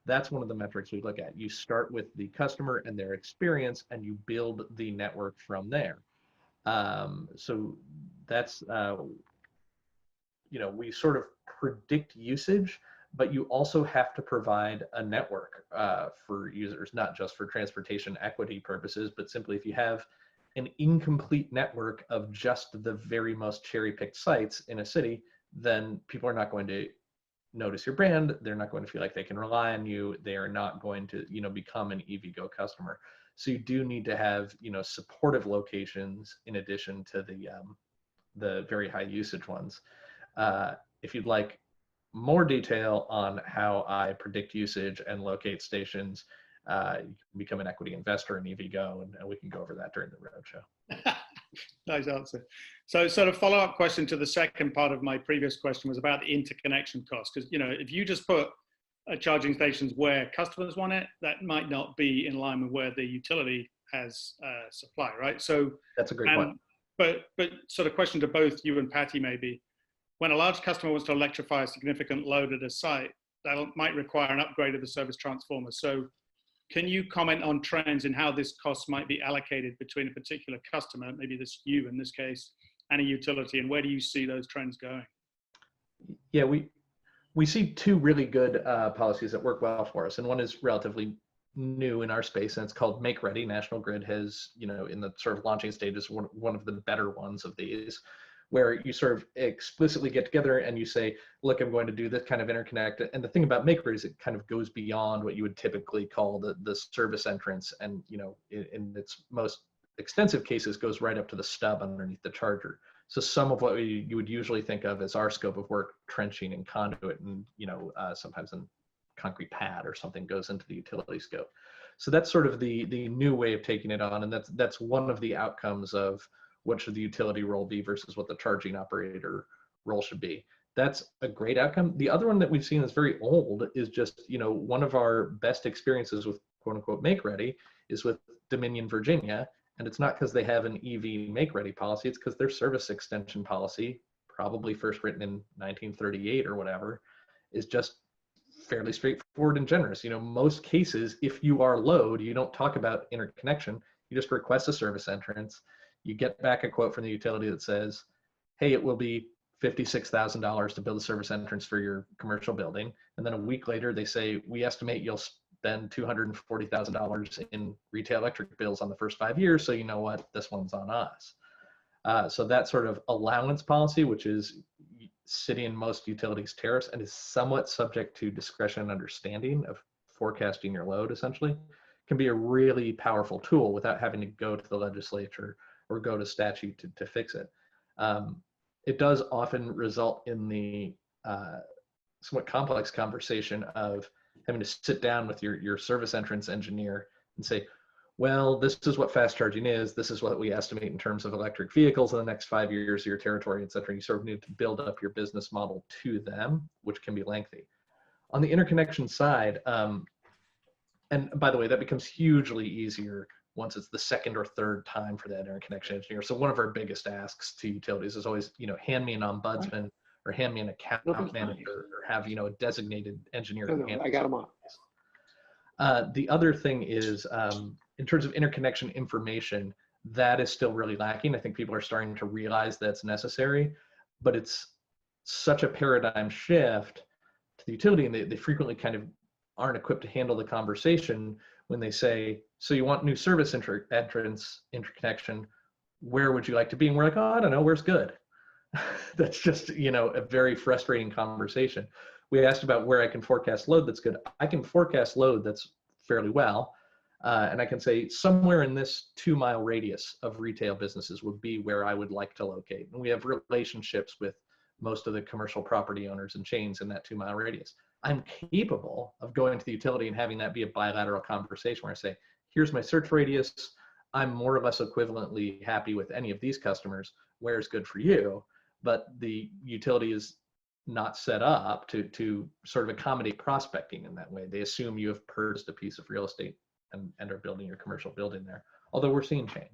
That's one of the metrics we look at. You start with the customer and their experience, and you build the network from there. So that's, we sort of predict usage, but you also have to provide a network for users, not just for transportation equity purposes, but simply if you have an incomplete network of just the very most cherry-picked sites in a city, then people are not going to notice your brand. They're not going to feel like they can rely on you. They are not going to, become an EVgo customer. So you do need to have, supportive locations in addition to the very high usage ones. If you'd like more detail on how I predict usage and locate stations, you can become an equity investor in EVgo, and we can go over that during the roadshow. Nice answer. So sort of follow-up question to the second part of my previous question was about the interconnection cost. Because, if you just put charging stations where customers want it, that might not be in line with where the utility has supply, right? So that's a great point. But sort of question to both you and Patty maybe, when a large customer wants to electrify a significant load at a site, that might require an upgrade of the service transformer. So can you comment on trends in how this cost might be allocated between a particular customer, maybe this you in this case, and a utility, and where do you see those trends going? Yeah, we see two really good policies that work well for us, and one is relatively new in our space, and it's called Make Ready. National Grid has, in the sort of launching stages, one of the better ones of these, where you sort of explicitly get together and you say, look, I'm going to do this kind of interconnect. And the thing about Make Ready is it kind of goes beyond what you would typically call the service entrance, and in its most extensive cases goes right up to the stub underneath the charger. So some of what you would usually think of as our scope of work, trenching and conduit, and sometimes a concrete pad or something goes into the utility scope. So that's sort of the new way of taking it on, and that's one of the outcomes of what should the utility role be versus what the charging operator role should be. That's a great outcome. The other one that we've seen is very old is just, one of our best experiences with quote unquote Make Ready is with Dominion, Virginia. And it's not because they have an EV Make Ready policy, it's because their service extension policy, probably first written in 1938 or whatever, is just fairly straightforward and generous. Most cases, if you are load, you don't talk about interconnection, you just request a service entrance. You get back a quote from the utility that says, hey, it will be $56,000 to build a service entrance for your commercial building. And then a week later, they say, we estimate you'll spend $240,000 in retail electric bills on the first 5 years. So you know what, this one's on us. So that sort of allowance policy, which is sitting in most utilities' tariffs and is somewhat subject to discretion and understanding of forecasting your load, essentially, can be a really powerful tool without having to go to the legislature or go to statute to fix it. It does often result in the somewhat complex conversation of having to sit down with your service entrance engineer and say, well, this is what fast charging is. This is what we estimate in terms of electric vehicles in the next 5 years of your territory, et cetera. You sort of need to build up your business model to them, which can be lengthy. On the interconnection side, and by the way, that becomes hugely easier once it's the second or third time for that interconnection engineer. So one of our biggest asks to utilities is always, hand me an ombudsman or hand me an account manager or have, a designated engineer. I got them on. The other thing is, in terms of interconnection information, that is still really lacking. I think people are starting to realize that's necessary, but it's such a paradigm shift to the utility, and they frequently kind of aren't equipped to handle the conversation when they say, so you want new service entrance interconnection, where would you like to be? And we're like, oh, I don't know, where's good? That's just, a very frustrating conversation. We asked about where I can forecast load that's good. I can forecast load that's fairly well. And I can say somewhere in this 2-mile radius of retail businesses would be where I would like to locate. And we have relationships with most of the commercial property owners and chains in that 2-mile radius. I'm capable of going to the utility and having that be a bilateral conversation where I say, here's my search radius. I'm more or less equivalently happy with any of these customers. Where's good for you? But the utility is not set up to sort of accommodate prospecting in that way. They assume you have purchased a piece of real estate and are building your commercial building there, although we're seeing change.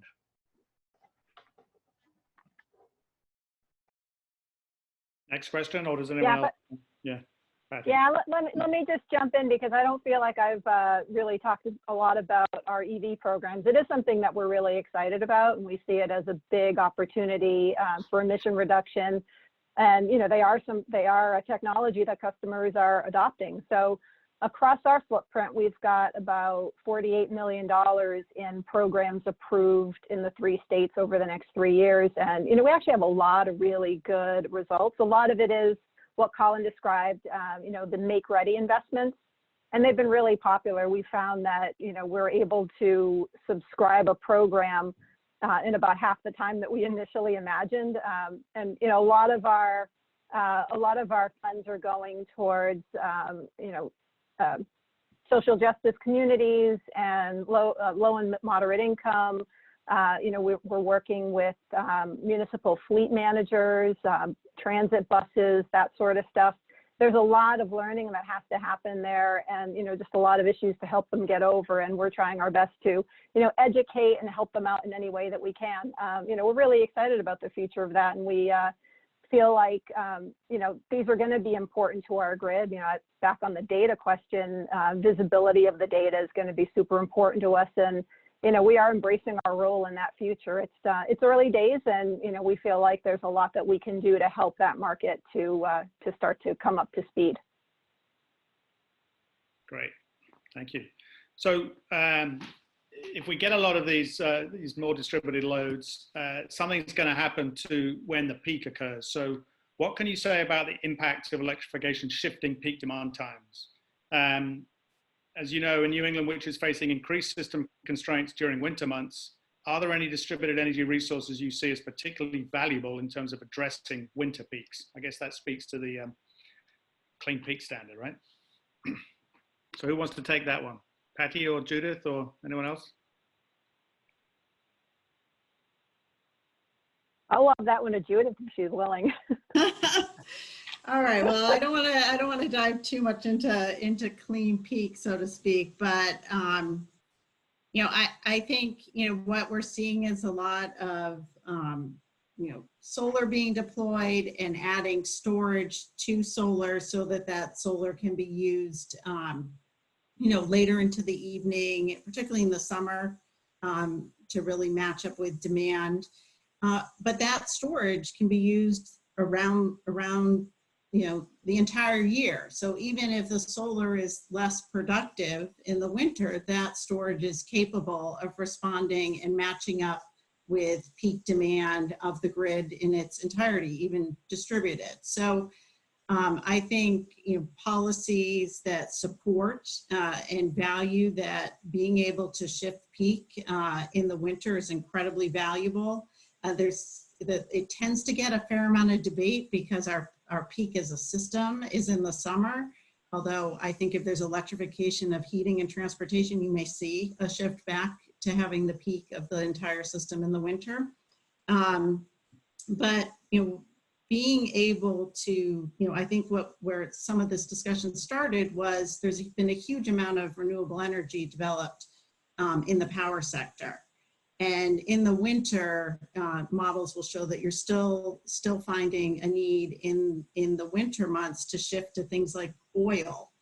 Next question, or does anyone else? Yeah. Patty. Yeah, let me just jump in because I don't feel like I've really talked a lot about our EV programs. It is something that we're really excited about, and we see it as a big opportunity for emission reduction. And they are a technology that customers are adopting. So across our footprint, we've got about $48 million in programs approved in the 3 states over the next 3 years. And we actually have a lot of really good results. A lot of it is what Colin described, the make-ready investments, and they've been really popular. We found that, we're able to subscribe a program in about half the time that we initially imagined. And, a lot of our funds are going towards, social justice communities and low and moderate income. We're working with municipal fleet managers, transit buses, that sort of stuff. There's a lot of learning that has to happen there, and just a lot of issues to help them get over. And we're trying our best to educate and help them out in any way that we can. We're really excited about the future of that, and we feel like these are going to be important to our grid. Back on the data question, visibility of the data is going to be super important to us, and we are embracing our role in that future. It's early days, and we feel like there's a lot that we can do to help that market to start to come up to speed. Great, thank you. So if we get a lot of these more distributed loads, something's going to happen to when the peak occurs. So what can you say about the impact of electrification shifting peak demand times? As you know, in New England, which is facing increased system constraints during winter months, are there any distributed energy resources you see as particularly valuable in terms of addressing winter peaks? I guess that speaks to the clean peak standard, right? So who wants to take that one? Patty or Judith or anyone else? I'll love that one to Judith if she's willing. All right. Well, I don't want to dive too much into clean peak, so to speak, but I think what we're seeing is a lot of solar being deployed and adding storage to solar so that solar can be used later into the evening, particularly in the summer, to really match up with demand. But that storage can be used around the entire year. So even if the solar is less productive in the winter, that storage is capable of responding and matching up with peak demand of the grid in its entirety, even distributed. So I think policies that support and value that being able to shift peak in the winter is incredibly valuable. It tends to get a fair amount of debate because our peak as a system is in the summer. Although I think if there's electrification of heating and transportation, you may see a shift back to having the peak of the entire system in the winter. But being able to, I think where some of this discussion started was there's been a huge amount of renewable energy developed in the power sector. And in the winter, models will show that you're still finding a need in the winter months to shift to things like oil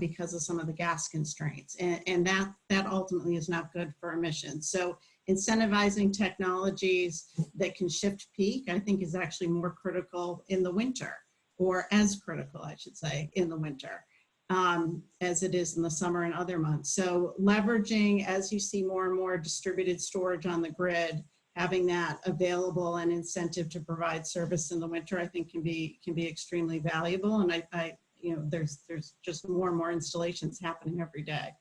because of some of the gas constraints. And that ultimately is not good for emissions. So incentivizing technologies that can shift peak, I think, is actually more critical in the winter, or as critical, I should say, in the winter, as it is in the summer and other months. So leveraging, as you see more and more distributed storage on the grid, having that available and incentive to provide service in the winter, I think can be extremely valuable. And I you know, there's just more and more installations happening every day.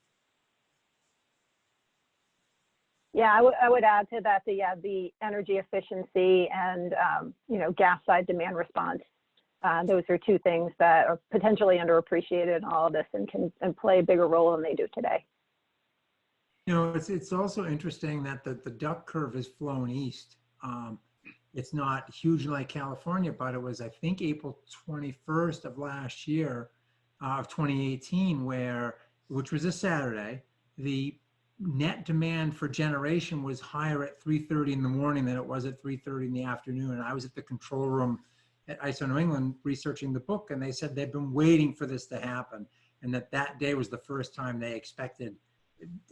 Yeah, I would add to that the energy efficiency and you know, gas side demand response. Those are two things that are potentially underappreciated in all of this and can play a bigger role than they do today. You know, it's also interesting that the duck curve has flown east. It's not huge like California, but it was, I think, April 21st of last year, of 2018, which was a Saturday, the net demand for generation was higher at 3:30 in the morning than it was at 3:30 in the afternoon. And I was at the control room at ISO New England researching the book, and they said they've been waiting for this to happen, and that day was the first time they expected,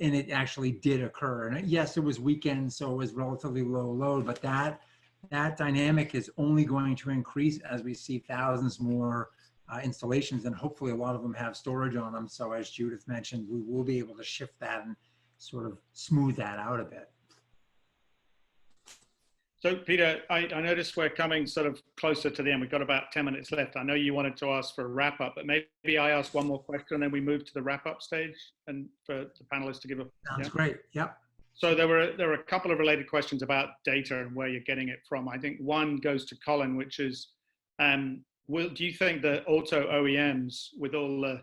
and it actually did occur. And yes, it was weekend, so it was relatively low load, but that dynamic is only going to increase as we see thousands more installations, and hopefully a lot of them have storage on them. So as Judith mentioned, we will be able to shift that and sort of smooth that out a bit. So Peter, I noticed we're coming sort of closer to the end. We've got about 10 minutes left. I know you wanted to ask for a wrap up, but maybe I ask one more question and then we move to the wrap up stage and for the panelists to give a. Sounds great. Yep. So there were a couple of related questions about data and where you're getting it from. I think one goes to Colin, which is, do you think that auto OEMs, with all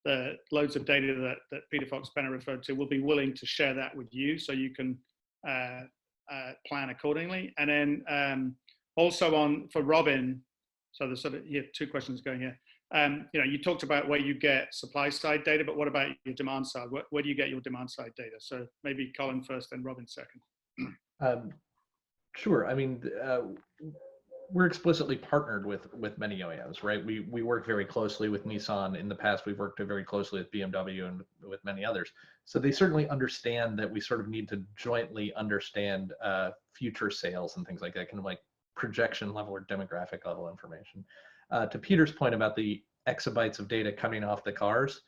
the loads of data that Peter Fox-Penner referred to, will be willing to share that with you so you can plan accordingly? And then also for Robin, so there's sort of two questions going here. You know, you talked about where you get supply side data, but what about your demand side? Where do you get your demand side data? So maybe Colin first, then Robin second. Sure. I mean, we're explicitly partnered with many OEMs, right? We work very closely with Nissan. In the past, we've worked very closely with BMW and with many others. So they certainly understand that we sort of need to jointly understand future sales and things like that, kind of like projection level or demographic level information. To Peter's point about the exabytes of data coming off the cars,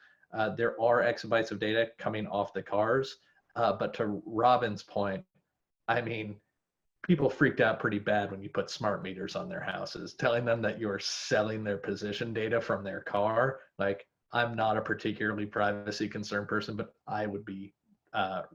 there are exabytes of data coming off the cars, but to Robin's point, I mean, people freaked out pretty bad when you put smart meters on their houses, telling them that you're selling their position data from their car. Like, I'm not a particularly privacy concerned person, but I would be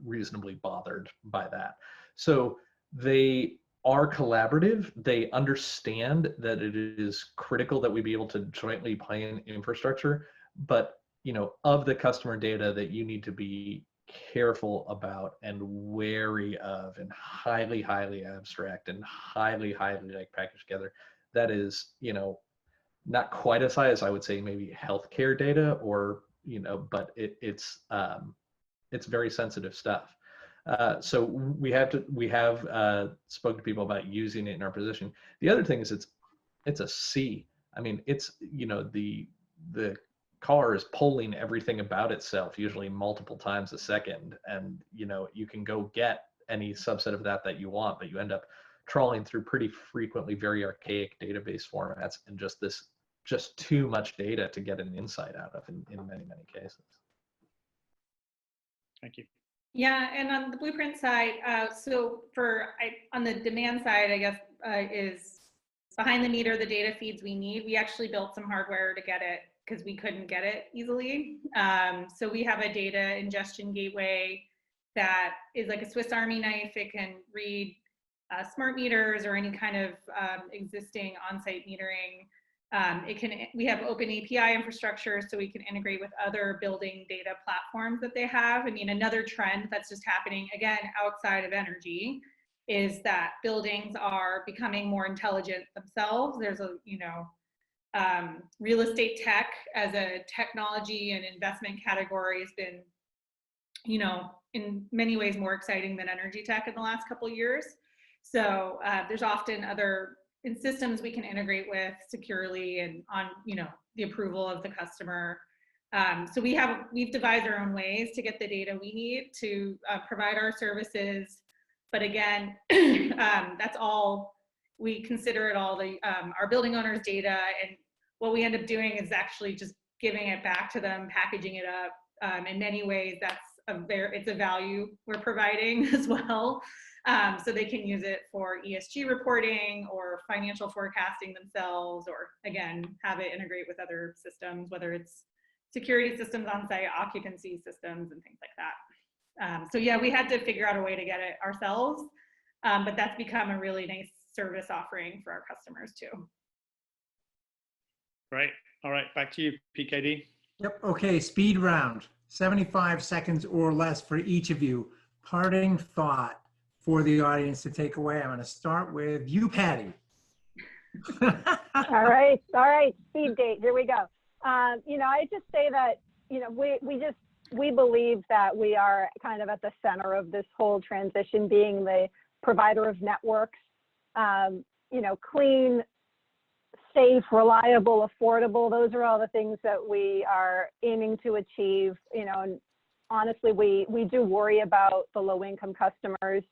reasonably bothered by that. So they are collaborative. They understand that it is critical that we be able to jointly plan infrastructure, but you know, of the customer data that you need to be careful about and wary of and highly abstract and highly like packaged together, that is, you know, not quite as high as I would say maybe healthcare data, or you know, but it's very sensitive stuff. So we have spoken to people about using it in our position. The other thing is it's a C. I mean, it's, you know, the car is polling everything about itself, usually multiple times a second, and you know, you can go get any subset of that you want, but you end up trawling through pretty frequently very archaic database formats and just too much data to get an insight out of in many cases. Thank you. Yeah, and on the Blueprint side, so on the demand side, I guess, is behind the meter, the data feeds we need. We actually built some hardware to get it because we couldn't get it easily. So we have a data ingestion gateway that is like a Swiss Army knife. It can read smart meters or any kind of existing on-site metering. We have open API infrastructure, so we can integrate with other building data platforms that they have. I mean, another trend that's just happening, again, outside of energy, is that buildings are becoming more intelligent themselves. There's a, you know, real estate tech as a technology and investment category has been, you know, in many ways more exciting than energy tech in the last couple of years. So there's often other systems we can integrate with securely and on, you know, the approval of the customer. So we've devised our own ways to get the data we need to provide our services. But again, that's all, we consider it all our building owners' data, and what we end up doing is actually just giving it back to them, packaging it up. In many ways, it's a value we're providing as well. So they can use it for ESG reporting or financial forecasting themselves, or again, have it integrate with other systems, whether it's security systems on site, occupancy systems, and things like that. So yeah, we had to figure out a way to get it ourselves, but that's become a really nice service offering for our customers too. Right. All right. Back to you, PKD. Yep. Okay. Speed round. 75 seconds or less for each of you. Parting thought for the audience to take away. I'm going to start with you, Patty. All right. Speed date. Here we go. You know, I just say that, you know, we believe that we are kind of at the center of this whole transition, being the provider of networks, you know, clean, safe, reliable, affordable. Those are all the things that we are aiming to achieve, you know, and honestly, we do worry about the low income customers,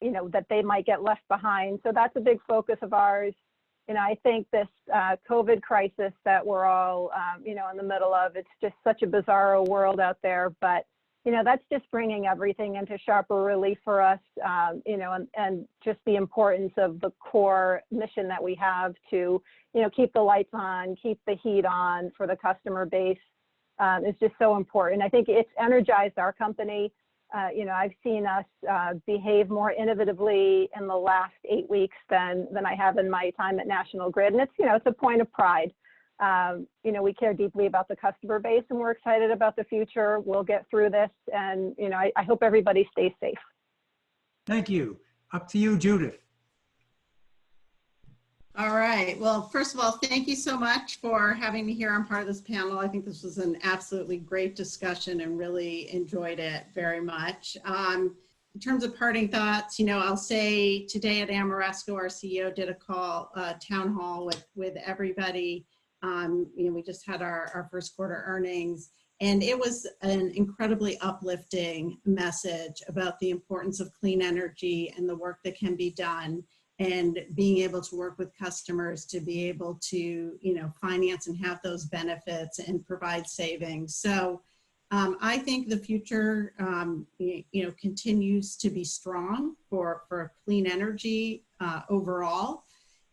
you know, that they might get left behind. So that's a big focus of ours. You know, I think this COVID crisis that we're all, you know, in the middle of, it's just such a bizarro world out there, but, you know, that's just bringing everything into sharper relief for us, you know, and just the importance of the core mission that we have to, you know, keep the lights on, keep the heat on for the customer base is just so important. I think it's energized our company. You know, I've seen us behave more innovatively in the last 8 weeks than I have in my time at National Grid. And it's, you know, it's a point of pride. You know, we care deeply about the customer base and we're excited about the future. We'll get through this. And, you know, I hope everybody stays safe. Thank you. Up to you, Judith. All right. Well, first of all, thank you so much for having me here. I'm part of this panel. I think this was an absolutely great discussion and really enjoyed it very much. In terms of parting thoughts, you know, I'll say today at Ameresco, our CEO did a town hall with everybody. You know, we just had our first quarter earnings, and it was an incredibly uplifting message about the importance of clean energy and the work that can be done, and being able to work with customers to be able to, you know, finance and have those benefits and provide savings. So I think the future, you know, continues to be strong for clean energy overall.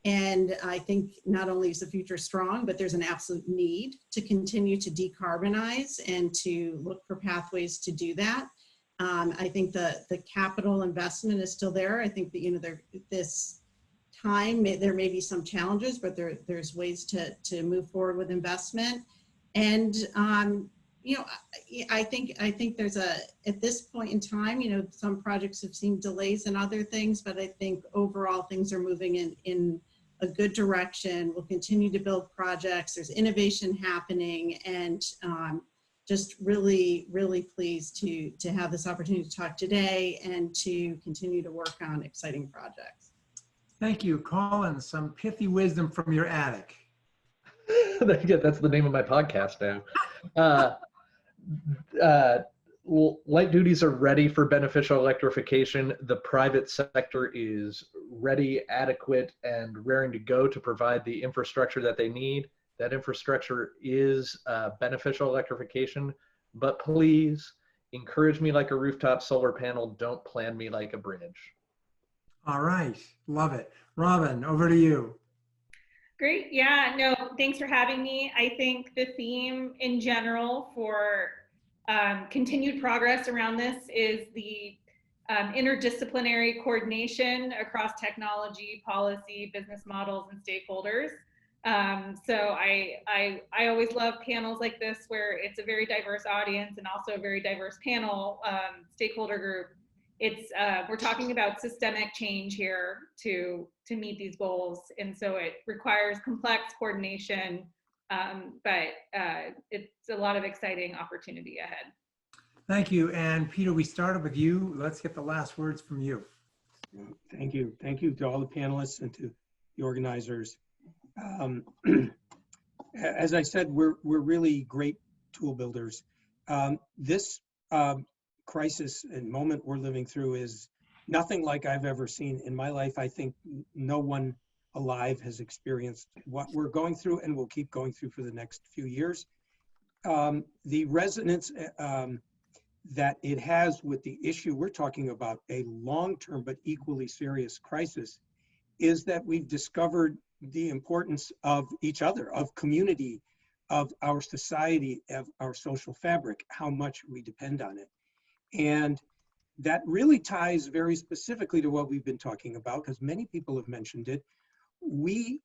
And I think not only is the future strong, but there's an absolute need to continue to decarbonize and to look for pathways to do that. I think the capital investment is still there. I think that, you know, this time, there may be some challenges, but there's ways to move forward with investment. And, you know, I think there's at this point in time, you know, some projects have seen delays and other things, but I think overall things are moving in a good direction. We'll continue to build projects. There's innovation happening, and just really, really pleased to have this opportunity to talk today and to continue to work on exciting projects. Thank you. Colin, some pithy wisdom from your attic. That's the name of my podcast now. Light duties are ready for beneficial electrification. The private sector is ready, adequate, and raring to go to provide the infrastructure that they need. That infrastructure is beneficial electrification, but please encourage me like a rooftop solar panel. Don't plan me like a bridge. All right. Love it. Robin, over to you. Great. Yeah, no, thanks for having me. I think the theme in general for continued progress around this is the interdisciplinary coordination across technology, policy, business models, and stakeholders. So I always love panels like this where it's a very diverse audience and also a very diverse panel stakeholder group. It's we're talking about systemic change here to meet these goals, and so it requires complex coordination, but it's a lot of exciting opportunity ahead. Thank you. And Peter, we started with you. Let's get the last words from you. Thank you. Thank you to all the panelists and to the organizers. As I said, we're really great tool builders. This crisis and moment we're living through is nothing like I've ever seen in my life. I think no one alive has experienced what we're going through and will keep going through for the next few years. The resonance, that it has with the issue we're talking about, a long-term but equally serious crisis, is that we've discovered the importance of each other, of community, of our society, of our social fabric, how much we depend on it. And that really ties very specifically to what we've been talking about, because many people have mentioned it. We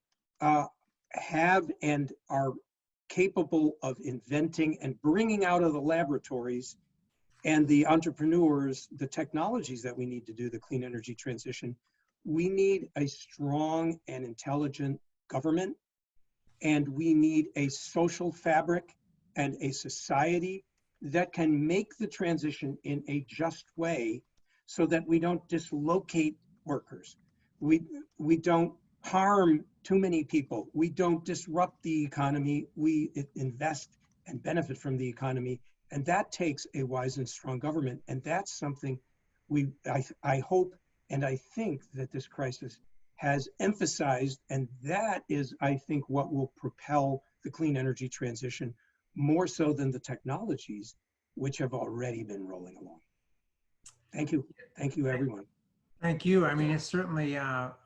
have and are capable of inventing and bringing out of the laboratories and the entrepreneurs the technologies that we need to do the clean energy transition. We need a strong and intelligent government, and we need a social fabric and a society that can make the transition in a just way so that we don't dislocate workers. We don't harm too many people. We don't disrupt the economy. We invest and benefit from the economy. And that takes a wise and strong government. And that's something I hope and I think that this crisis has emphasized. And that is, I think, what will propel the clean energy transition more so than the technologies, which have already been rolling along. Thank you. Thank you, everyone. Thank you. I mean, it's certainly a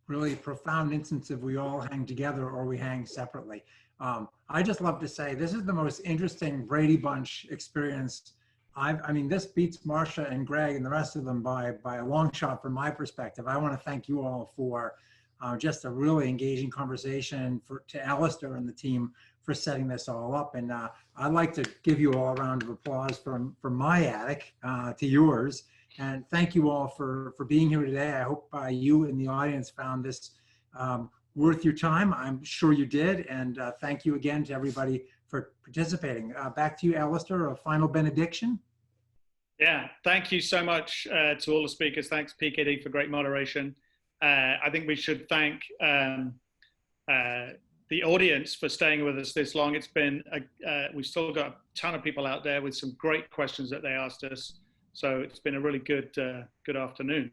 really profound instance of we all hang together or we hang separately. I just love to say this is the most interesting Brady Bunch experience. I mean, this beats Marcia and Greg and the rest of them by a long shot from my perspective. I want to thank you all for just a really engaging conversation, to Alistair and the team for setting this all up. And I'd like to give you all a round of applause from my attic to yours. And thank you all for being here today. I hope you in the audience found this worth your time. I'm sure you did. And thank you again to everybody for participating. Back to you, Alistair, a final benediction. Yeah, thank you so much to all the speakers. Thanks, PKD, for great moderation. I think we should thank the audience for staying with us this long. It's been, we've still got a ton of people out there with some great questions that they asked us. So it's been a really good afternoon.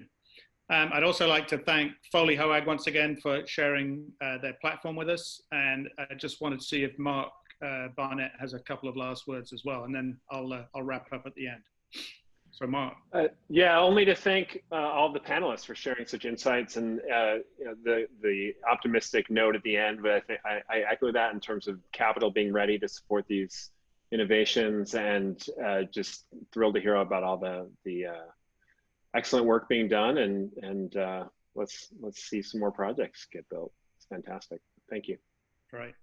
I'd also like to thank Foley Hoag once again for sharing their platform with us. And I just wanted to see if Mark Barnett has a couple of last words as well. And then I'll wrap up at the end. So Mark. Yeah, only to thank all the panelists for sharing such insights and the optimistic note at the end. But I echo that in terms of capital being ready to support these innovations, and just thrilled to hear about all the excellent work being done, and let's see some more projects get built. It's fantastic. Thank you. Right.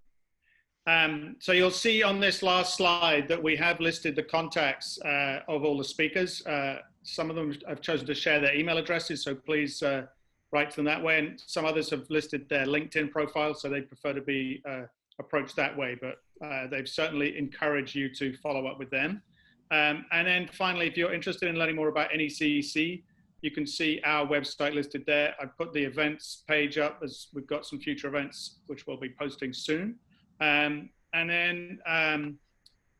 So you'll see on this last slide that we have listed the contacts of all the speakers. Some of them have chosen to share their email addresses, so please write to them that way. And some others have listed their LinkedIn profile, so they prefer to be approached that way. But they've certainly encouraged you to follow up with them. And then finally, if you're interested in learning more about NECEC, you can see our website listed there. I put the events page up, as we've got some future events which we'll be posting soon. And then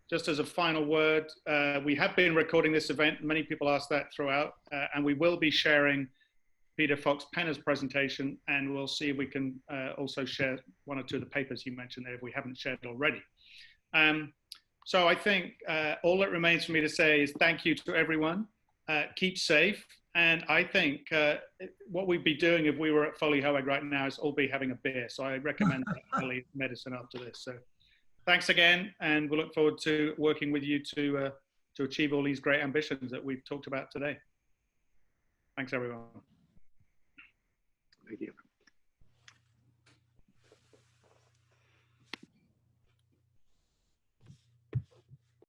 just as a final word, we have been recording this event. Many people asked that throughout, and we will be sharing Peter Fox-Penner's presentation, and we'll see if we can also share one or two of the papers you mentioned there if we haven't shared already. So I think all that remains for me to say is thank you to everyone. Keep safe. And I think what we'd be doing if we were at Foley Hoag right now is all be having a beer. So I recommend highly medicine after this. So thanks again, and we'll look forward to working with you to achieve all these great ambitions that we've talked about today. Thanks, everyone. Thank you.